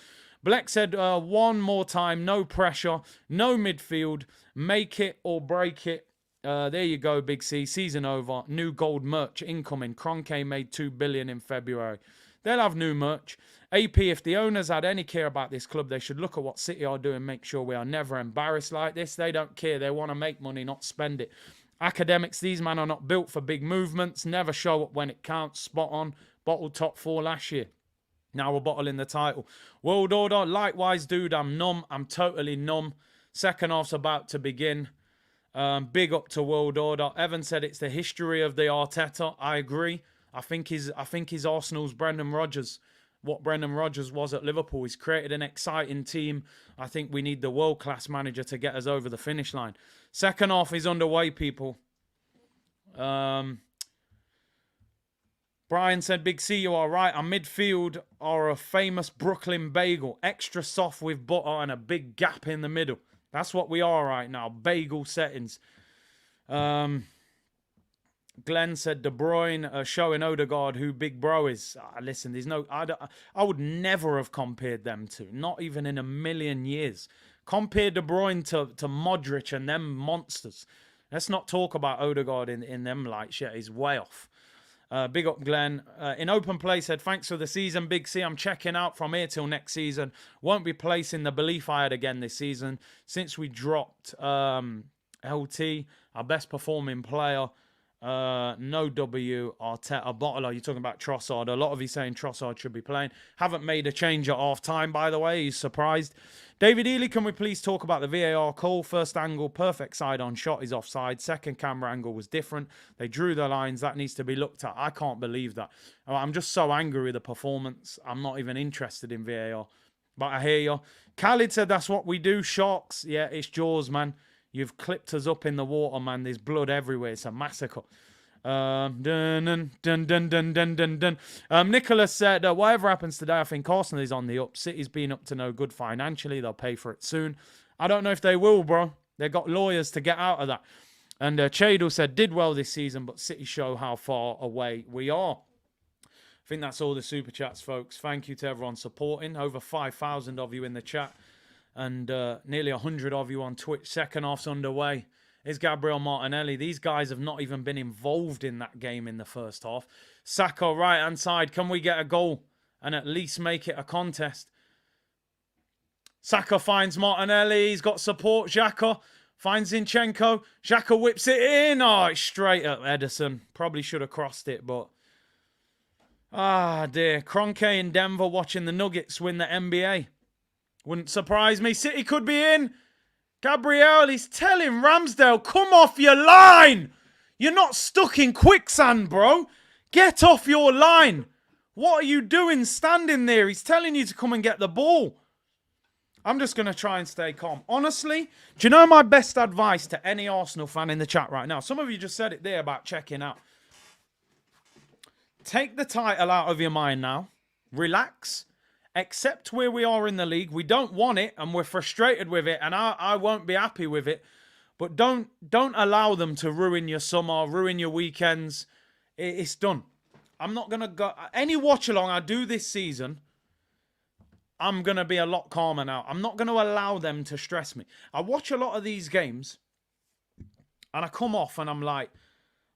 Black said, one more time, no pressure, no midfield, make it or break it. There you go, Big C. Season over. New gold merch incoming. Kroenke made 2 billion in February. They'll have new merch. AP, if the owners had any care about this club, they should look at what City are doing, make sure we are never embarrassed like this. They don't care. They want to make money, not spend it. Academics, these men are not built for big movements. Never show up when it counts. Spot on. Bottled top 4 last year. Now we're bottling the title. World Order, likewise, dude, I'm numb. I'm totally numb. Second half's about to begin. Big up to World Order. Evan said it's the history of the Arteta. I agree. I think he's Arsenal's Brendan Rodgers. What Brendan Rodgers was at Liverpool. He's created an exciting team. I think we need the world-class manager to get us over the finish line. Second half is underway, people. Brian said, Big C, you are right. Our midfield are a famous Brooklyn bagel. Extra soft with butter and a big gap in the middle. That's what we are right now. Bagel settings. Glenn said De Bruyne showing Odegaard who Big Bro is. Listen, there's no... I would never have compared them two. Not even in a million years. Compare De Bruyne to Modric and them monsters. Let's not talk about Odegaard in them lights yet. He's way off. Big up Glenn. In open play said, thanks for the season, Big C. I'm checking out from here till next season. Won't be placing the belief I had again this season. Since we dropped LT, our best performing player. No W. Arteta. Bottler, you're talking about Trossard. A lot of you saying Trossard should be playing. Haven't made a change at half time, by the way. He's surprised. David Ely, can we please talk about the VAR call? First angle, perfect side on shot is offside. Second camera angle was different. They drew the lines. That needs to be looked at. I can't believe that. I'm just so angry with the performance. I'm not even interested in VAR. But I hear you. Khalid said that's what we do. Sharks. Yeah, it's Jaws, man. You've clipped us up in the water, man. There's blood everywhere. It's a massacre. Nicholas said, whatever happens today, I think Arsenal is on the up. City's been up to no good financially. They'll pay for it soon. I don't know if they will, bro. They've got lawyers to get out of that. And Chadle said, did well this season, but City show how far away we are. I think that's all the super chats, folks. Thank you to everyone supporting. Over 5,000 of you in the chat. And nearly 100 of you on Twitch. Second half's underway. Is Gabriel Martinelli. These guys have not even been involved in that game in the first half. Saka, right-hand side. Can we get a goal and at least make it a contest? Saka finds Martinelli. He's got support. Xhaka finds Zinchenko. Xhaka whips it in. Oh, it's straight at Ederson. Probably should have crossed it, but... Ah, dear. Kroenke in Denver watching the Nuggets win the NBA. Wouldn't surprise me. City could be in. Gabriel, he's telling Ramsdale, come off your line. You're not stuck in quicksand, bro. Get off your line. What are you doing standing there? He's telling you to come and get the ball. I'm just going to try and stay calm. Honestly, do you know my best advice to any Arsenal fan in the chat right now? Some of you just said it there about checking out. Take the title out of your mind now. Relax. Accept where we are in the league. We don't want it and we're frustrated with it and I won't be happy with it. But don't allow them to ruin your summer, ruin your weekends. It's done. I'm not going to go... Any watch along I do this season, I'm going to be a lot calmer now. I'm not going to allow them to stress me. I watch a lot of these games and I come off and I'm like,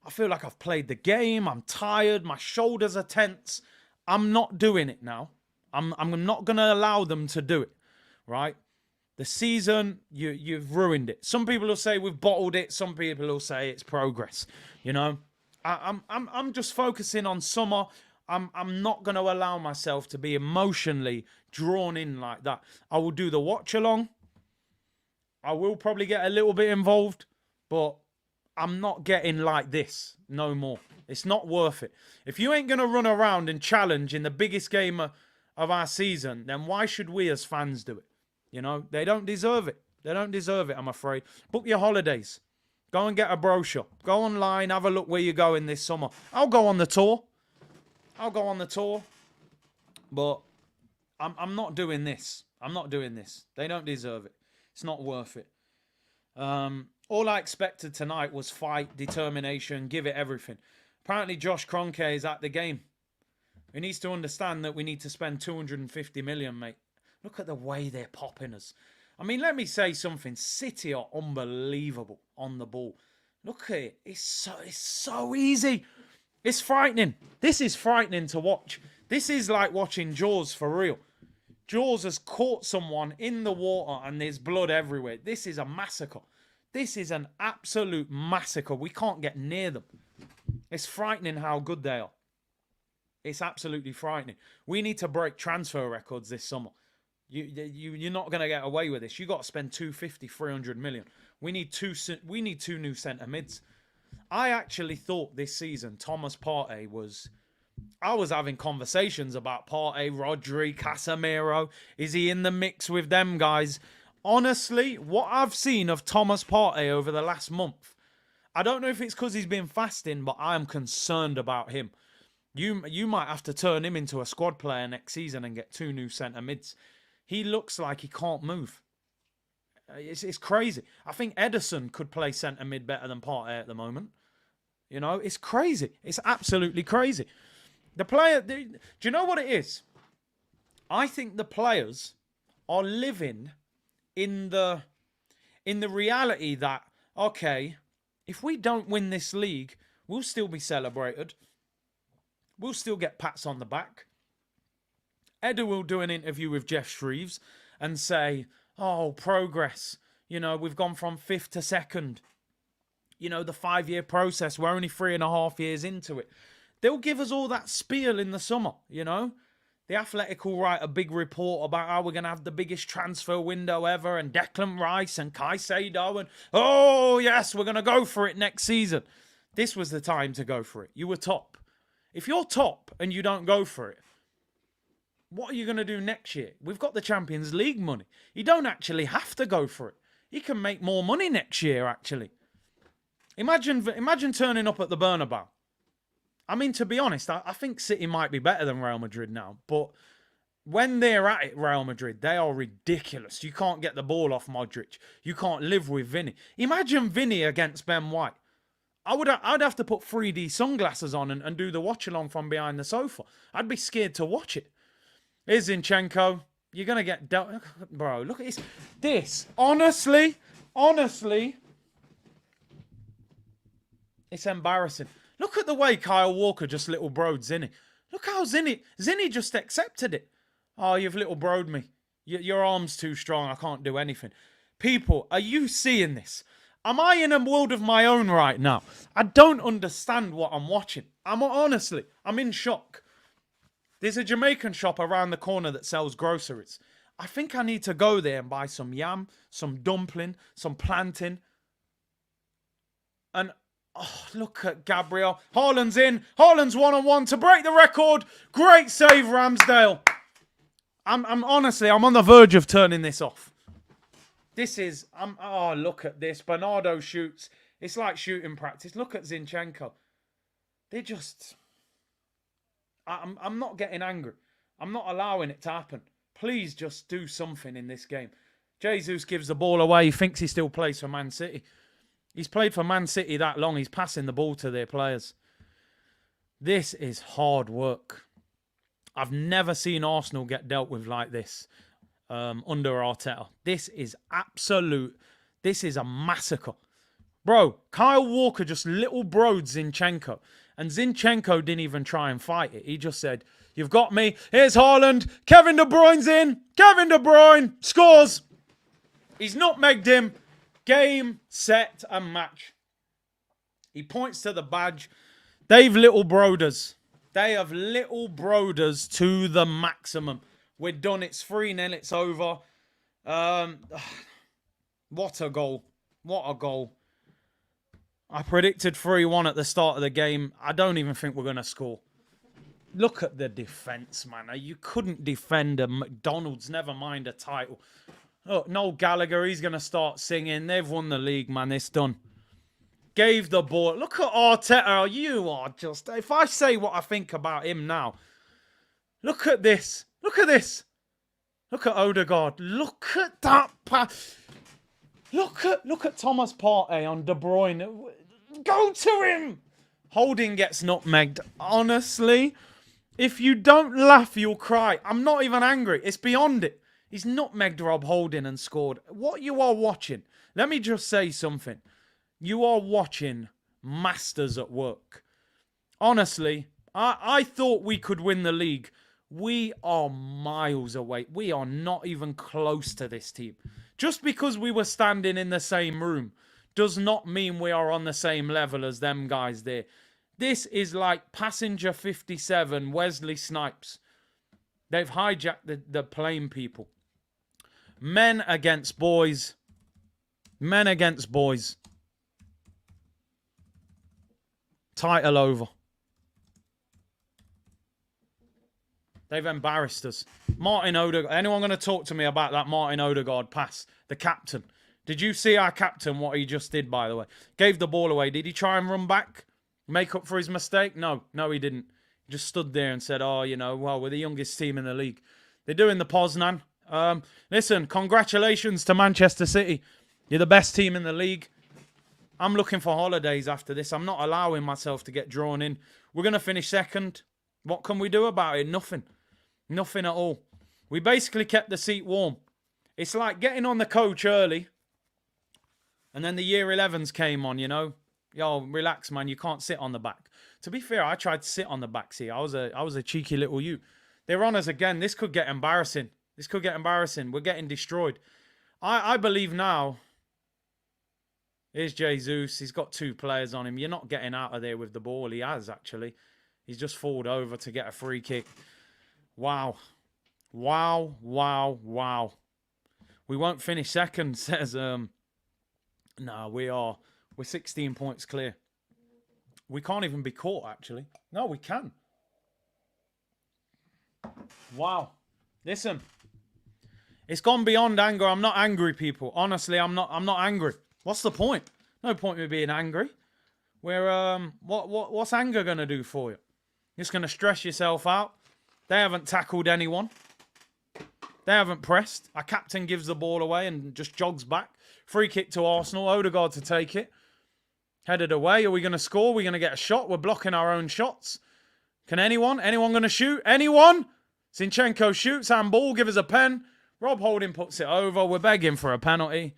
I feel like I've played the game. I'm tired. My shoulders are tense. I'm not doing it now. I'm not going to allow them to do it, right? The season, you've ruined it. Some people will say we've bottled it. Some people will say it's progress. You know, I'm just focusing on summer. I'm not going to allow myself to be emotionally drawn in like that. I will do the watch along. I will probably get a little bit involved, but I'm not getting like this no more. It's not worth it. If you ain't going to run around and challenge in the biggest game of our season, then why should we as fans do it? You know, they don't deserve it. They don't deserve it, I'm afraid. Book your holidays. Go and get a brochure. Go online, have a look where you're going this summer. I'll go on the tour. But I'm not doing this. I'm not doing this. They don't deserve it. It's not worth it. All I expected tonight was fight, determination, give it everything. Apparently Josh Kroenke is at the game. He needs to understand that we need to spend 250 million, mate. Look at the way they're popping us. I mean, let me say something. City are unbelievable on the ball. Look at it. It's so easy. It's frightening. This is frightening to watch. This is like watching Jaws for real. Jaws has caught someone in the water and there's blood everywhere. This is a massacre. This is an absolute massacre. We can't get near them. It's frightening how good they are. It's absolutely frightening. We need to break transfer records this summer. You're not going to get away with this. You got to spend 250, 300 million. We need two new centre mids. I actually thought this season Thomas Partey was... I was having conversations about Partey, Rodri, Casemiro. Is he in the mix with them guys? Honestly, what I've seen of Thomas Partey over the last month, I don't know if it's because he's been fasting, but I am concerned about him. You might have to turn him into a squad player next season and get two new centre mids. He looks like he can't move. It's crazy. I think Ederson could play centre mid better than Partey at the moment. You know, it's crazy. It's absolutely crazy. Do you know what it is? I think the players are living in the reality that, okay, if we don't win this league, we'll still be celebrated. We'll still get pats on the back. Edu will do an interview with Jeff Shreves and say, oh, progress. You know, we've gone from 5th to 2nd. you know, the 5-year process. We're only 3.5 years into it. They'll give us all that spiel in the summer, you know. The Athletic will write a big report about how we're going to have the biggest transfer window ever and Declan Rice and Caicedo and, oh, yes, we're going to go for it next season. This was the time to go for it. You were top. If you're top and you don't go for it, what are you going to do next year? We've got the Champions League money. You don't actually have to go for it. You can make more money next year, actually. Imagine turning up at the Bernabeu. I mean, to be honest, I think City might be better than Real Madrid now. But when they're at it, Real Madrid, they are ridiculous. You can't get the ball off Modric. You can't live with Vinny. Imagine Vinny against Ben White. I'd have to put 3D sunglasses on and do the watch-along from behind the sofa. I'd be scared to watch it. Here's Zinchenko. You're going to get dealt... Bro, look at this. This, honestly, it's embarrassing. Look at the way Kyle Walker just little broed Zinny. Look how Zinny just accepted it. Oh, you've little broed me. Your arm's too strong. I can't do anything. People, are you seeing this? Am I in a world of my own right now? I don't understand what I'm watching. I'm in shock. There's a Jamaican shop around the corner that sells groceries. I think I need to go there and buy some yam, some dumpling, some plantain. And oh, look at Gabriel. Haaland's in. Haaland's one-on-one to break the record. Great save, Ramsdale. I'm honestly, I'm on the verge of turning this off. Oh, look at this. Bernardo shoots. It's like shooting practice. Look at Zinchenko. They just... I'm not getting angry. I'm not allowing it to happen. Please just do something in this game. Jesus gives the ball away. He thinks he still plays for Man City. He's played for Man City that long. He's passing the ball to their players. This is hard work. I've never seen Arsenal get dealt with like this under Arteta. This is a massacre. Bro, Kyle Walker just little broed Zinchenko. And Zinchenko didn't even try and fight it. He just said, you've got me. Here's Haaland. Kevin De Bruyne's in. Kevin De Bruyne scores. He's nutmegged him. Game, set, and match. He points to the badge. They've little broders. They have little broders to the maximum. We're done. It's 3-0. It's over. What a goal. What a goal. I predicted 3-1 at the start of the game. I don't even think we're going to score. Look at the defence, man. You couldn't defend a McDonald's, never mind a title. Look, Noel Gallagher, he's going to start singing. They've won the league, man. It's done. Gave the ball. Look at Arteta. You are just... If I say what I think about him now. Look at this. Look at this. Look at Odegaard. Look at that pass. Look at Thomas Partey on De Bruyne. Go to him. Holding gets nutmegged. Honestly, if you don't laugh, you'll cry. I'm not even angry. It's beyond it. He's nutmegged Rob Holding and scored. What you are watching, let me just say something. You are watching masters at work. Honestly, I thought we could win the league. We are miles away. We are not even close to this team. Just because we were standing in the same room does not mean we are on the same level as them guys there. This is like Passenger 57, Wesley Snipes. They've hijacked the plane, people. Men against boys. Men against boys. Title over. They've embarrassed us. Martin Odegaard. Anyone going to talk to me about that Martin Odegaard pass? The captain. Did you see our captain, what he just did, by the way? Gave the ball away. Did he try and run back? Make up for his mistake? No, he didn't. He just stood there and said, oh, you know, well, we're the youngest team in the league. They're doing the Poznan. Listen, congratulations to Manchester City. You're the best team in the league. I'm looking for holidays after this. I'm not allowing myself to get drawn in. We're going to finish second. What can we do about it? Nothing. Nothing at all. We basically kept the seat warm. It's like getting on the coach early. And then the year 11s came on, you know. Yo, relax, man. You can't sit on the back. To be fair, I tried to sit on the back seat. I was a cheeky little you. They're on us again. This could get embarrassing. This could get embarrassing. We're getting destroyed. I believe now Here's Jesus. He's got 2 players on him. You're not getting out of there with the ball. He has, actually. He's just forward over to get a free kick. Wow. Wow, wow, wow. We won't finish second, says... No, we're 16 points clear. We can't even be caught, actually. No, we can. Wow. Listen. It's gone beyond anger. I'm not angry, people. Honestly, I'm not angry. What's the point? No point in me being angry. What's anger gonna do for you? You're just gonna stress yourself out. They haven't tackled anyone. They haven't pressed. Our captain gives the ball away and just jogs back. Free kick to Arsenal. Odegaard to take it. Headed away. Are we going to score? Are we going to get a shot? We're blocking our own shots. Can anyone? Anyone going to shoot? Anyone? Zinchenko shoots. Handball. Give us a pen. Rob Holding puts it over. We're begging for a penalty.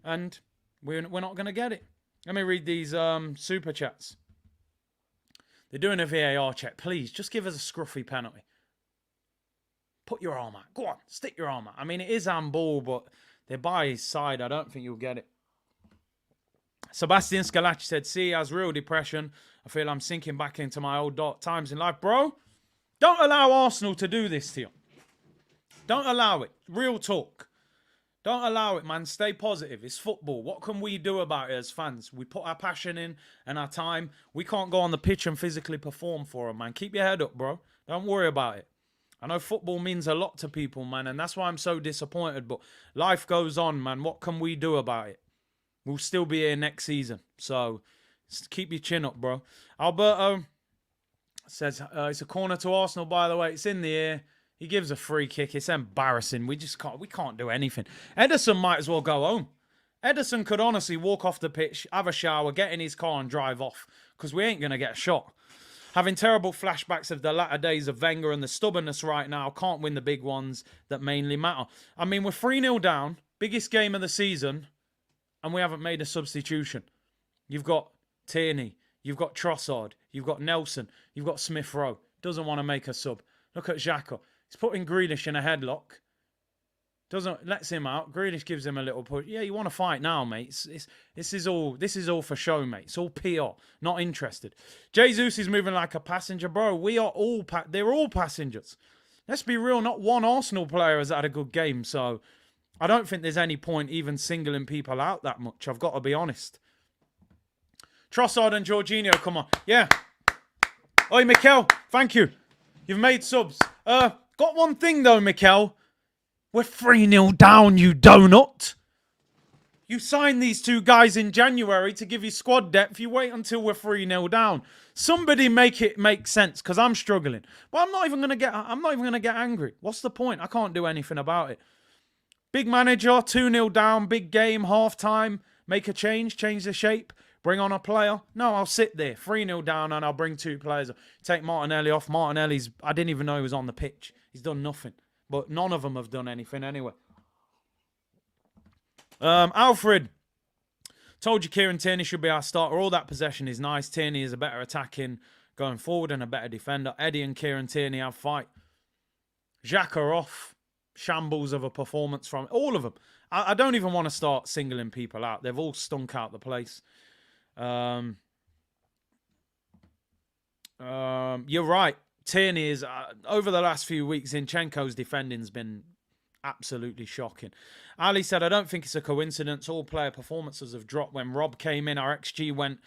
And we're not going to get it. Let me read these super chats. They're doing a VAR check. Please, just give us a scruffy penalty. Put your arm out. Go on. Stick your arm out. I mean, it is handball, but they're by his side. I don't think you'll get it. Sebastian Scalacci said, see, he has real depression. I feel I'm sinking back into my old dark times in life. Bro, don't allow Arsenal to do this to you. Don't allow it. Real talk. Don't allow it, man. Stay positive. It's football. What can we do about it as fans? We put our passion in and our time. We can't go on the pitch and physically perform for them, man. Keep your head up, bro. Don't worry about it. I know football means a lot to people, man, and that's why I'm so disappointed. But life goes on, man. What can we do about it? We'll still be here next season. So keep your chin up, bro. Alberto says, it's a corner to Arsenal, by the way. It's in the air. He gives a free kick. It's embarrassing. We can't do anything. Ederson might as well go home. Ederson could honestly walk off the pitch, have a shower, get in his car and drive off. Because we ain't going to get a shot. Having terrible flashbacks of the latter days of Wenger and the stubbornness right now. Can't win the big ones that mainly matter. I mean, we're 3-0 down. Biggest game of the season. And we haven't made a substitution. You've got Tierney. You've got Trossard. You've got Nelson. You've got Smith Rowe. Doesn't want to make a sub. Look at Xhaka. He's putting Grealish in a headlock. Lets him out. Grealish gives him a little push. Yeah, you want to fight now, mate. This is all for show, mate. It's all PR. Not interested. Jesus is moving like a passenger, bro. They're all passengers. Let's be real. Not one Arsenal player has had a good game, so I don't think there's any point even singling people out that much. I've got to be honest. Trossard and Jorginho, come on. Yeah. Oi, Mikel. Thank you. You've made subs. Got one thing, though, Mikel. We're 3-0 down, you donut. You signed these 2 guys in January to give you squad depth. You wait until we're 3-0 down. Somebody make it make sense, because I'm struggling. But I'm not even gonna get angry. What's the point? I can't do anything about it. Big manager, 2-0 down, big game, half time. Make a change the shape. Bring on a player. No, I'll sit there. 3-0 down and I'll bring 2 players. Take Martinelli off. Martinelli's, I didn't even know he was on the pitch. He's done nothing. But none of them have done anything anyway. Alfred. Told you Kieran Tierney should be our starter. All that possession is nice. Tierney is a better attacking going forward and a better defender. Eddie and Kieran Tierney have fight. Xhaka off. Shambles of a performance from all of them. I don't even want to start singling people out. They've all stunk out the place. You're right. Tierney is, over the last few weeks, Zinchenko's defending's been absolutely shocking. Ali said, I don't think it's a coincidence. All player performances have dropped when Rob came in. Our XG went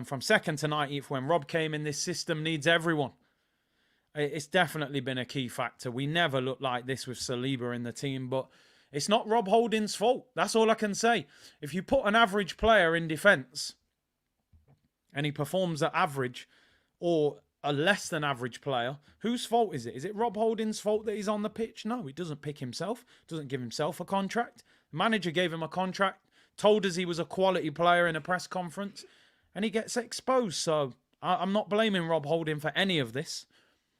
from 2nd to 90th when Rob came in. This system needs everyone. It's definitely been a key factor. We never looked like this with Saliba in the team, but it's not Rob Holding's fault. That's all I can say. If you put an average player in defence and he performs at average or a less than average player, whose fault is it? Is it Rob Holding's fault that he's on the pitch? No, he doesn't pick himself, doesn't give himself a contract. The manager gave him a contract, told us he was a quality player in a press conference, and he gets exposed. So I'm not blaming Rob Holding for any of this.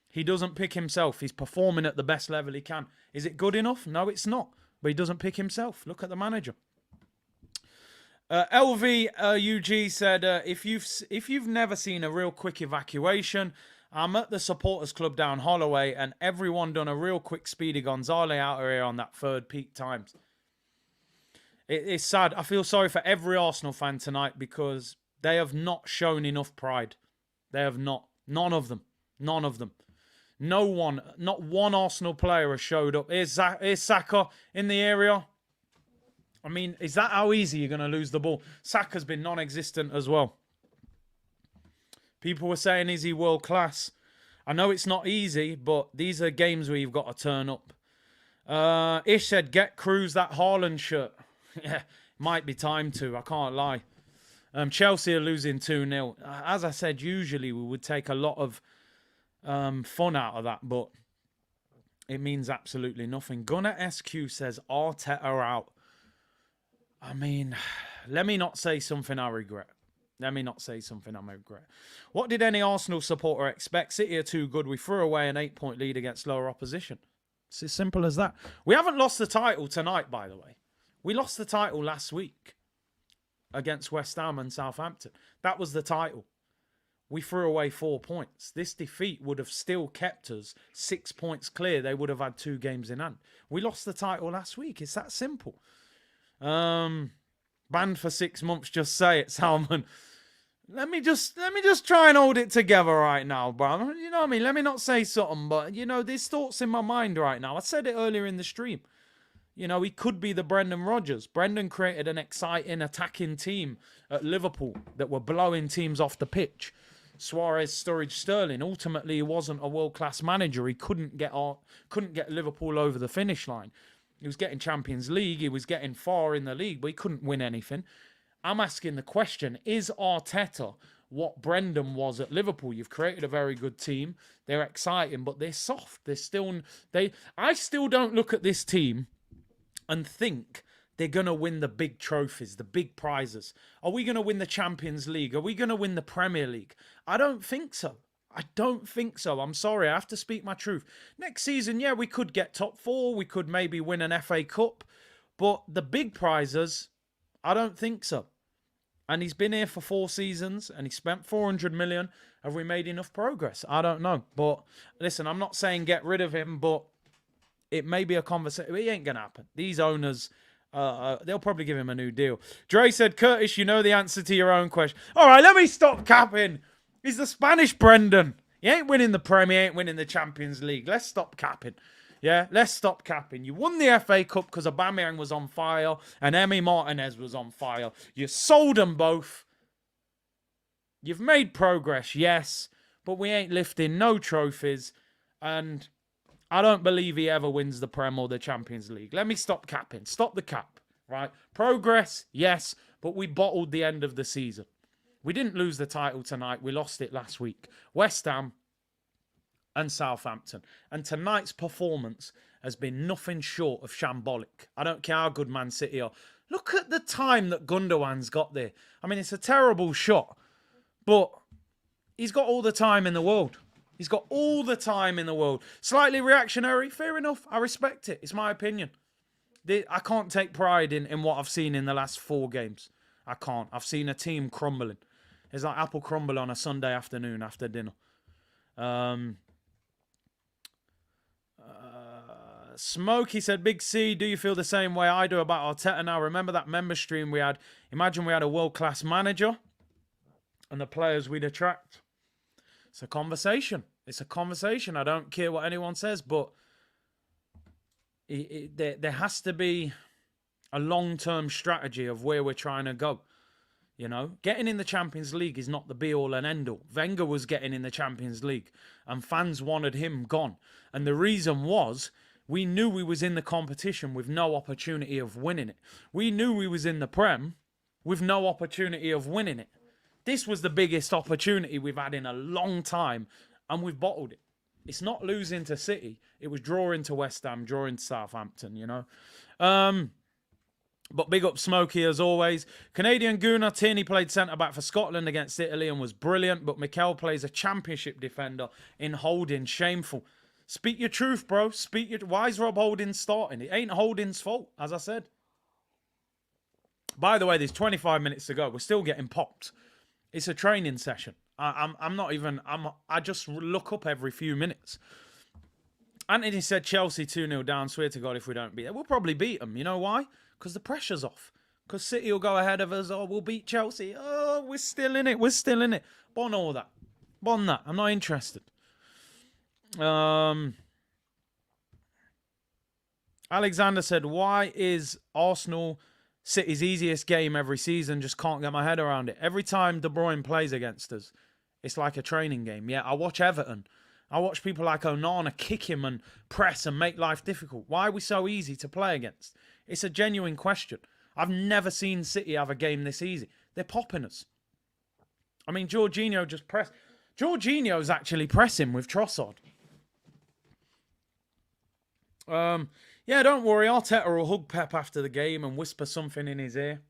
He doesn't pick himself. He's performing at the best level he can. Is it good enough? No, it's not. But he doesn't pick himself. Look at the manager. LVUG said, if you've never seen a real quick evacuation, I'm at the supporters club down Holloway and everyone done a real quick speedy Gonzale out of here on that 3rd peak times. It's sad. I feel sorry for every Arsenal fan tonight because they have not shown enough pride. They have not. None of them. None of them. No one, not one Arsenal player has showed up. Here's Saka in the area. I mean, is that how easy you're going to lose the ball? Saka's been non-existent as well. People were saying, is he world class? I know it's not easy, but these are games where you've got to turn up. Ish said, get Cruz that Haaland shirt. Yeah, might be time to. I can't lie. Chelsea are losing 2-0. As I said, usually we would take a lot of fun out of that, but it means absolutely nothing. Gunnar SQ says, Arteta out. I mean, let me not say something I regret. Let me not say something I regret. What did any Arsenal supporter expect? City are too good. We threw away an 8-point lead against lower opposition. It's as simple as that. We haven't lost the title tonight, by the way. We lost the title last week against West Ham and Southampton. That was the title. We threw away 4 points. This defeat would have still kept us 6 points clear. They would have had 2 games in hand. We lost the title last week. It's that simple. Banned for 6 months. Just say it, Salman. Let me just try and hold it together right now, bro. You know what I mean? Let me not say something, but you know, there's thoughts in my mind right now. I said it earlier in the stream. You know, he could be the Brendan Rodgers. Brendan created an exciting attacking team at Liverpool that were blowing teams off the pitch. Suarez, Sturridge, Sterling. Ultimately, he wasn't a world-class manager. He couldn't get Liverpool over the finish line. He was getting Champions League. He was getting far in the league, but he couldn't win anything. I'm asking the question, is Arteta what Brendan was at Liverpool? You've created a very good team. They're exciting, but they're soft. I still don't look at this team and think they're going to win the big trophies, the big prizes. Are we going to win the Champions League? Are we going to win the Premier League? I don't think so. I don't think so. I'm sorry. I have to speak my truth. Next season, yeah, we could get top 4. We could maybe win an FA Cup. But the big prizes, I don't think so. And he's been here for 4 seasons and he spent 400 million. Have we made enough progress? I don't know. But listen, I'm not saying get rid of him, but it may be a conversation. It ain't going to happen. These owners, they'll probably give him a new deal. Dre said, Curtis, you know the answer to your own question. All right, let me stop capping. He's the Spanish Brendan. He ain't winning the Premier, he ain't winning the Champions League. Let's stop capping. Yeah, let's stop capping. You won the FA Cup because Aubameyang was on fire and Emi Martinez was on fire. You sold them both. You've made progress, yes, but we ain't lifting no trophies. And I don't believe he ever wins the Prem or the Champions League. Let me stop capping. Stop the cap, right? Progress, yes, but we bottled the end of the season. We didn't lose the title tonight. We lost it last week. West Ham and Southampton. And tonight's performance has been nothing short of shambolic. I don't care how good Man City are. Look at the time that Gundogan's got there. I mean, it's a terrible shot, but he's got all the time in the world. He's got all the time in the world. Slightly reactionary, fair enough. I respect it. It's my opinion. I can't take pride in what I've seen in the last 4 games. I can't. I've seen a team crumbling. It's like apple crumble on a Sunday afternoon after dinner. Smokey said, Big C, do you feel the same way I do about Arteta now? Remember that member stream we had? Imagine we had a world-class manager and the players we'd attract. It's a conversation. It's a conversation. I don't care what anyone says, but there has to be a long-term strategy of where we're trying to go. You know, getting in the Champions League is not the be-all and end-all. Wenger was getting in the Champions League and fans wanted him gone. And the reason was we knew we was in the competition with no opportunity of winning it. We knew we was in the Prem with no opportunity of winning it. This was the biggest opportunity we've had in a long time and we've bottled it. It's not losing to City. It was drawing to West Ham, drawing to Southampton, you know. But big up Smokey as always. Canadian Gunnar Tierney played centre-back for Scotland against Italy and was brilliant. But Mikel plays a championship defender in Holding. Shameful. Speak your truth, bro. Why is Rob Holding starting? It ain't Holding's fault, as I said. By the way, there's 25 minutes to go. We're still getting popped. It's a training session. I just look up every few minutes. Anthony said Chelsea 2-0 down. Swear to God if we don't beat them. We'll probably beat them. You know why? Because the pressure's off. because City will go ahead of us. Oh, we'll beat Chelsea. Oh, we're still in it. We're still in it. Bon all that. Bon that. I'm not interested. Alexander said, why is Arsenal City's easiest game every season? Just can't get my head around it. Every time De Bruyne plays against us, it's like a training game. Yeah, I watch Everton. I watch people like Onana kick him and press and make life difficult. Why are we so easy to play against? It's a genuine question. I've never seen City have a game this easy. They're popping us. I mean, Jorginho just pressed. Jorginho's actually pressing with Trossard. Yeah, don't worry. Arteta will hug Pep after the game and whisper something in his ear.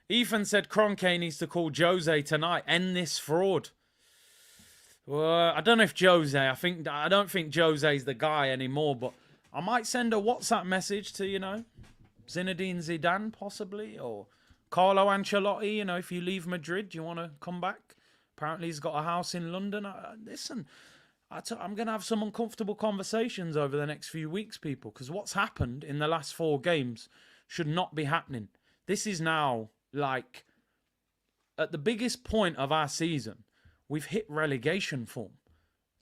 Ethan said Kroenke needs to call Jose tonight. End this fraud. Well, I don't know if Jose. I don't think Jose's the guy anymore. But I might send a WhatsApp message to Zinedine Zidane possibly, or Carlo Ancelotti. If you leave Madrid, do you want to come back? Apparently, he's got a house in London. Listen. I'm going to have some uncomfortable conversations over the next few weeks, people, because what's happened in the last 4 games should not be happening. This is now, like, at the biggest point of our season, we've hit relegation form.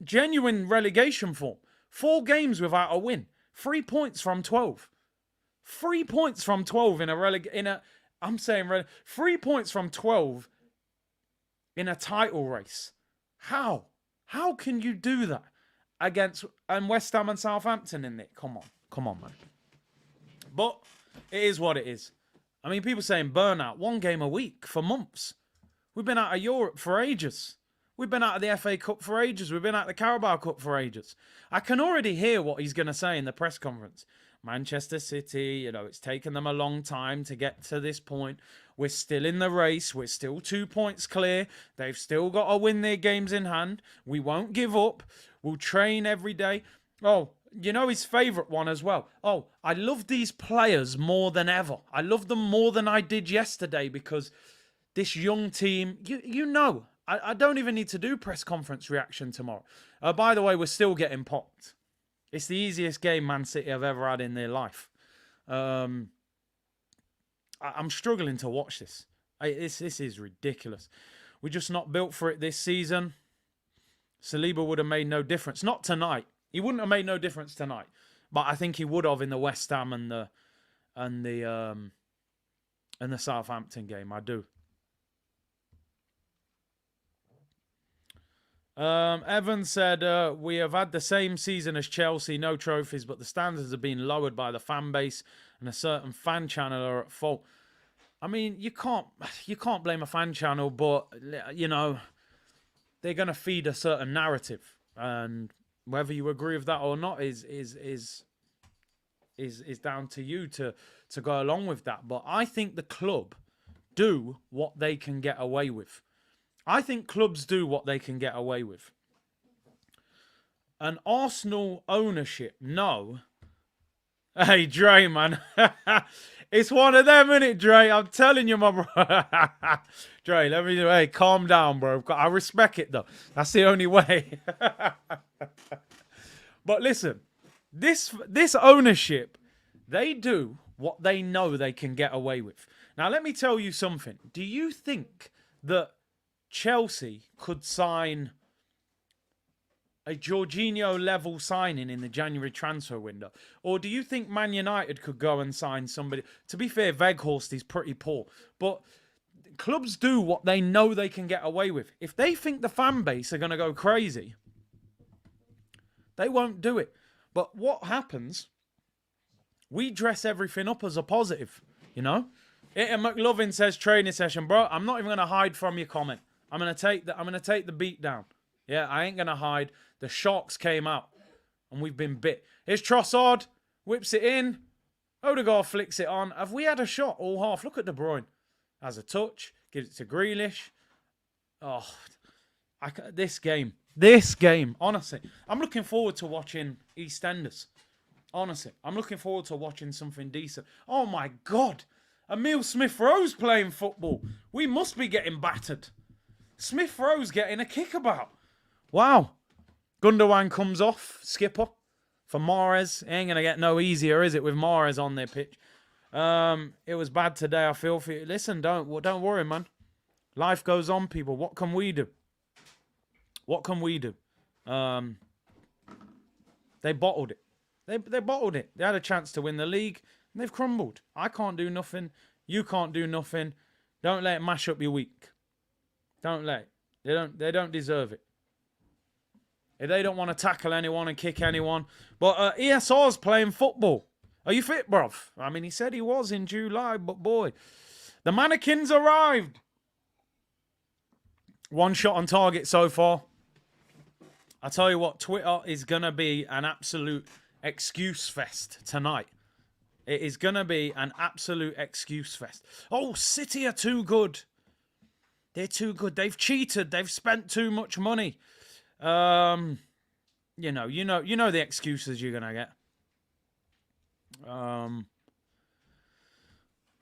Genuine relegation form. 4 games without a win. 3 points from 12. 3 points from 12 I'm saying 3 points from 12 in a title race. How? How can you do that against West Ham and Southampton in it? Come on, man. But it is what it is. I mean, people saying burnout, 1 game a week for months. We've been out of Europe for ages. We've been out of the FA Cup for ages. We've been out of the Carabao Cup for ages. I can already hear what he's going to say in the press conference. Manchester City, it's taken them a long time to get to this point. We're still in the race. We're still 2 points clear. They've still got to win their games in hand. We won't give up. We'll train every day. Oh, his favourite one as well. Oh, I love these players more than ever. I love them more than I did yesterday because this young team, I don't even need to do press conference reaction tomorrow. By the way, we're still getting popped. It's the easiest game Man City have ever had in their life. I'm struggling to watch this. This is ridiculous. We're just not built for it this season. Saliba would have made no difference. Not tonight. He wouldn't have made no difference tonight. But I think he would have in the West Ham and the Southampton game. I do. Evan said, we have had the same season as Chelsea, no trophies, but the standards have been lowered by the fan base and a certain fan channel are at fault. I mean, you can't blame a fan channel, but, they're going to feed a certain narrative. And whether you agree with that or not is down to you to go along with that. But I think the club do what they can get away with. I think clubs do what they can get away with. And Arsenal ownership, no. Hey, Dre, man. It's one of them, isn't it, Dre? I'm telling you, my bro. Dre, calm down, bro. I respect it, though. That's the only way. But listen, this ownership, they do what they know they can get away with. Now, let me tell you something. Do you think that Chelsea could sign a Jorginho-level signing in the January transfer window? Or do you think Man United could go and sign somebody? To be fair, Weghorst is pretty poor. But clubs do what they know they can get away with. If they think the fan base are going to go crazy, they won't do it. But what happens, we dress everything up as a positive, And McLovin says training session. Bro, I'm not even going to hide from your comment. I'm going to take the beat down. Yeah, I ain't going to hide. The sharks came out and we've been bit. Here's Trossard, whips it in. Odegaard flicks it on. Have we had a shot all half? Look at De Bruyne. Has a touch, gives it to Grealish. Oh, this game, honestly. I'm looking forward to watching EastEnders. Honestly, I'm looking forward to watching something decent. Oh my God, Emile Smith-Rowe's playing football. We must be getting battered. Smith-Rowe's getting a kickabout. Wow. Gundogan comes off, skipper, for Mahrez. It ain't going to get no easier, is it, with Mahrez on their pitch? It was bad today. I feel for you. Listen, don't worry, man. Life goes on, people. What can we do? What can we do? They bottled it. They bottled it. They had a chance to win the league, and they've crumbled. I can't do nothing. You can't do nothing. Don't let it mash up your week. Don't let it. They don't deserve it. If they don't want to tackle anyone and kick anyone. But ESR's playing football. Are you fit, bruv? I mean, he said he was in July, but boy. The mannequins arrived. One shot on target so far. I tell you what, Twitter is going to be an absolute excuse fest tonight. It is going to be an absolute excuse fest. Oh, City are too good. They're too good. They've cheated. They've spent too much money. You know the excuses you're gonna get.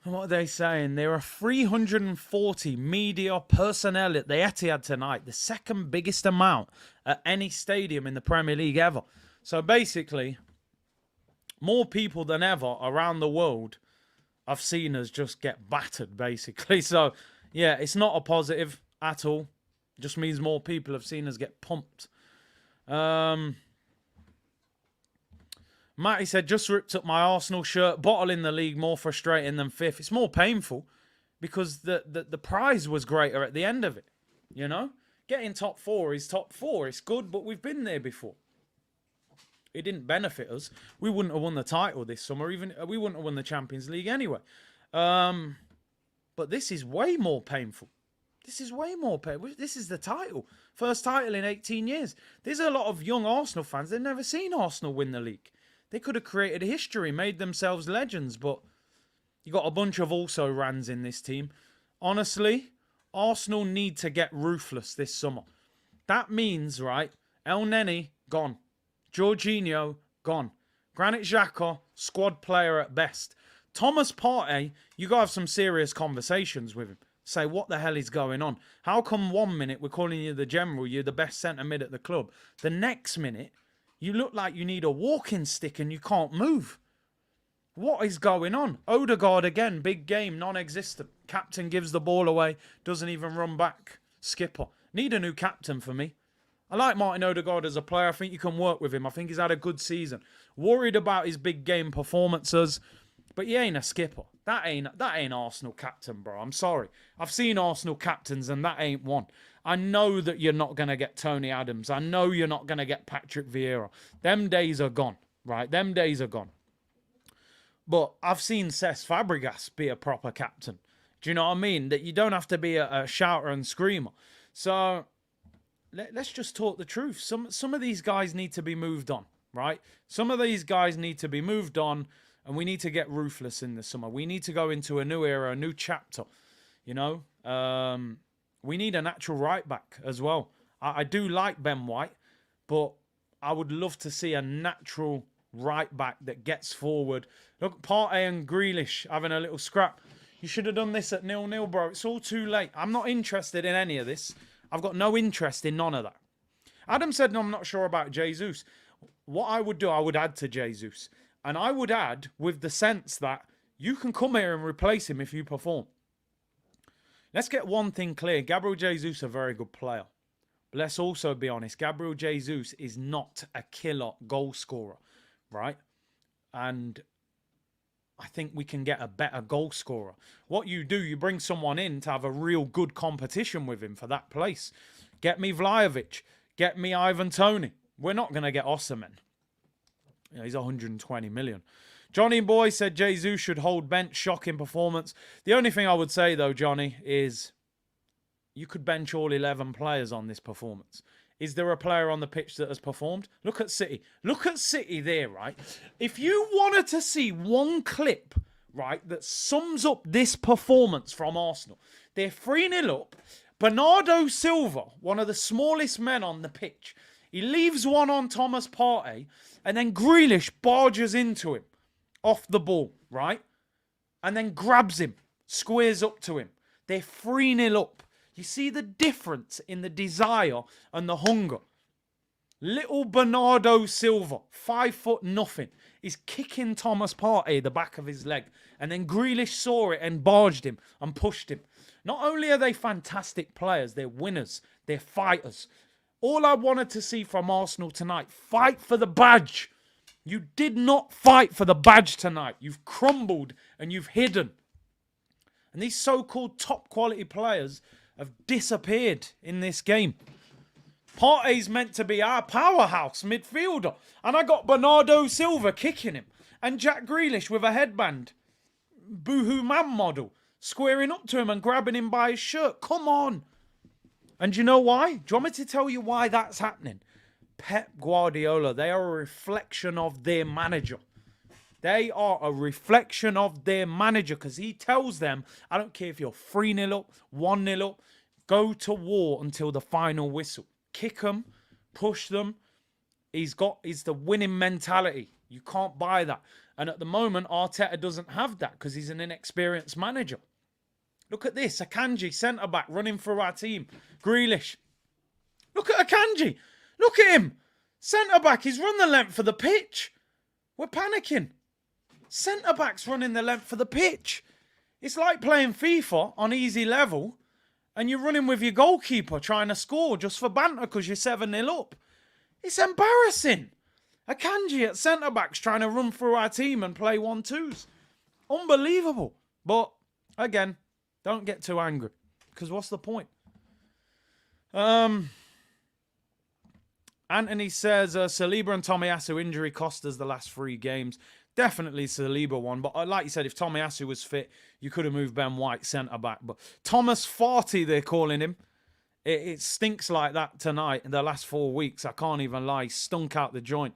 What are they saying? There are 340 media personnel at the Etihad tonight, the second biggest amount at any stadium in the Premier League ever. So basically, more people than ever around the world I've seen us just get battered, basically. So, yeah, it's not a positive at all. It just means more people have seen us get pumped. Matty said, just ripped up my Arsenal shirt. Bottle in the league, more frustrating than fifth. It's more painful because the prize was greater at the end of it. You know? Getting top four is top four. It's good, but we've been there before. It didn't benefit us. We wouldn't have won the title this summer. Even we wouldn't have won the Champions League anyway. But this is way more painful. This is way more painful. This is the title. First title in 18 years. There's a lot of young Arsenal fans. They've never seen Arsenal win the league. They could have created history, made themselves legends, but you got a bunch of also-rans in this team. Honestly, Arsenal need to get ruthless this summer. That means, right, El Neni, gone. Jorginho, gone. Granit Xhaka, squad player at best. Thomas Partey, you got to have some serious conversations with him. Say, what the hell is going on? How come 1 minute we're calling you the general, you're the best centre mid at the club? The next minute, you look like you need a walking stick and you can't move. What is going on? Odegaard again, big game, non-existent. Captain gives the ball away, doesn't even run back. Skipper. Need a new captain for me. I like Martin Odegaard as a player. I think you can work with him. I think he's had a good season. Worried about his big game performances, but he ain't a skipper. That ain't Arsenal captain, bro. I'm sorry. I've seen Arsenal captains and that ain't one. I know that you're not going to get Tony Adams. I know you're not going to get Patrick Vieira. Them days are gone, right? Them days are gone. But I've seen Cesc Fabregas be a proper captain. Do you know what I mean? That you don't have to be a shouter and screamer. So let's just talk the truth. Some of these guys need to be moved on, right? Some of these guys need to be moved on, and we need to get ruthless in the summer. We need to go into a new era, a new chapter, you know? We need a natural right back as well. I do like Ben White, but I would love to see a natural right back that gets forward. Look, Partey and Grealish having a little scrap. You should have done this at 0-0, bro. It's all too late. I'm not interested in any of this. I've got no interest in none of that. Adam said, no, I'm not sure about Jesus. What I would do, I would add to Jesus. And I would add with the sense that you can come here and replace him if you perform. Let's get one thing clear. Gabriel Jesus, a very good player. But let's also be honest. Gabriel Jesus is not a killer goal scorer, right? And I think we can get a better goal scorer. What you do, you bring someone in to have a real good competition with him for that place. Get me Vlahovic. Get me Ivan Toney. We're not going to get Osimhen. You know, he's 120 million. Johnny Boy said Jesus should hold bench. Shocking performance. The only thing I would say, though, Johnny, is you could bench all 11 players on this performance. Is there a player on the pitch that has performed? Look at City. Look at City there, right? If you wanted to see one clip, right, that sums up this performance from Arsenal, they're 3-0 up. Bernardo Silva, one of the smallest men on the pitch, he leaves one on Thomas Partey, and then Grealish barges into him off the ball, right? And then grabs him, squares up to him. They're 3-0 up. You see the difference in the desire and the hunger. Little Bernardo Silva, 5 foot nothing, is kicking Thomas Partey the back of his leg. And then Grealish saw it and barged him and pushed him. Not only are they fantastic players, they're winners, they're fighters. All I wanted to see from Arsenal tonight, fight for the badge. You did not fight for the badge tonight. You've crumbled and you've hidden. And these so-called top quality players have disappeared in this game. Partey's meant to be our powerhouse midfielder. And I got Bernardo Silva kicking him. And Jack Grealish with a headband. Boohoo man model. Squaring up to him and grabbing him by his shirt. Come on. And do you know why? Do you want me to tell you why that's happening? Pep Guardiola, they are a reflection of their manager. They are a reflection of their manager because he tells them, I don't care if you're 3-0 up, 1-0 up, go to war until the final whistle. Kick them, push them. He's the winning mentality. You can't buy that. And at the moment, Arteta doesn't have that because he's an inexperienced manager. Look at this, Akanji, centre-back, running through our team. Grealish. Look at Akanji. Look at him. Centre-back, he's run the length of the pitch. We're panicking. Centre-back's running the length of the pitch. It's like playing FIFA on easy level and you're running with your goalkeeper trying to score just for banter because you're 7-0 up. It's embarrassing. Akanji at centre-back's trying to run through our team and play 1-2s. Unbelievable. But, again, don't get too angry because what's the point? Anthony says, Saliba and Tomiyasu injury cost us the last 3 games. Definitely Saliba one. But like you said, if Tomiyasu was fit, you could have moved Ben White centre-back. But Thomas Farty, they're calling him. It stinks like that tonight in the last 4 weeks. I can't even lie. Stunk out the joint.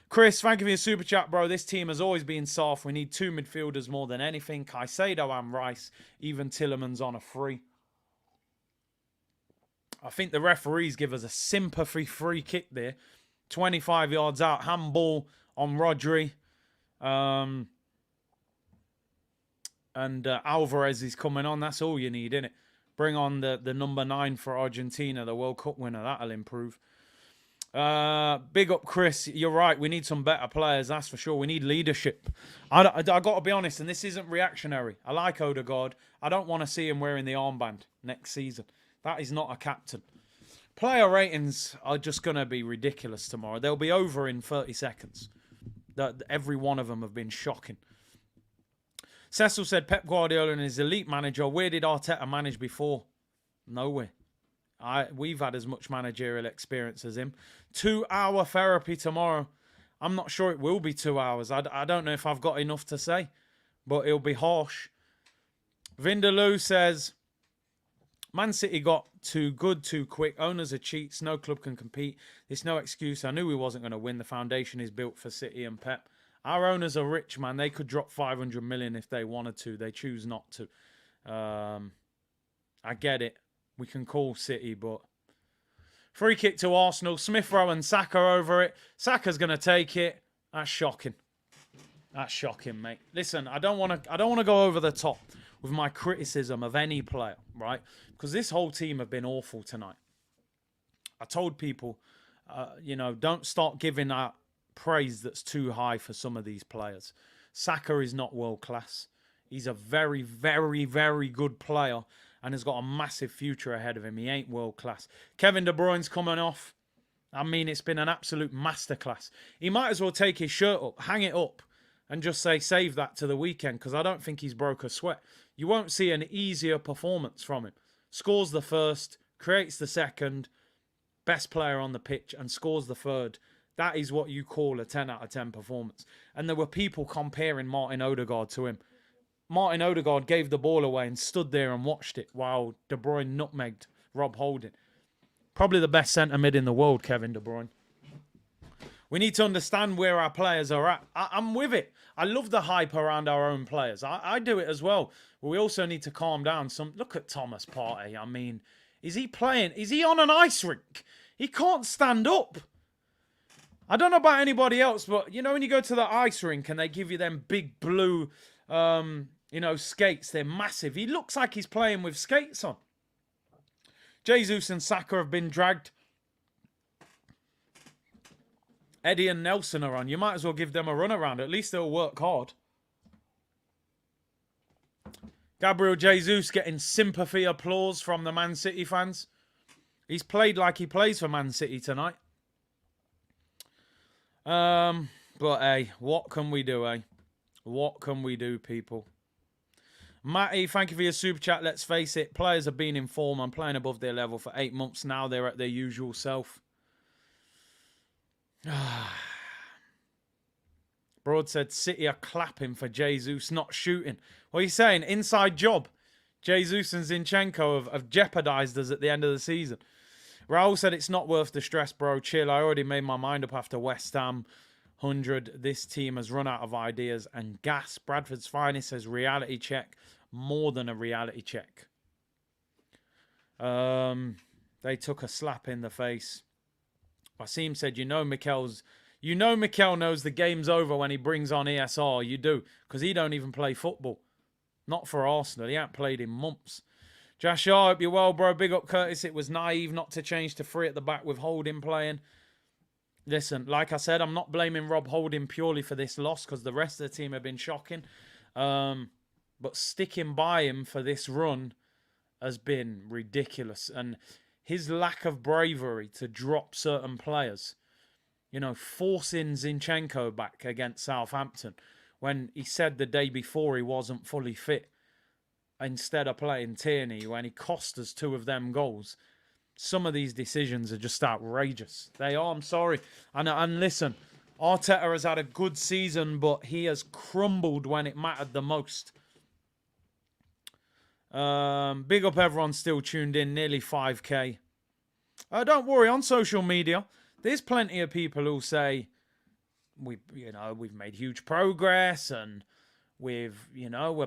Chris, thank you for your super chat, bro. This team has always been soft. We need 2 midfielders more than anything. Caicedo and Rice. Even Tillerman's on a free. I think the referees give us a sympathy free kick there. 25 yards out. Handball on Rodri. And Alvarez is coming on. That's all you need, innit? Bring on the number 9 for Argentina, the World Cup winner. That'll improve. Big up, Chris. You're right. We need some better players, that's for sure. We need leadership. I got to be honest, and this isn't reactionary. I like Odegaard. I don't want to see him wearing the armband next season. That is not a captain. Player ratings are just going to be ridiculous tomorrow. They'll be over in 30 seconds. Every one of them have been shocking. Cecil said Pep Guardiola and his elite manager. Where did Arteta manage before? Nowhere. We've had as much managerial experience as him. 2-hour therapy tomorrow. I'm not sure it will be 2 hours. I don't know if I've got enough to say, but it'll be harsh. Vindaloo says, Man City got too good too quick. Owners are cheats. No club can compete. There's no excuse. I knew we wasn't going to win. The foundation is built for City and Pep. Our owners are rich, man. They could drop 500 million if they wanted to. They choose not to. I get it. We can call City, but... Free kick to Arsenal. Smith Rowe and Saka over it. Saka's going to take it. That's shocking. That's shocking, mate. Listen, I don't want to go over the top with my criticism of any player, right? Because this whole team have been awful tonight. I told people, don't start giving out praise that's too high for some of these players. Saka is not world class. He's a very, very, very good player and has got a massive future ahead of him. He ain't world class. Kevin De Bruyne's coming off. I mean, it's been an absolute masterclass. He might as well take his shirt up, hang it up, and just say, save that to the weekend, because I don't think he's broke a sweat. You won't see an easier performance from him. Scores the first, creates the second, best player on the pitch, and scores the third. That is what you call a 10 out of 10 performance. And there were people comparing Martin Odegaard to him. Martin Odegaard gave the ball away and stood there and watched it while De Bruyne nutmegged Rob Holding. Probably the best centre mid in the world, Kevin De Bruyne. We need to understand where our players are at. I'm with it. I love the hype around our own players. I do it as well. But we also need to calm down. Look at Thomas Partey. I mean, is he playing? Is he on an ice rink? He can't stand up. I don't know about anybody else, but you know when you go to the ice rink and they give you them big blue, skates, they're massive. He looks like he's playing with skates on. Jesus and Saka have been dragged. Eddie and Nelson are on. You might as well give them a run around. At least they'll work hard. Gabriel Jesus getting sympathy applause from the Man City fans. He's played like he plays for Man City tonight. But hey, what can we do, eh? What can we do, people? Matty, thank you for your super chat. Let's face it, players have been in form and playing above their level for 8 months now. They're at their usual self. Broad said City are clapping for Jesus not shooting. What are you saying? Inside job. Jesus and Zinchenko have jeopardised us at the end of the season. Raul said it's not worth the stress, bro. Chill. I already made my mind up after West Ham 100. This team has run out of ideas and gas. Bradford's finest says reality check. More than a reality check. They took a slap in the face. Wasim said, Mikel knows the game's over when he brings on ESR. You do. Because he don't even play football. Not for Arsenal. He ain't played in months. Josh, I hope you're well, bro. Big up, Curtis. It was naive not to change to 3 at the back with Holding playing. Listen, like I said, I'm not blaming Rob Holding purely for this loss because the rest of the team have been shocking. But sticking by him for this run has been ridiculous. And his lack of bravery to drop certain players, forcing Zinchenko back against Southampton when he said the day before he wasn't fully fit, instead of playing Tierney when he cost us 2 of them goals. Some of these decisions are just outrageous. They are, I'm sorry. And listen, Arteta has had a good season, but he has crumbled when it mattered the most. Big up everyone still tuned in, nearly 5k. Don't worry, on social media, there's plenty of people who say we've made huge progress and we're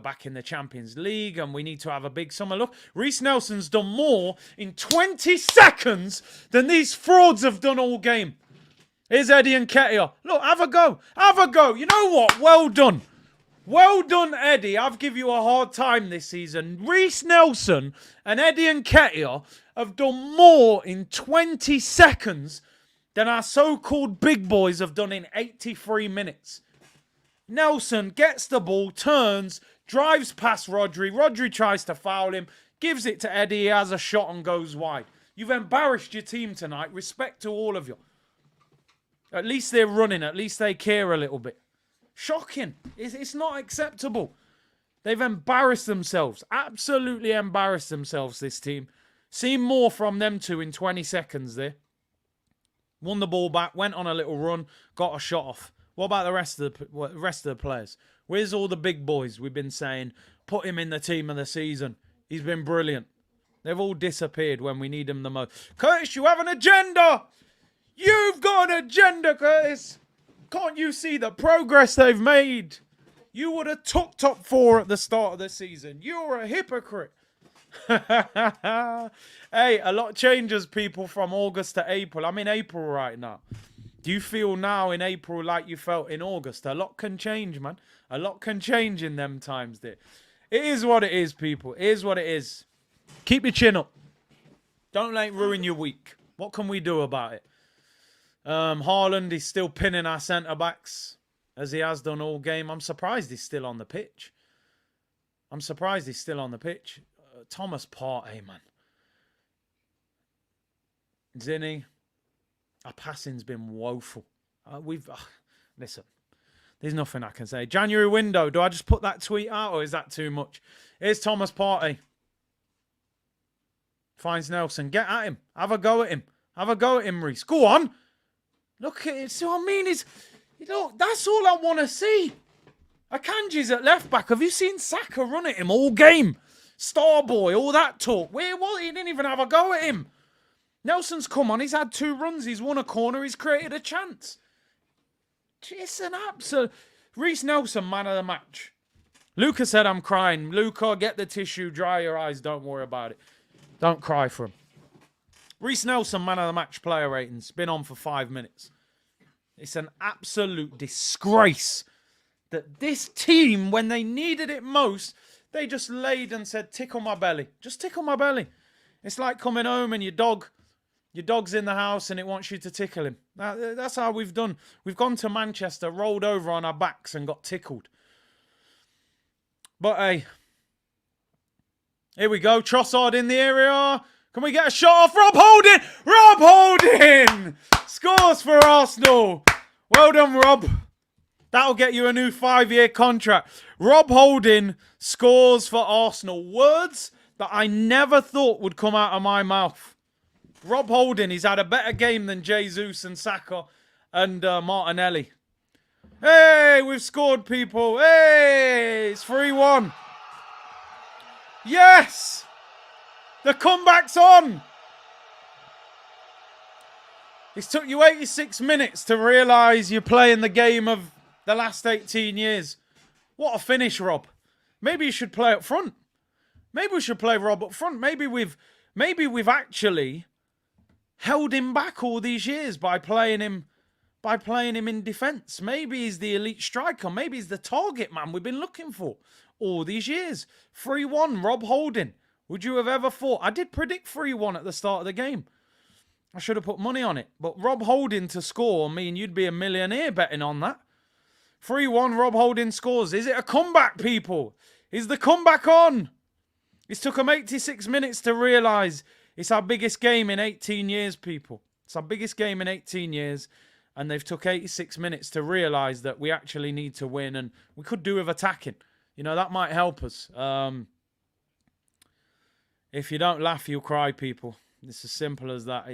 back in the Champions League and we need to have a big summer. Look, Reece Nelson's done more in 20 seconds than these frauds have done all game. Here's Eddie and Nketiah. Look, have a go. Have a go. You know what? Well done. Well done, Eddie. I've given you a hard time this season. Reece Nelson and Eddie and Nketiah have done more in 20 seconds than our so-called big boys have done in 83 minutes. Nelson gets the ball, turns, drives past Rodri. Rodri tries to foul him, gives it to Eddie. He has a shot and goes wide. You've embarrassed your team tonight. Respect to all of you. At least they're running. At least they care a little bit. Shocking. It's not acceptable. They've embarrassed themselves. Absolutely embarrassed themselves, this team. Seen more from them two in 20 seconds there. Won the ball back, went on a little run, got a shot off. What about the rest of the players? Where's all the big boys we've been saying, put him in the team of the season? He's been brilliant. They've all disappeared when we need them the most. Curtis, you have an agenda! You've got an agenda, Curtis! Can't you see the progress they've made? You would have took top 4 at the start of the season. You're a hypocrite. Hey, a lot changes, people, from August to April. I'm in April right now. Do you feel now in April like you felt in August? A lot can change, man. A lot can change in them times there. It is what it is, people. It is what it is. Keep your chin up. Don't let it ruin your week. What can we do about it? Haaland is still pinning our centre-backs, as he has done all game. I'm surprised he's still on the pitch. Thomas Partey, man. Zinni. Our passing's been woeful. Listen, there's nothing I can say. January window. Do I just put that tweet out or is that too much? Here's Thomas Partey. Finds Nelson. Get at him. Have a go at him. Have a go at him, Reece. Go on. Look at it. See what I mean? That's all I want to see. Akanji's at left back. Have you seen Saka run at him all game? Starboy, all that talk. Where was he? He didn't even have a go at him. Nelson's come on. He's had 2 runs. He's won a corner. He's created a chance. It's an absolute... Reece Nelson, man of the match. Luca said, I'm crying. Luca, get the tissue. Dry your eyes. Don't worry about it. Don't cry for him. Reece Nelson, man of the match player ratings. Been on for 5 minutes. It's an absolute disgrace that this team, when they needed it most, they just laid and said, tickle my belly. Just tickle my belly. It's like coming home and your dog Your dog's in the house and it wants you to tickle him. That's how we've done. We've gone to Manchester, rolled over on our backs and got tickled. But hey, here we go. Trossard in the area. Can we get a shot off? Rob Holding! Rob Holding! Scores for Arsenal. Well done, Rob. That'll get you a new 5-year contract. Rob Holding scores for Arsenal. Words that I never thought would come out of my mouth. Rob Holding, he's had a better game than Jesus and Saka and Martinelli. Hey, we've scored, people. Hey, it's 3-1. Yes! The comeback's on! It's took you 86 minutes to realise you're playing the game of the last 18 years. What a finish, Rob. Maybe you should play up front. Maybe we should play Rob up front. Maybe we've actually held him back all these years by playing him in defence. Maybe he's the elite striker. Maybe he's the target man we've been looking for all these years. 3-1, Rob Holding. Would you have ever thought? I did predict 3-1 at the start of the game. I should have put money on it. But Rob Holding to score, I mean, you'd be a millionaire betting on that. 3-1, Rob Holding scores. Is it a comeback, people? Is the comeback on? It's took them 86 minutes to realise it's our biggest game in 18 years, people. It's our biggest game in 18 years. And they've took 86 minutes to realise that we actually need to win. And we could do with attacking. You know, that might help us. If you don't laugh, you'll cry, people. It's as simple as that.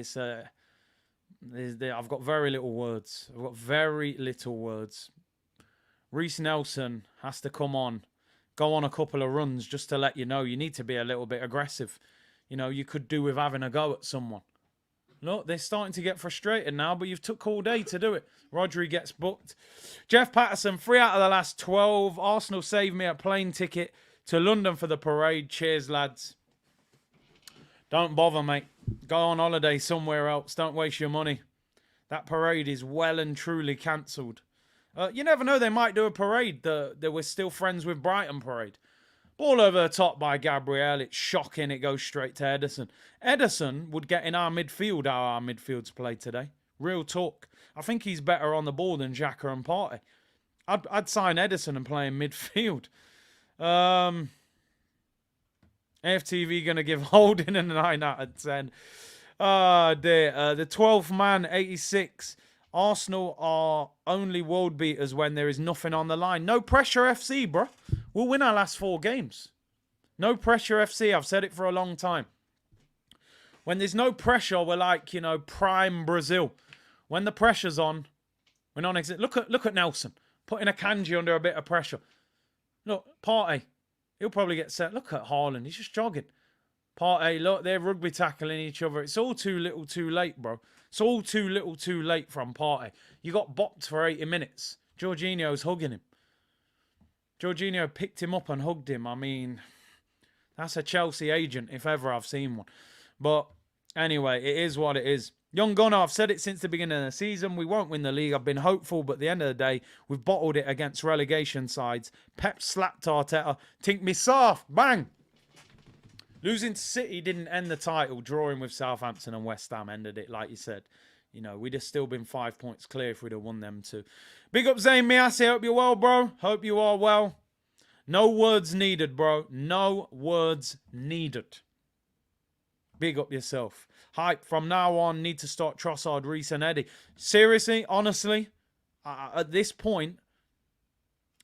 I've got very little words. I've got very little words. Reece Nelson has to come on. Go on a couple of runs just to let you know you need to be a little bit aggressive. You know, you could do with having a go at someone. Look, they're starting to get frustrated now, but you've took all day to do it. Rodri gets booked. Jeff Patterson, 3 out of the last 12. Arsenal saved me a plane ticket to London for the parade. Cheers, lads. Don't bother, mate. Go on holiday somewhere else. Don't waste your money. That parade is well and truly cancelled. You never know, they might do a parade. They were still friends with Brighton parade. Ball over the top by Gabriel. It's shocking. It goes straight to Ederson. Ederson would get in our midfield how our midfield's played today. Real talk. I think he's better on the ball than Xhaka and Partey. I'd sign Ederson and play in midfield. AFTV going to give Holding a 9 out of 10. Oh, dear. The 12th man, 86. Arsenal are only world beaters when there is nothing on the line. No pressure FC, bro. We'll win our last 4 games. No pressure FC. I've said it for a long time. When there's no pressure, we're like, you know, prime Brazil. When the pressure's on, we're non-exit. Look at Nelson. Putting a Kanji under a bit of pressure. Look, Partey. He'll probably get set. Look at Haaland. He's just jogging. Partey, look, they're rugby tackling each other. It's all too little too late, bro. It's all too little too late from Partey. You got bopped for 80 minutes. Jorginho's hugging him. Jorginho picked him up and hugged him. I mean, that's a Chelsea agent, if ever I've seen one. But anyway, it is what it is. Young Gunner, I've said it since the beginning of the season. We won't win the league. I've been hopeful, but at the end of the day, we've bottled it against relegation sides. Pep slapped Arteta. Tink me soft. Bang. Losing to City didn't end the title. Drawing with Southampton and West Ham ended it, like you said. You know, we'd have still been 5 points clear if we'd have won them too. Big up Zayn Miasi. Hope you're well, bro. Hope you are well. No words needed, bro. No words needed. Big up yourself. Hype. From now on, need to start Trossard, Reece and Eddie. Seriously, honestly, at this point,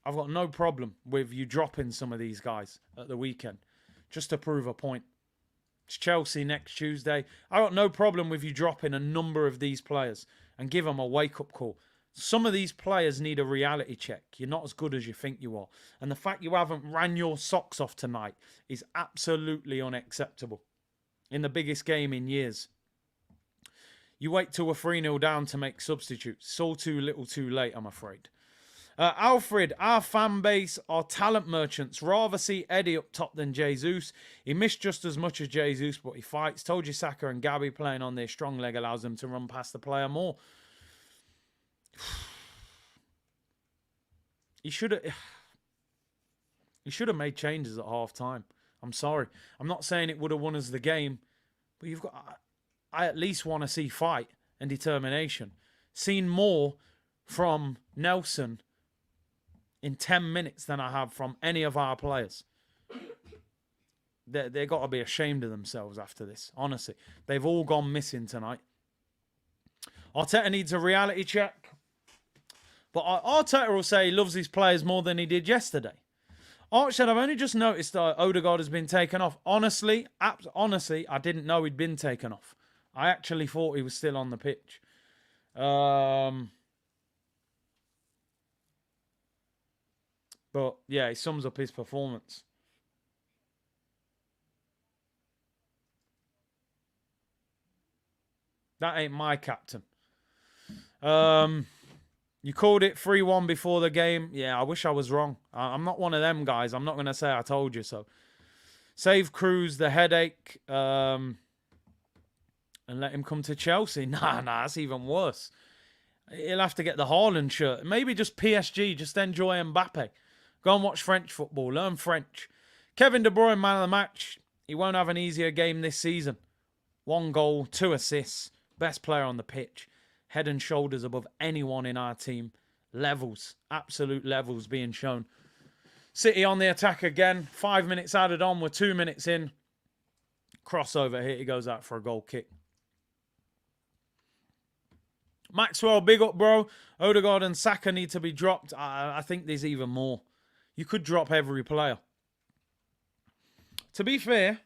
I've got no problem with you dropping some of these guys at the weekend. Just to prove a point. It's Chelsea next Tuesday. I got no problem with you dropping a number of these players and give them a wake-up call. Some of these players need a reality check. You're not as good as you think you are. And the fact you haven't ran your socks off tonight is absolutely unacceptable. In the biggest game in years. You wait till we're 3-0 down to make substitutes. It's all too little too late, I'm afraid. Alfred, our fan base are talent merchants. Rather see Eddie up top than Jesus. He missed just as much as Jesus, but he fights. Told you Saka and Gabby playing on their strong leg allows them to run past the player more. He should have made changes at half time. I'm sorry. I'm not saying it would have won us the game, but I at least want to see fight and determination. Seen more from Nelson in 10 minutes than I have from any of our players. They got to be ashamed of themselves after this, honestly. They've all gone missing tonight. Arteta needs a reality check. But Arteta will say he loves his players more than he did yesterday. Arch said, I've only just noticed that Odegaard has been taken off. Honestly, I didn't know he'd been taken off. I actually thought he was still on the pitch. But, yeah, he sums up his performance. That ain't my captain. You called it 3-1 before the game. Yeah, I wish I was wrong. I'm not one of them guys. I'm not going to say I told you so. Save Cruz the headache and let him come to Chelsea. Nah, that's even worse. He'll have to get the Haaland shirt. Maybe just PSG. Just enjoy Mbappe. Go and watch French football. Learn French. Kevin De Bruyne, man of the match. He won't have an easier game this season. 1 goal, 2 assists. Best player on the pitch. Head and shoulders above anyone in our team. Levels. Absolute levels being shown. City on the attack again. 5 minutes added on. We're 2 minutes in. Crossover here. He goes out for a goal kick. Maxwell, big up, bro. Odegaard and Saka need to be dropped. I think there's even more. You could drop every player. To be fair,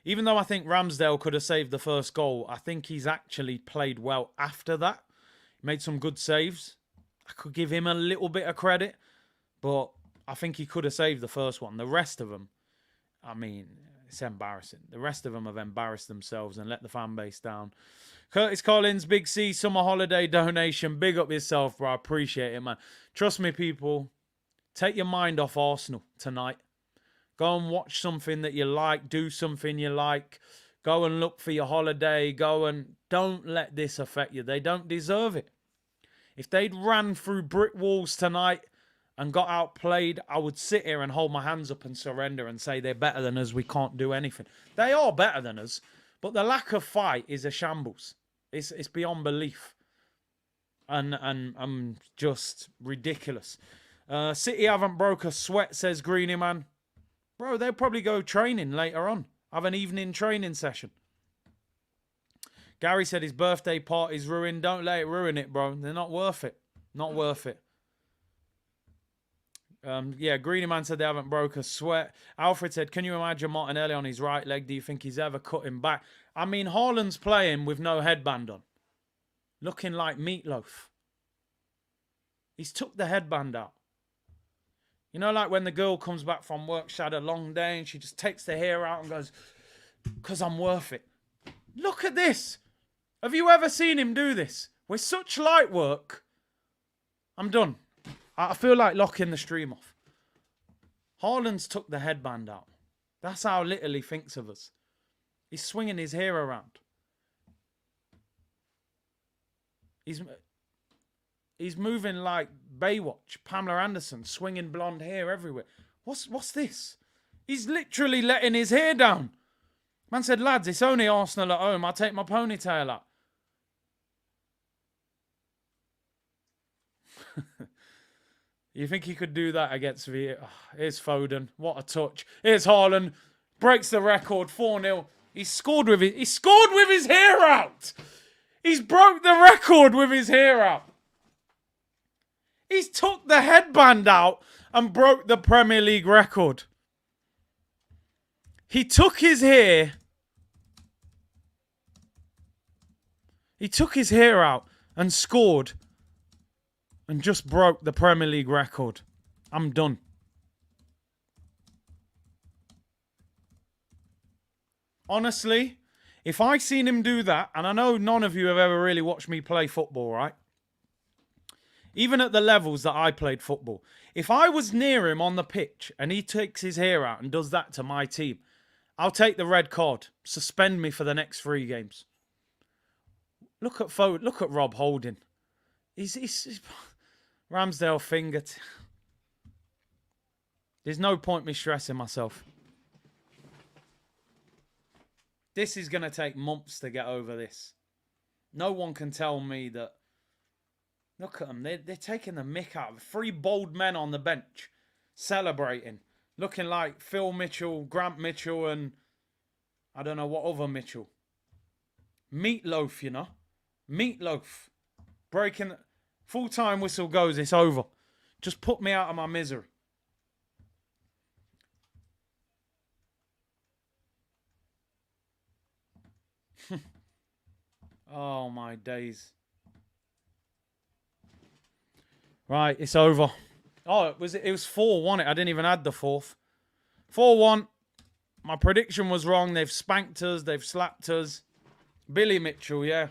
even though I think Ramsdale could have saved the first goal, I think he's actually played well after that. He made some good saves. I could give him a little bit of credit, but I think he could have saved the first one. The rest of them, I mean, it's embarrassing. The rest of them have embarrassed themselves and let the fan base down. Curtis Collins, Big C, summer holiday donation. Big up yourself, bro. I appreciate it, man. Trust me, people. Take your mind off Arsenal tonight. Go and watch something that you like. Do something you like. Go and look for your holiday. Go and don't let this affect you. They don't deserve it. If they'd ran through brick walls tonight and got outplayed, I would sit here and hold my hands up and surrender and say they're better than us. We can't do anything. They are better than us, but the lack of fight is a shambles. It's beyond belief. And just ridiculous. City haven't broke a sweat, says Greeny Man. Bro, they'll probably go training later on. Have an evening training session. Gary said his birthday party's ruined. Don't let it ruin it, bro. They're not worth it. Not worth it. Yeah, Greeny Man said they haven't broke a sweat. Alfred said, can you imagine Martinelli on his right leg? Do you think he's ever cut him back? I mean, Haaland's playing with no headband on. Looking like Meatloaf. He's took the headband out. You know, like when the girl comes back from work, she had a long day and she just takes the hair out and goes, because I'm worth it. Look at this. Have you ever seen him do this? With such light work. I'm done. I feel like locking the stream off. Haaland's took the headband out. That's how little he thinks of us. He's swinging his hair around. He's moving like Baywatch, Pamela Anderson, swinging blonde hair everywhere. What's this? He's literally letting his hair down. Man said, lads, it's only Arsenal at home. I'll take my ponytail out. You think he could do that against Villa? Oh, here's Foden. What a touch. Here's Haaland. Breaks the record. 4-0. He scored with his hair out. He's broke the record with his hair out. He's took the headband out and broke the Premier League record. He took his hair. He took his hair out and scored and just broke the Premier League record. I'm done. Honestly, if I seen him do that, and I know none of you have ever really watched me play football, right? Even at the levels that I played football. If I was near him on the pitch and he takes his hair out and does that to my team, I'll take the red card. Suspend me for the next 3 games. Look at Foden. Look at Rob Holding. He's Ramsdale fingered. There's no point me stressing myself. This is going to take months to get over this. No one can tell me that. Look at them. They're taking the mick out of it. 3 bold men on the bench celebrating. Looking like Phil Mitchell, Grant Mitchell, and I don't know what other Mitchell. Meatloaf, you know. Meatloaf. Breaking. Full-time whistle goes. It's over. Just put me out of my misery. Oh, my days. Right, it's over. Oh, it was 4-1. Wasn't it? I didn't even add the fourth. 4-1. My prediction was wrong. They've spanked us. They've slapped us. Billy Mitchell, yeah.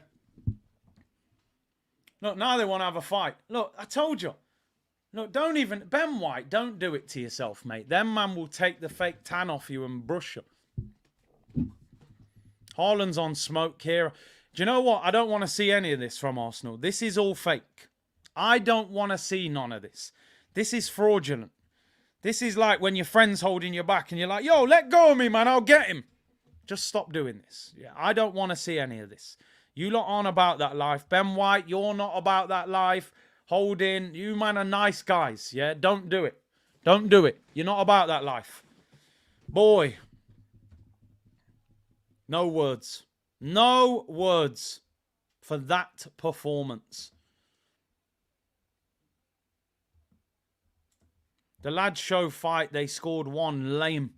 Look, now they want to have a fight. Look, I told you. Look, don't even... Ben White, don't do it to yourself, mate. Them man will take the fake tan off you and brush you. Haaland's on smoke here. Do you know what? I don't want to see any of this from Arsenal. This is all fake. I don't want to see none of this. This is fraudulent. This is like when your friend's holding your back and you're like, yo, let go of me, man. I'll get him. Just stop doing this. Yeah, I don't want to see any of this. You lot aren't about that life. Ben White, you're not about that life. Holding, you man are nice guys. Yeah, don't do it. Don't do it. You're not about that life. Boy. No words. No words for that performance. The lads show fight. They scored 1. Lame.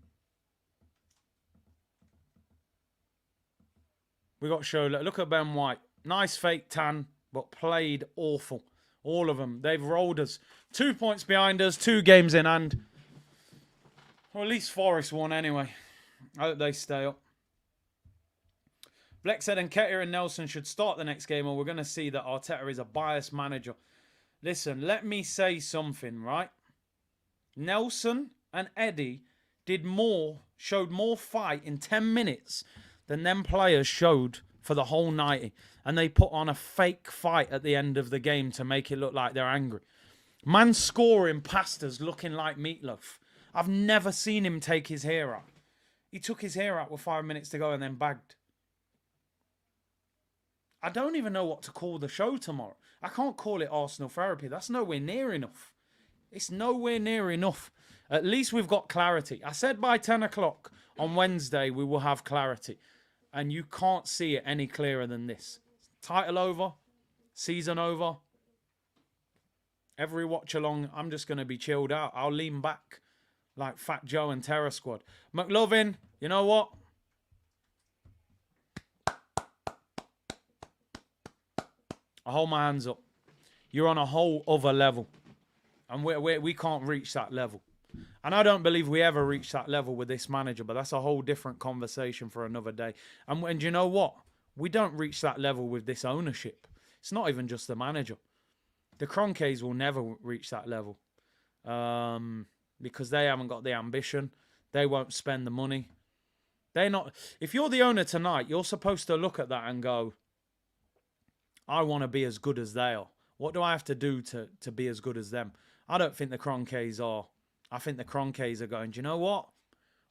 We got show. Look at Ben White. Nice fake tan, but played awful. All of them. They've rolled us. 2 points behind us. 2 games in hand. Well, at least Forest won anyway. I hope they stay up. Bleck said Nketiah and Nelson should start the next game, or we're going to see that Arteta is a biased manager. Listen, let me say something, right? Nelson and Eddie showed more fight in 10 minutes than them players showed for the whole 90. And they put on a fake fight at the end of the game to make it look like they're angry. Man scoring past us looking like Meatloaf. I've never seen him take his hair out. He took his hair out with 5 minutes to go and then bagged. I don't even know what to call the show tomorrow. I can't call it Arsenal therapy. That's nowhere near enough. It's nowhere near enough. At least we've got clarity. I said by 10 o'clock on Wednesday we will have clarity. And you can't see it any clearer than this. Title over. Season over. Every watch along, I'm just going to be chilled out. I'll lean back like Fat Joe and Terror Squad. McLovin, you know what? I hold my hands up. You're on a whole other level. And we can't reach that level. And I don't believe we ever reach that level with this manager, but that's a whole different conversation for another day. And you know what? We don't reach that level with this ownership. It's not even just the manager. The Kroenkes will never reach that level. Because they haven't got the ambition. They won't spend the money. They're not... If you're the owner tonight, you're supposed to look at that and go, I want to be as good as they are. What do I have to do to be as good as them? I don't think the Kroenkes are. I think the Kroenkes are going, do you know what?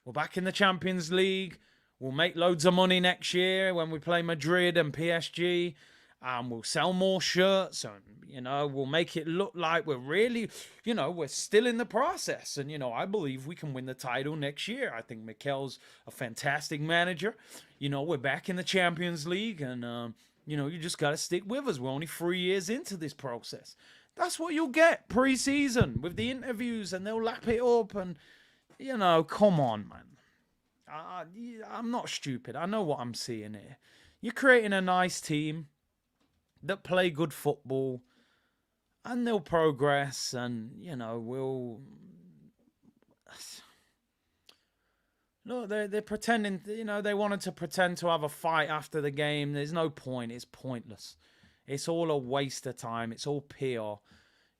We're back in the Champions League. We'll make loads of money next year when we play Madrid and PSG. And we'll sell more shirts. And, we'll make it look like we're really, we're still in the process. And, I believe we can win the title next year. I think Mikel's a fantastic manager. We're back in the Champions League. And, you just got to stick with us. We're only 3 years into this process. That's what you'll get pre-season with the interviews, and they'll lap it up. And, come on, man. I'm not stupid. I know what I'm seeing here. You're creating a nice team that play good football, and they'll progress, and, we'll... Look, they're pretending, they wanted to pretend to have a fight after the game. There's no point. It's pointless. It's all a waste of time. It's all PR.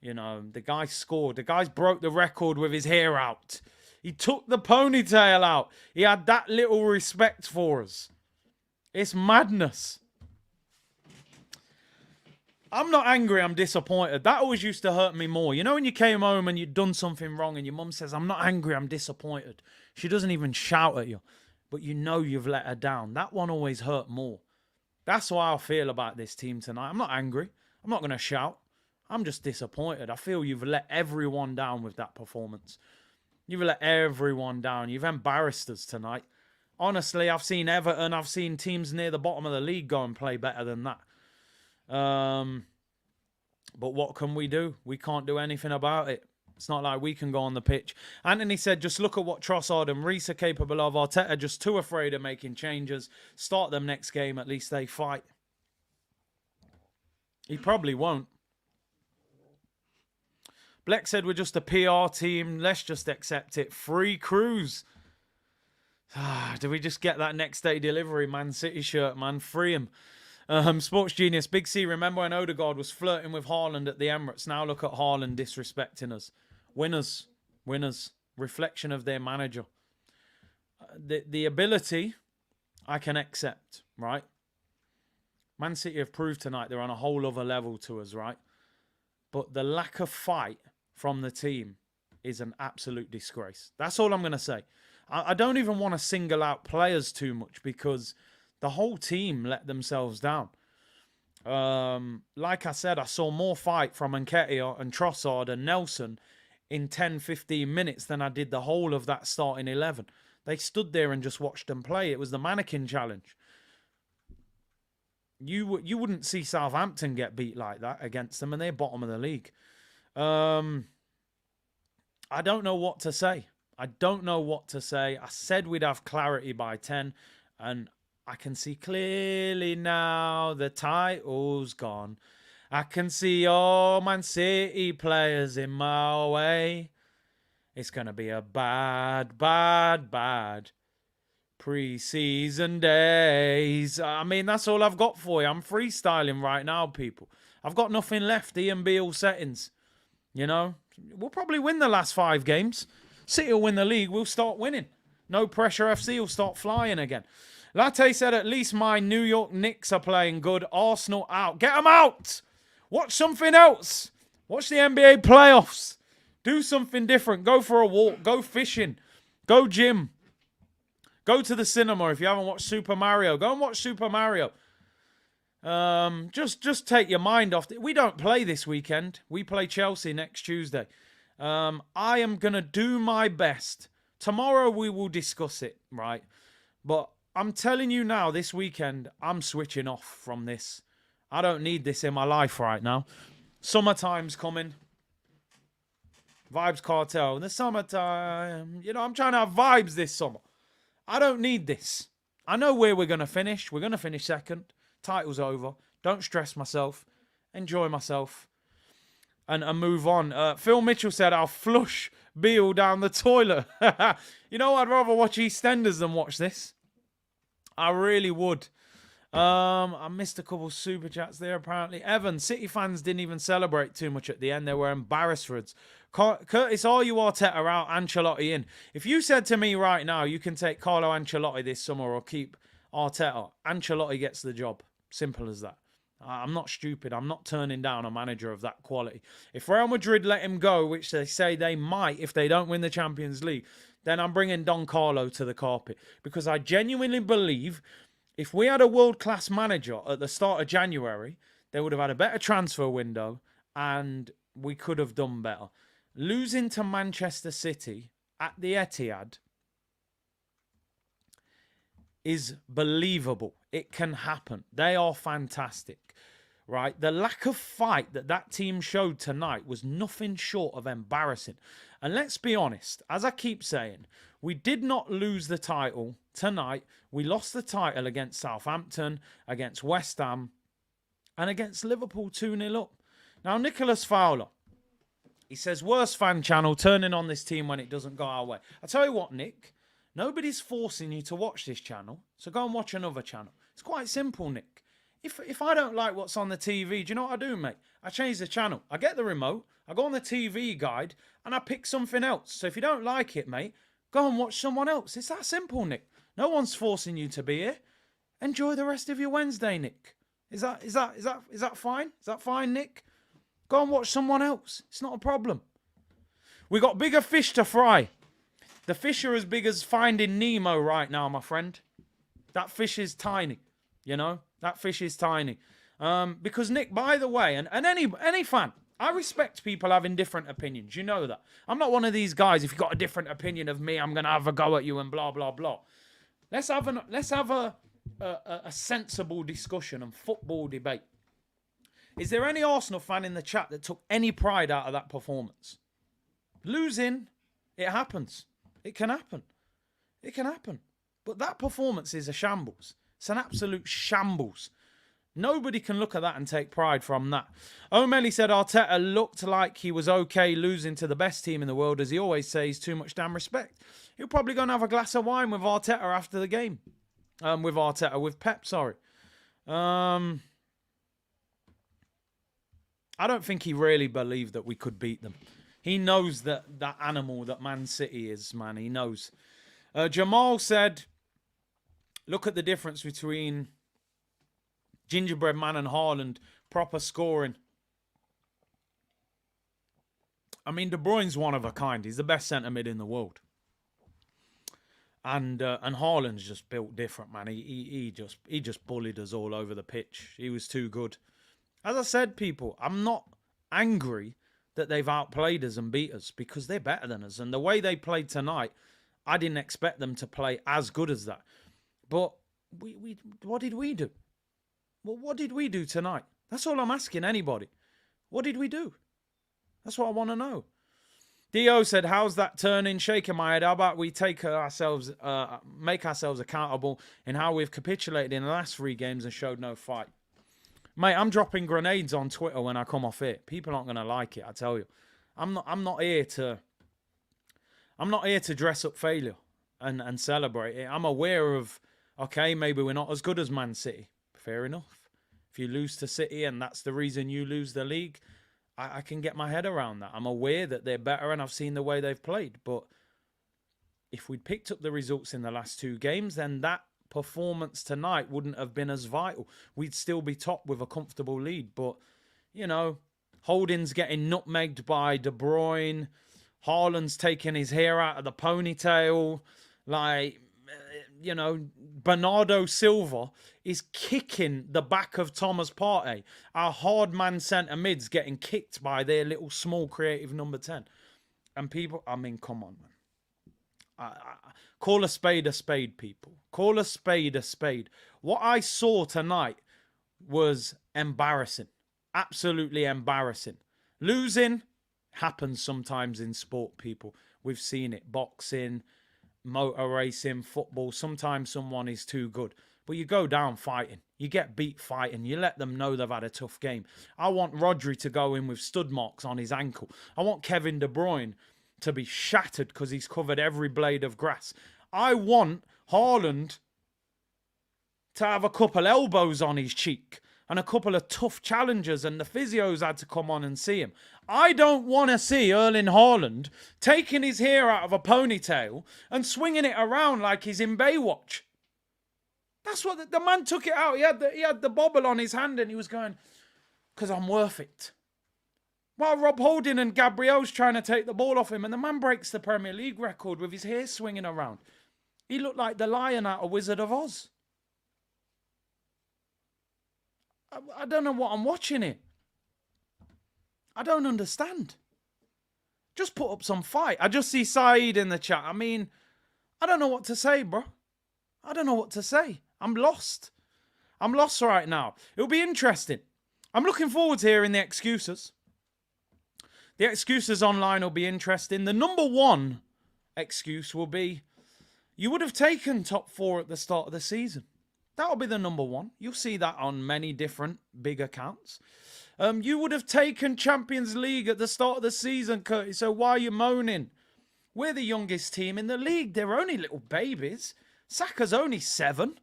The guy scored. The guy's broke the record with his hair out. He took the ponytail out. He had that little respect for us. It's madness. I'm not angry, I'm disappointed. That always used to hurt me more. When you came home and you'd done something wrong and your mum says, I'm not angry, I'm disappointed. She doesn't even shout at you. but you know you've let her down. That one always hurt more. That's how I feel about this team tonight. I'm not angry. I'm not going to shout. I'm just disappointed. I feel you've let everyone down with that performance. You've let everyone down. You've embarrassed us tonight. Honestly, I've seen Everton, I've seen teams near the bottom of the league go and play better than that. But what can we do? We can't do anything about it. It's not like we can go on the pitch. Anthony said, just look at what Trossard and Reece are capable of. Arteta just too afraid of making changes. Start them next game. At least they fight. He probably won't. Bleck said, we're just a PR team. Let's just accept it. Free cruise. Do we just get that next day delivery Man City shirt, man? Free him. Sports Genius, Big C, remember when Odegaard was flirting with Haaland at the Emirates? Now look at Haaland disrespecting us. Winners. Winners. Reflection of their manager. The ability, I can accept, right? Man City have proved tonight they're on a whole other level to us, right? But the lack of fight from the team is an absolute disgrace. That's all I'm going to say. I don't even want to single out players too much because the whole team let themselves down. Like I said, I saw more fight from Nketiah and Trossard and Nelson in 10-15 minutes than I did the whole of that starting 11. They stood there and just watched them play. It was the mannequin challenge. You wouldn't see Southampton get beat like that against them, and they're bottom of the league. I don't know what to say. I don't know what to say. I said we'd have clarity by 10, and I can see clearly now the title's gone. I can see all Man City players in my way. It's going to be a bad, bad, bad pre-season days. I mean, that's all I've got for you. I'm freestyling right now, people. I've got nothing left. Ian Beale settings. You know, we'll probably win the last 5 games. City will win the league. We'll start winning. No pressure. FC will start flying again. Latte said, at least my New York Knicks are playing good. Arsenal out. Get them out. Watch something else. Watch the NBA playoffs. Do something different. Go for a walk. Go fishing. Go gym. Go to the cinema if you haven't watched Super Mario. Go and watch Super Mario. Just take your mind off. We don't play this weekend. We play Chelsea next Tuesday. I am going to do my best. Tomorrow we will discuss it, right? But I'm telling you now, this weekend, I'm switching off from this. I don't need this in my life right now. Summertime's coming. Vibes Cartel. The summertime. You know, I'm trying to have vibes this summer. I don't need this. I know where we're going to finish. We're going to finish second. Title's over. Don't stress myself. Enjoy myself. And move on. Phil Mitchell said, I'll flush Beale down the toilet. You know, I'd rather watch EastEnders than watch this. I really would. I missed a couple super chats there, apparently. Evan, City fans didn't even celebrate too much at the end. They were embarrassed for it. Curtis, are you Arteta out, Ancelotti in? If you said to me right now, you can take Carlo Ancelotti this summer or keep Arteta, Ancelotti gets the job. Simple as that. I'm not stupid. I'm not turning down a manager of that quality. If Real Madrid let him go, which they say they might if they don't win the Champions League, then I'm bringing Don Carlo to the carpet. Because I genuinely believe if we had a world-class manager at the start of January, they would have had a better transfer window and we could have done better. Losing to Manchester City at the Etihad is believable. It can happen. They are fantastic, right? The lack of fight that team showed tonight was nothing short of embarrassing. And let's be honest, as I keep saying, we did not lose the title tonight. We lost the title against Southampton, against West Ham, and against Liverpool 2-0 up. Now, Nicholas Fowler, he says, worst fan channel, turning on this team when it doesn't go our way. I tell you what, Nick, nobody's forcing you to watch this channel, so go and watch another channel. It's quite simple, Nick. If I don't like what's on the TV, do you know what I do, mate? I change the channel. I get the remote, I go on the TV guide, and I pick something else. So if you don't like it, mate, go and watch someone else. It's that simple, Nick. No one's forcing you to be here. Enjoy the rest of your Wednesday, Nick. Is that fine? Is that fine, Nick? Go and watch someone else. It's not a problem. We got bigger fish to fry. The fish are as big as Finding Nemo right now, my friend. That fish is tiny, you know? That fish is tiny. Because, Nick, by the way, and any fan, I respect people having different opinions. You know that. I'm not one of these guys, if you've got a different opinion of me, I'm going to have a go at you and blah, blah, blah. Let's have a sensible discussion and football debate. Is there any Arsenal fan in the chat that took any pride out of that performance? Losing, it happens. It can happen. It can happen. But that performance is a shambles. It's an absolute shambles. Nobody can look at that and take pride from that. O'Malley said Arteta looked like he was okay losing to the best team in the world. As he always says, too much damn respect. He'll probably go and have a glass of wine with Arteta after the game. With Pep, sorry. I don't think he really believed that we could beat them. He knows that animal that Man City is, man. He knows. Jamal said, look at the difference between Gingerbread Man and Haaland, proper scoring. I mean, De Bruyne's one of a kind. He's the best centre mid in the world. And Haaland's just built different, man. He just bullied us all over the pitch. He was too good. As I said, people, I'm not angry that they've outplayed us and beat us because they're better than us. And the way they played tonight, I didn't expect them to play as good as that. But what did we do? Well, what did we do tonight? That's all I'm asking anybody. What did we do? That's what I want to know. Dio said, how's that turning? Shaking my head. How about we make ourselves accountable in how we've capitulated in the last 3 games and showed no fight. Mate, I'm dropping grenades on Twitter when I come off here. People aren't going to like it, I tell you. I'm not here to dress up failure and celebrate it. I'm aware of, okay, maybe we're not as good as Man City. Fair enough. If you lose to City and that's the reason you lose the league, I can get my head around that. I'm aware that they're better and I've seen the way they've played. But if we'd picked up the results in the last 2 games, then that performance tonight wouldn't have been as vital. We'd still be top with a comfortable lead. But, you know, Holding's getting nutmegged by De Bruyne. Haaland's taking his hair out of the ponytail. Like, you know, Bernardo Silva is kicking the back of Thomas Partey. Our hard man centre mids getting kicked by their little small creative number 10. And people, I mean, come on, man. Call a spade, people. Call a spade. What I saw tonight was embarrassing. Absolutely embarrassing. Losing happens sometimes in sport, people. We've seen it. Boxing, motor racing, football. Sometimes someone is too good. But you go down fighting. You get beat fighting. You let them know they've had a tough game. I want Rodri to go in with stud marks on his ankle. I want Kevin De Bruyne to be shattered because he's covered every blade of grass. I want Haaland to have a couple elbows on his cheek and a couple of tough challenges, and the physios had to come on and see him. I don't want to see Erling Haaland taking his hair out of a ponytail and swinging it around like he's in Baywatch. That's what the man took it out. He had the bobble on his hand and he was going, because I'm worth it. While Rob Holding and Gabriel's trying to take the ball off him, and the man breaks the Premier League record with his hair swinging around. He looked like the lion out of Wizard of Oz. I don't know what I'm watching here. I don't understand. Just put up some fight. I just see Saeed in the chat. I mean, I don't know what to say, bro. I don't know what to say. I'm lost. I'm lost right now. It'll be interesting. I'm looking forward to hearing the excuses. The excuses online will be interesting. The number one excuse will be, you would have taken top 4 at the start of the season. That'll be the number one. You'll see that on many different big accounts. You would have taken Champions League at the start of the season, Curtis, so why are you moaning? We're the youngest team in the league. They're only little babies. Saka's only 7.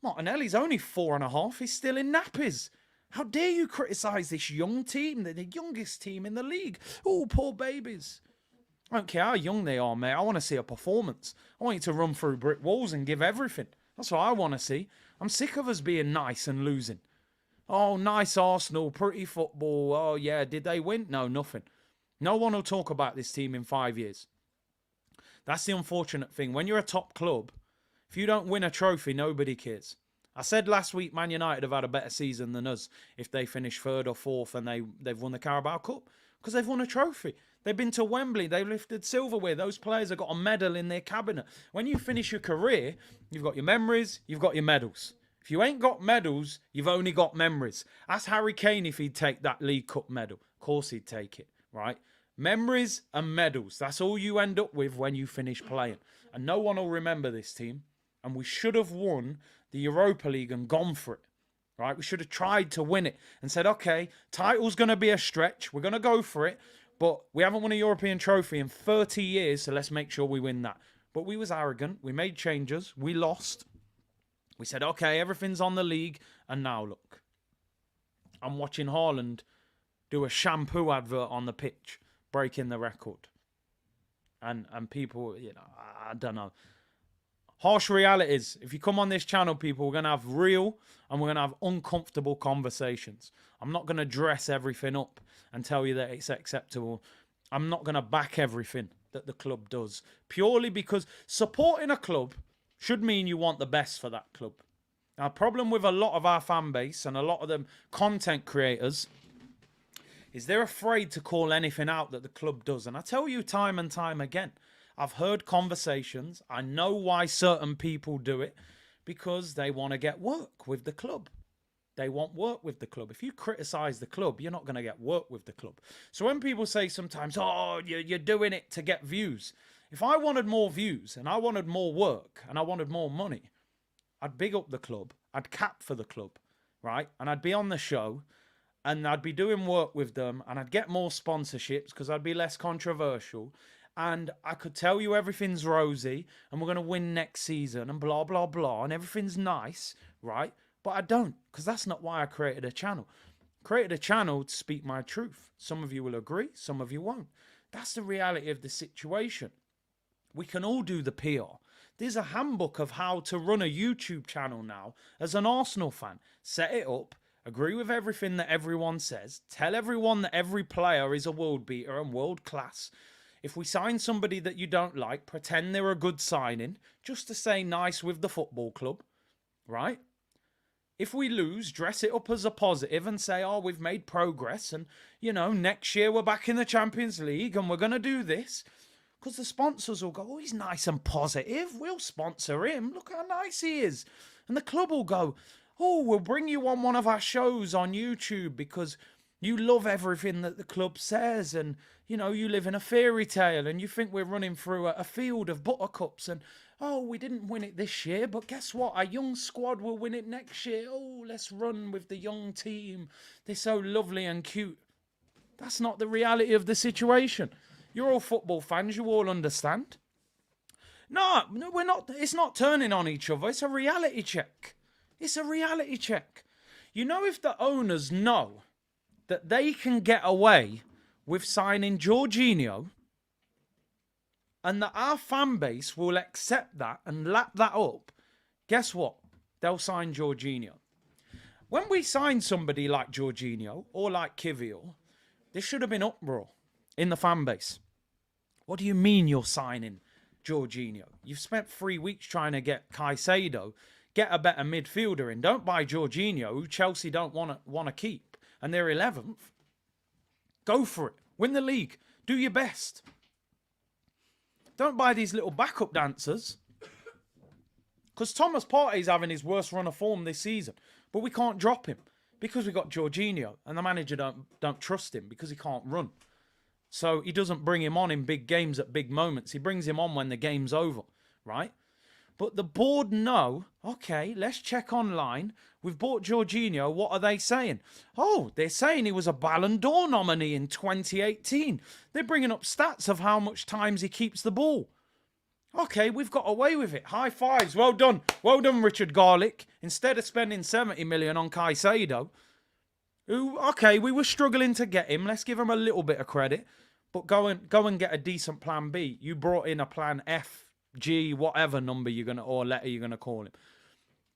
Martinelli's only 4.5. He's still in nappies. How dare you criticise this young team? They're the youngest team in the league. Oh, poor babies. I don't care how young they are, mate. I want to see a performance. I want you to run through brick walls and give everything. That's what I want to see. I'm sick of us being nice and losing. Oh, nice Arsenal, pretty football. Oh, yeah, did they win? No, nothing. No one will talk about this team in 5 years. That's the unfortunate thing. When you're a top club, if you don't win a trophy, nobody cares. I said last week Man United have had a better season than us if they finish third or fourth and they've won the Carabao Cup because they've won a trophy. They've been to Wembley. They've lifted silverware. Those players have got a medal in their cabinet. When you finish your career, you've got your memories, you've got your medals. If you ain't got medals, you've only got memories. Ask Harry Kane if he'd take that League Cup medal. Of course he'd take it, right? Memories and medals. That's all you end up with when you finish playing. And no one will remember this team. And we should have won the Europa League and gone for it, right? We should have tried to win it and said, okay, title's going to be a stretch. We're going to go for it. But we haven't won a European trophy in 30 years, so let's make sure we win that. But we was arrogant. We made changes. We lost. We said, okay, everything's on the league. And now look, I'm watching Haaland do a shampoo advert on the pitch, breaking the record. And people, I don't know. Harsh realities. If you come on this channel, people, we're going to have real and we're going to have uncomfortable conversations. I'm not going to dress everything up and tell you that it's acceptable. I'm not going to back everything that the club does. Purely because supporting a club should mean you want the best for that club. Now, the problem with a lot of our fan base and a lot of them content creators is they're afraid to call anything out that the club does. And I tell you time and time again, I've heard conversations. I know why certain people do it, because they want to get work with the club. They want work with the club. If you criticize the club, you're not going to get work with the club. So when people say sometimes, oh, you're doing it to get views. If I wanted more views and I wanted more work and I wanted more money, I'd big up the club. I'd cap for the club, right? And I'd be on the show and I'd be doing work with them and I'd get more sponsorships because I'd be less controversial. And I could tell you everything's rosy and we're going to win next season and blah, blah, blah. And everything's nice, right? But I don't, because that's not why I created a channel. I created a channel to speak my truth. Some of you will agree, some of you won't. That's the reality of the situation. We can all do the PR. There's a handbook of how to run a YouTube channel now as an Arsenal fan. Set it up, agree with everything that everyone says, tell everyone that every player is a world beater and world class. If we sign somebody that you don't like, pretend they're a good signing, just to say nice with the football club, right? If we lose, dress it up as a positive and say, oh, we've made progress and, next year we're back in the Champions League and we're going to do this. Because the sponsors will go, oh, he's nice and positive. We'll sponsor him. Look how nice he is. And the club will go, oh, we'll bring you on one of our shows on YouTube because you love everything that the club says and, you live in a fairy tale and you think we're running through a field of buttercups and, oh, we didn't win it this year, but guess what? Our young squad will win it next year. Oh, let's run with the young team. They're so lovely and cute. That's not the reality of the situation. You're all football fans. You all understand. No, we're not. It's not turning on each other. It's a reality check. It's a reality check. If the owners know that they can get away with signing Jorginho and that our fan base will accept that and lap that up, guess what? They'll sign Jorginho. When we sign somebody like Jorginho or like Kivior, there should have been uproar in the fan base. What do you mean you're signing Jorginho? You've spent 3 weeks trying to get Caicedo, get a better midfielder in. Don't buy Jorginho, who Chelsea don't want to keep, and they're 11th. Go for it. Win the league. Do your best. Don't buy these little backup dancers. Because Thomas Partey's having his worst run of form this season. But we can't drop him because we got Jorginho. And the manager don't trust him because he can't run. So he doesn't bring him on in big games at big moments. He brings him on when the game's over, right? But the board know, okay, let's check online. We've bought Jorginho. What are they saying? Oh, they're saying he was a Ballon d'Or nominee in 2018. They're bringing up stats of how much times he keeps the ball. Okay, we've got away with it. High fives. Well done. Well done, Richard Garlick. Instead of spending 70 million on Caicedo, we were struggling to get him. Let's give him a little bit of credit. But go and get a decent plan B. You brought in a plan F, G, whatever number or letter you're gonna call him.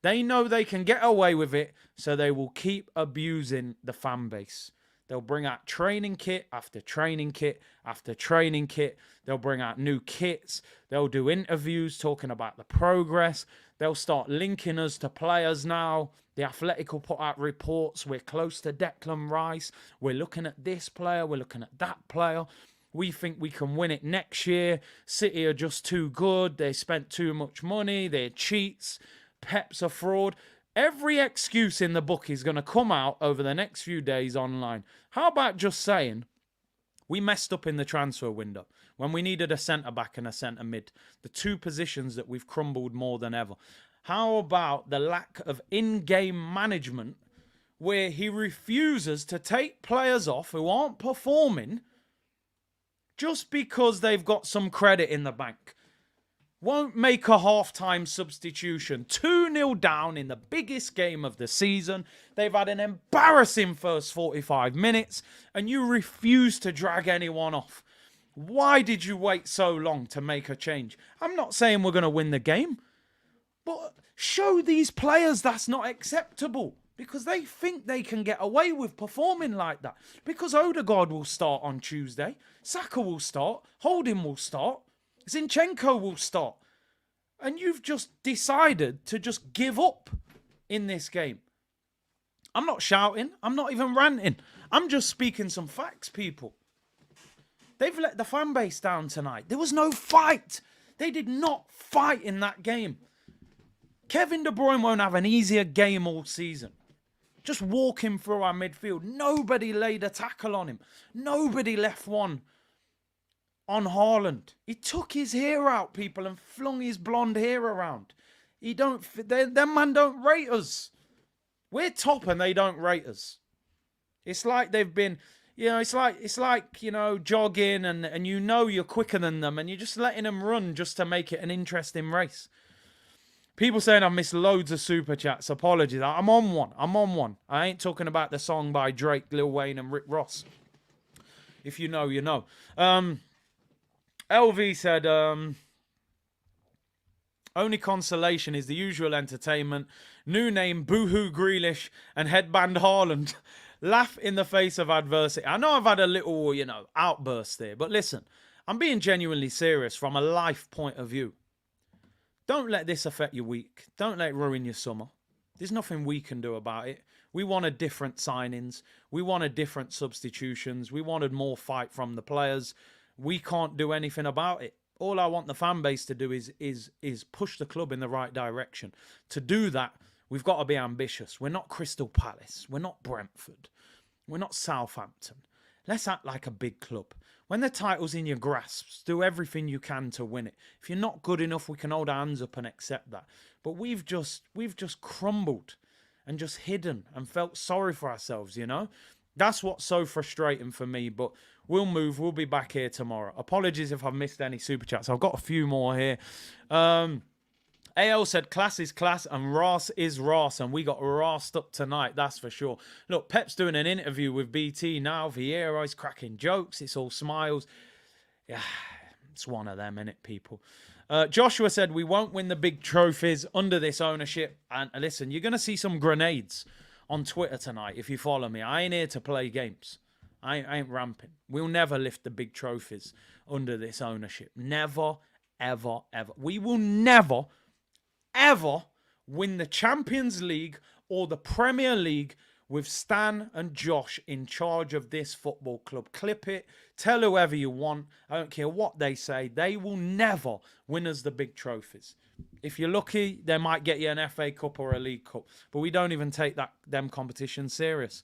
They know they can get away with it, so they will keep abusing the fan base. They'll bring out training kit after training kit after training kit. They'll bring out new kits. They'll do interviews talking about the progress. They'll start linking us to players now. The Athletic will put out reports. We're close to Declan Rice. We're looking at this player. We're looking at that player. We think we can win it next year. City are just too good. They spent too much money. They're cheats. Pep's a fraud. Every excuse in the book is going to come out over the next few days online. How about just saying, we messed up in the transfer window when we needed a centre-back and a centre-mid, the two positions that we've crumbled more than ever. How about the lack of in-game management where he refuses to take players off who aren't performing just because they've got some credit in the bank? Won't make a half-time substitution. 2-0 down in the biggest game of the season. They've had an embarrassing first 45 minutes, and you refuse to drag anyone off. Why did you wait so long to make a change? I'm not saying we're going to win the game, but show these players that's not acceptable, because they think they can get away with performing like that. Because Odegaard will start on Tuesday. Saka will start. Holding will start. Zinchenko will start. And you've just decided to just give up in this game. I'm not shouting. I'm not even ranting. I'm just speaking some facts, people. They've let the fan base down tonight. There was no fight. They did not fight in that game. Kevin De Bruyne won't have an easier game all season. Just walking through our midfield. Nobody laid a tackle on him. Nobody left one on Haaland. He took his hair out, people, and flung his blonde hair around. Them man don't rate us. We're top and they don't rate us. It's like they've been, it's like jogging and you're quicker than them and you're just letting them run just to make it an interesting race. People saying I've missed loads of super chats. Apologies. I'm on one. I ain't talking about the song by Drake, Lil Wayne and Rick Ross. If you know, you know. LV said, only consolation is the usual entertainment. New name, Boohoo Grealish and Headband Haaland. Laugh in the face of adversity. I know I've had a little, outburst there. But listen, I'm being genuinely serious from a life point of view. Don't let this affect your week. Don't let it ruin your summer. There's nothing we can do about it. We wanted different signings. We wanted different substitutions. We wanted more fight from the players. We can't do anything about it. All I want the fan base to do is push the club in the right direction. To do that, we've got to be ambitious. We're not Crystal Palace. We're not Brentford. We're not Southampton. Let's act like a big club. When the title's in your grasp, do everything you can to win it. If you're not good enough, we can hold our hands up and accept that. But we've just crumbled and just hidden and felt sorry for ourselves, That's what's so frustrating for me, but we'll move. We'll be back here tomorrow. Apologies if I've missed any super chats. I've got a few more here. AL said, class is class and Ras is Ras, and we got rassed up tonight, that's for sure. Look, Pep's doing an interview with BT now. Vieira's cracking jokes. It's all smiles. Yeah, it's one of them, innit, people? Joshua said, we won't win the big trophies under this ownership. And listen, you're going to see some grenades on Twitter tonight if you follow me. I ain't here to play games. I ain't ramping. We'll never lift the big trophies under this ownership. Never, ever, ever. We will never, ever win the Champions League or the Premier League with Stan and Josh in charge of this football club. Clip it. Tell whoever you want. I don't care what they say. They will never win us the big trophies. If you're lucky, they might get you an FA Cup or a League Cup. But we don't even take them competitions serious.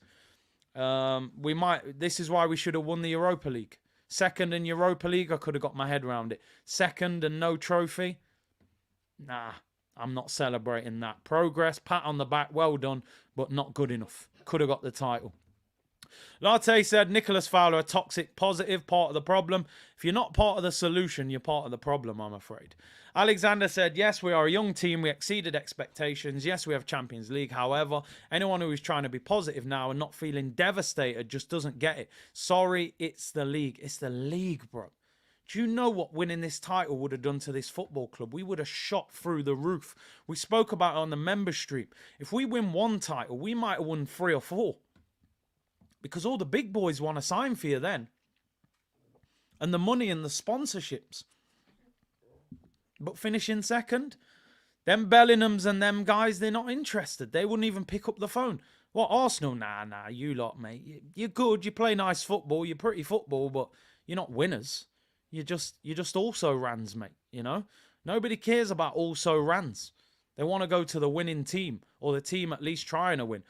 This is why we should have won the Europa League. Second in Europa League, I could have got my head around it. Second and no trophy? Nah, I'm not celebrating that. Progress, pat on the back, well done, but not good enough. Could have got the title. Latte said, Nicholas Fowler, a toxic positive, part of the problem. If you're not part of the solution, you're part of the problem, I'm afraid. Alexander said, yes, we are a young team. We exceeded expectations. Yes, we have Champions League. However, anyone who is trying to be positive now and not feeling devastated just doesn't get it. Sorry, it's the league. It's the league, bro. Do you know what winning this title would have done to this football club? We would have shot through the roof. We spoke about it on the member stream. If we win one title, we might have won 3 or 4. because all the big boys want to sign for you then. And the money and the sponsorships. But finishing second, them Bellinghams and them guys, they're not interested. They wouldn't even pick up the phone. What, Arsenal? Nah, you lot, mate. You're good. You play nice football. You're pretty football, but you're not winners. You're just also rans, mate. You know? Nobody cares about also rans. They want to go to the winning team, or the team at least trying to win.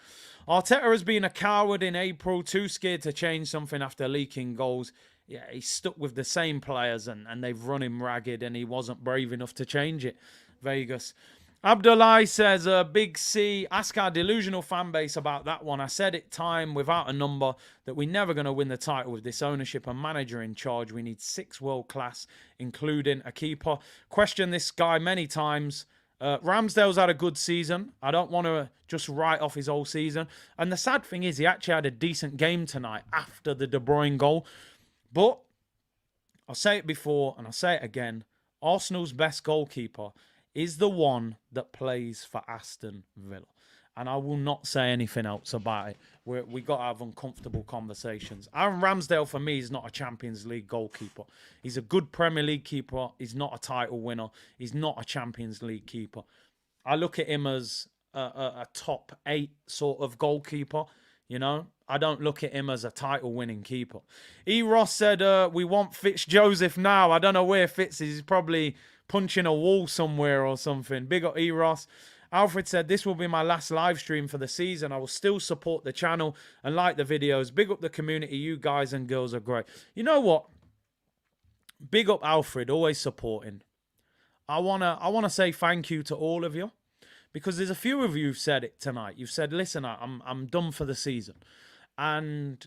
Arteta has been a coward in April, too scared to change something after leaking goals. Yeah, he's stuck with the same players and they've run him ragged and he wasn't brave enough to change it. Vegas. Abdullah says, Big C, ask our delusional fan base about that one. I said it time without a number that we're never going to win the title with this ownership and manager in charge. We need 6 world class, including a keeper. Questioned this guy many times. Ramsdale's had a good season. I don't want to just write off his whole season. And the sad thing is he actually had a decent game tonight after the De Bruyne goal. But I'll say it before and I'll say it again. Arsenal's best goalkeeper is the one that plays for Aston Villa. And I will not say anything else about it. We got to have uncomfortable conversations. Aaron Ramsdale, for me, is not a Champions League goalkeeper. He's a good Premier League keeper. He's not a title winner. He's not a Champions League keeper. I look at him as a top 8 sort of goalkeeper, you know. I don't look at him as a title-winning keeper. E. Ross said, we want Fitz-Joseph now. I don't know where Fitz is. He's probably punching a wall somewhere or something. Big up E. Ross. Alfred said, this will be my last live stream for the season. I will still support the channel and like the videos. Big up the community. You guys and girls are great. You know what? Big up Alfred, always supporting. I wanna say thank you to all of you, because there's a few of you who've said it tonight. You've said, listen, I'm done for the season. And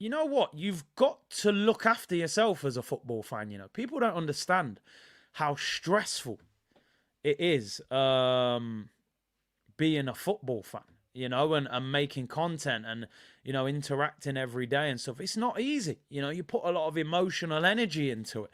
you know what? You've got to look after yourself as a football fan. You know, people don't understand how stressful it is being a football fan, you know, and making content and, you know, interacting every day and stuff. It's not easy. You know, you put a lot of emotional energy into it.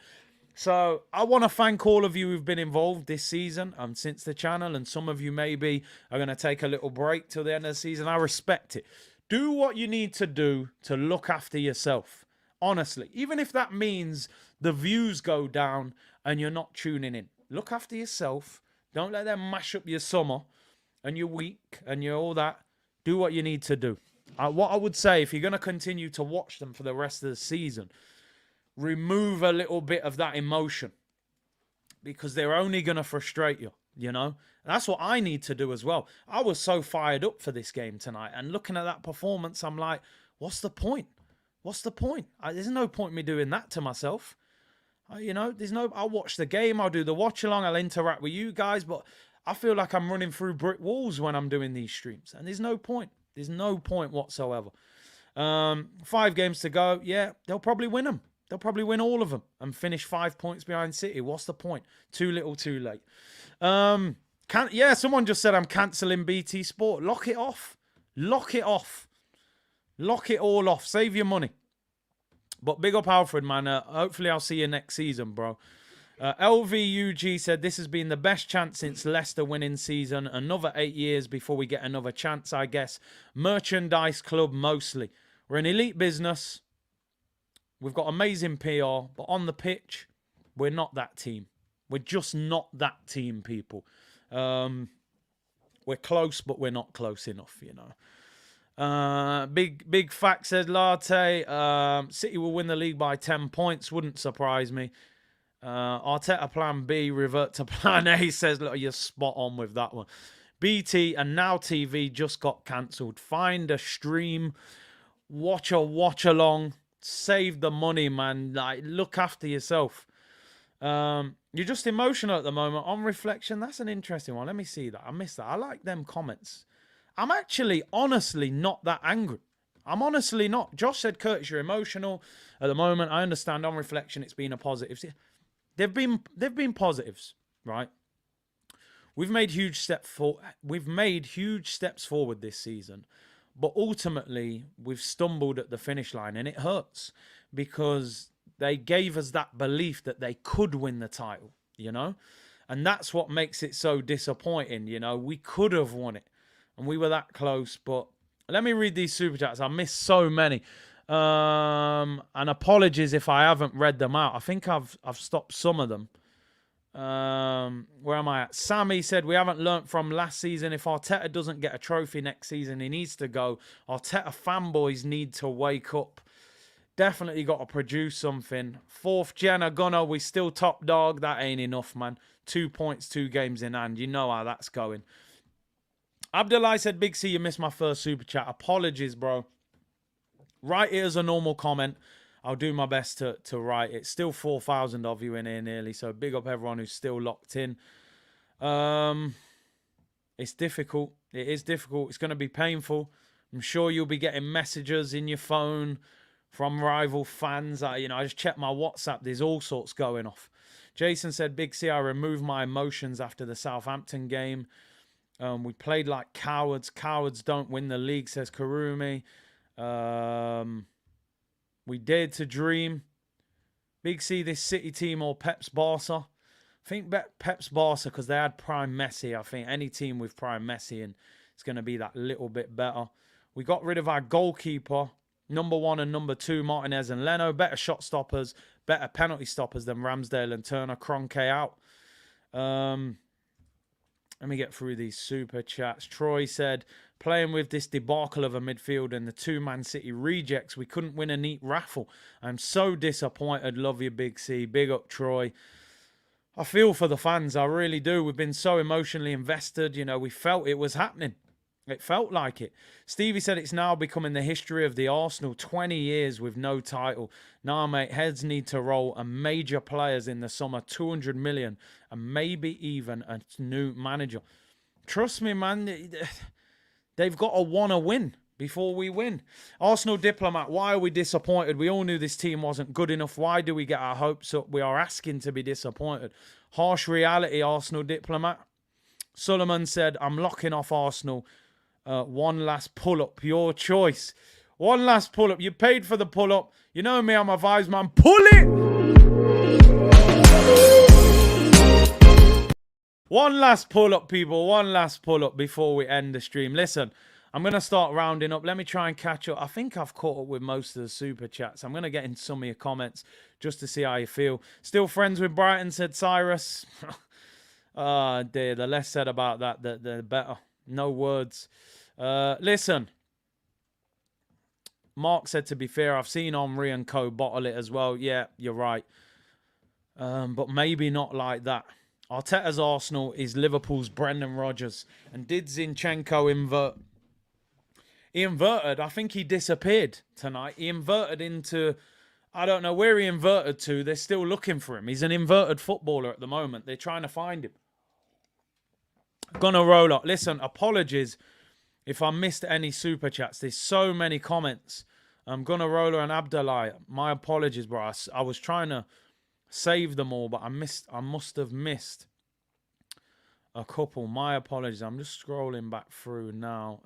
So I want to thank all of you who've been involved this season and since the channel. And some of you maybe are going to take a little break till the end of the season. I respect it. Do what you need to do to look after yourself. Honestly, even if that means the views go down and you're not tuning in. Look after yourself. Don't let them mash up your summer and your week and your all that. Do what you need to do. What I would say, if you're going to continue to watch them for the rest of the season, remove a little bit of that emotion, because they're only going to frustrate you, you know? And that's what I need to do as well. I was so fired up for this game tonight, and looking at that performance, I'm like, what's the point? What's the point? There's no point me doing that to myself. You know, I'll watch the game, I'll do the watch along, I'll interact with you guys, but I feel like I'm running through brick walls when I'm doing these streams, and there's no point. There's no point whatsoever. 5 games to go. Yeah, they'll probably win them. They'll probably win all of them and finish 5 points behind City. What's the point? Too little, too late. Someone just said I'm cancelling BT Sport. Lock it off. Lock it off. Lock it all off. Save your money. But big up Alfred, man. Hopefully I'll see you next season, bro. LVUG said, this has been the best chance since Leicester winning season. Another 8 years before we get another chance, I guess. Merchandise club mostly. We're an elite business. We've got amazing PR. But on the pitch, we're not that team. We're just not that team, people. We're close, but we're not close enough, you know. Big fact, said Latte. City will win the league by 10 points. Wouldn't surprise me. Arteta plan B, revert to plan A, says, look, you're spot on with that one. BT and Now TV just got cancelled. Find a stream, watch a watch along, save the money, man. Like, look after yourself. You're just emotional at the moment. On reflection, that's an interesting one. Let me see that. I missed that. I like them comments. I'm actually honestly not that angry. I'm honestly not. Josh said, Curtis, you're emotional at the moment. I understand. On reflection, it's been a positive. They've been positives, right? We've made huge steps forward this season, but ultimately we've stumbled at the finish line, and it hurts because they gave us that belief that they could win the title, you know, and that's what makes it so disappointing. You know, we could have won it, and we were that close, but Let me read these super chats. I missed so many. And apologies if I haven't read them out. I think I've stopped some of them. Where am I at? Sammy said, we haven't learnt from last season. If Arteta doesn't get a trophy next season, he needs to go. Arteta fanboys need to wake up. Definitely got to produce something. Fourth Jenna Gunner, we still top dog. That ain't enough, man. 2 points, 2 games in hand. You know how that's going. Abdullah said, Big C, you missed my first super chat. Apologies, bro. Write it as a normal comment. I'll do my best to write it. Still 4,000 of you in here nearly, so big up everyone who's still locked in. It's difficult. It is difficult. It's going to be painful. I'm sure you'll be getting messages in your phone from rival fans. I just checked my WhatsApp. There's all sorts going off. Jason said, Big C, I removed my emotions after the Southampton game. We played like cowards. Cowards don't win the league, says Karumi. We dared to dream. Big C, this City team or Pep's Barca? I think Pep's Barca because they had prime Messi. I think any team with prime Messi and it's going to be that little bit better. We got rid of our goalkeeper. Number 1 and number 2, Martinez and Leno. Better shot stoppers, better penalty stoppers than Ramsdale and Turner. Kroenke out. Let me get through these super chats. Troy said, playing with this debacle of a midfield and the 2 Man City rejects, we couldn't win a neat raffle. I'm so disappointed. Love you, Big C. Big up, Troy. I feel for the fans. I really do. We've been so emotionally invested. You know, we felt it was happening. It felt like it. Stevie said it's now becoming the history of the Arsenal. 20 years with no title. Nah, mate, heads need to roll and major players in the summer. 200 million and maybe even a new manager. Trust me, man. They've got to want to win before we win. Arsenal Diplomat, why are we disappointed? We all knew this team wasn't good enough. Why do we get our hopes up? We are asking to be disappointed. Harsh reality, Arsenal Diplomat. Suleiman said, I'm locking off Arsenal. One last pull-up, your choice. One last pull-up. You paid for the pull-up. You know me, I'm a vibes man. Pull it! One last pull-up, people. One last pull-up before we end the stream. Listen, I'm going to start rounding up. Let me try and catch up. I think I've caught up with most of the super chats. I'm going to get in some of your comments just to see how you feel. Still friends with Brighton, said Cyrus. Oh, dear. The less said about that, the better. No words. Listen. Mark said, to be fair, I've seen Henry and co bottle it as well. Yeah, you're right. But maybe not like that. Arteta's Arsenal is Liverpool's Brendan Rodgers. And did Zinchenko invert? He inverted. I think he disappeared tonight. He inverted into... I don't know where he inverted to. They're still looking for him. He's an inverted footballer at the moment. They're trying to find him. Gonna roll up. Listen, apologies if I missed any super chats. There's so many comments. I'm gonna roller and Abdullah. My apologies, bro. I was trying to save them all, but I must have missed a couple. My apologies. I'm just scrolling back through now.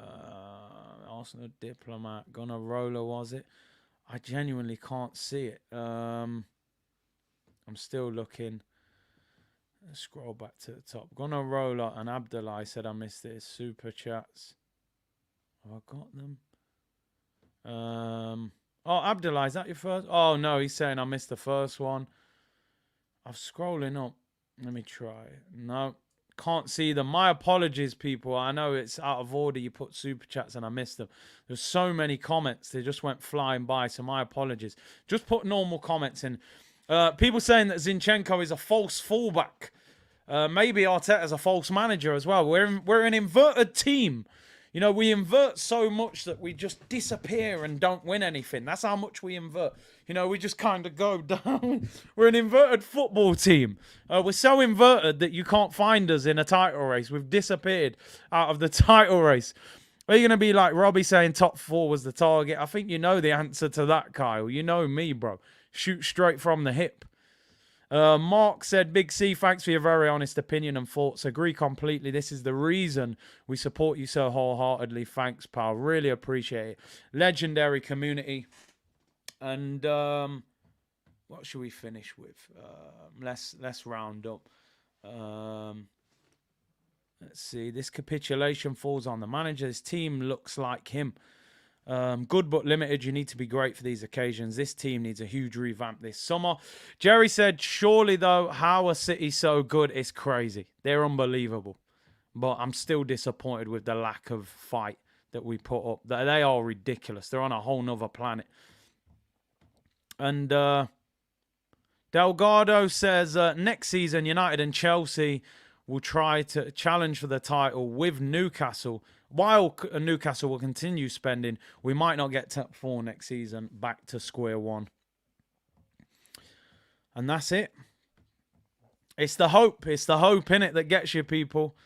Arsenal Diplomat. Gonna roller, was it? I genuinely can't see it. I'm still looking. Let's scroll back to the top. Gonna roller and Abdullah said I missed it. Super chats. Have I got them? Oh, Abdullah, is that your first? Oh no, he's saying I missed the first one. I'm scrolling up. Let me try. No, can't see them. My apologies, people. I know it's out of order. You put super chats and I missed them. There's so many comments. They just went flying by. So my apologies. Just put normal comments in. People saying that Zinchenko is a false fullback. Maybe Arteta's a false manager as well. We're an inverted team. You know, we invert so much that we just disappear and don't win anything. That's how much we invert. You know, we just kind of go down. We're an inverted football team. We're so inverted that you can't find us in a title race. We've disappeared out of the title race. Are you going to be like Robbie saying top 4 was the target? I think you know the answer to that, Kyle. You know me, bro. Shoot straight from the hip. Mark said, Big C, thanks for your very honest opinion and thoughts. Agree completely. This is the reason we support you so wholeheartedly. Thanks, pal. Really appreciate it. Legendary community. And what should we finish with? Let's round up. Let's see. This capitulation falls on the manager. His team looks like him. Good but limited. You need to be great for these occasions. This team needs a huge revamp this summer. Jerry said, surely though, how are City so good? It's crazy. They're unbelievable. But I'm still disappointed with the lack of fight that we put up. They are ridiculous. They're on a whole nother planet. And Delgado says, next season, United and Chelsea will try to challenge for the title with Newcastle. While Newcastle will continue spending, we might not get top 4 next season. Back to square one. And that's it. It's the hope. It's the hope, innit, that gets you, people.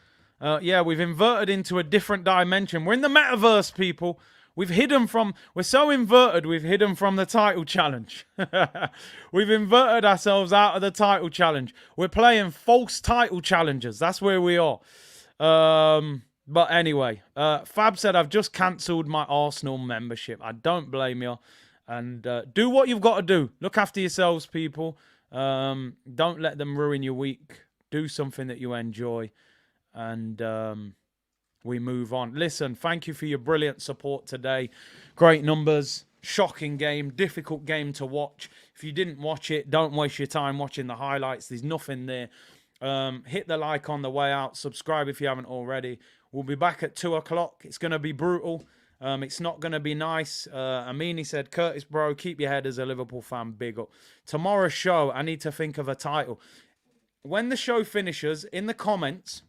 Yeah, we've inverted into a different dimension. We're in the metaverse, people. We're so inverted, we've hidden from the title challenge. We've inverted ourselves out of the title challenge. We're playing false title challenges. That's where we are. But anyway, Fab said, I've just cancelled my Arsenal membership. I don't blame you. And do what you've got to do. Look after yourselves, people. Don't let them ruin your week. Do something that you enjoy. And we move on. Listen, thank you for your brilliant support today. Great numbers. Shocking game. Difficult game to watch. If you didn't watch it, don't waste your time watching the highlights. There's nothing there. Hit the like on the way out. Subscribe if you haven't already. We'll be back at 2 o'clock. It's going to be brutal. It's not going to be nice. Amini said, Curtis, bro, keep your head as a Liverpool fan. Big up. Tomorrow's show, I need to think of a title. When the show finishes, in the comments,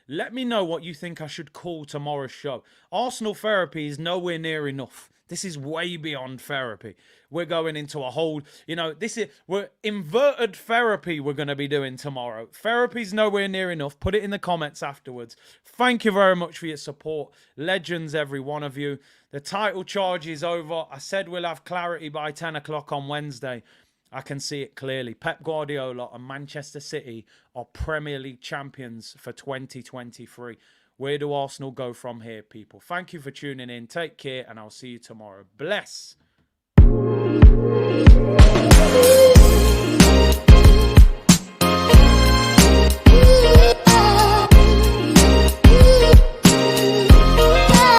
let me know what you think I should call tomorrow's show. Arsenal therapy is nowhere near enough. This is way beyond therapy. We're going into a whole, we're inverted therapy we're going to be doing tomorrow. Therapy's nowhere near enough. Put it in the comments afterwards. Thank you very much for your support. Legends, every one of you. The title charge is over. I said we'll have clarity by 10 o'clock on Wednesday. I can see it clearly. Pep Guardiola and Manchester City are Premier League champions for 2023. Where do Arsenal go from here, people? Thank you for tuning in. Take care, and I'll see you tomorrow. Bless.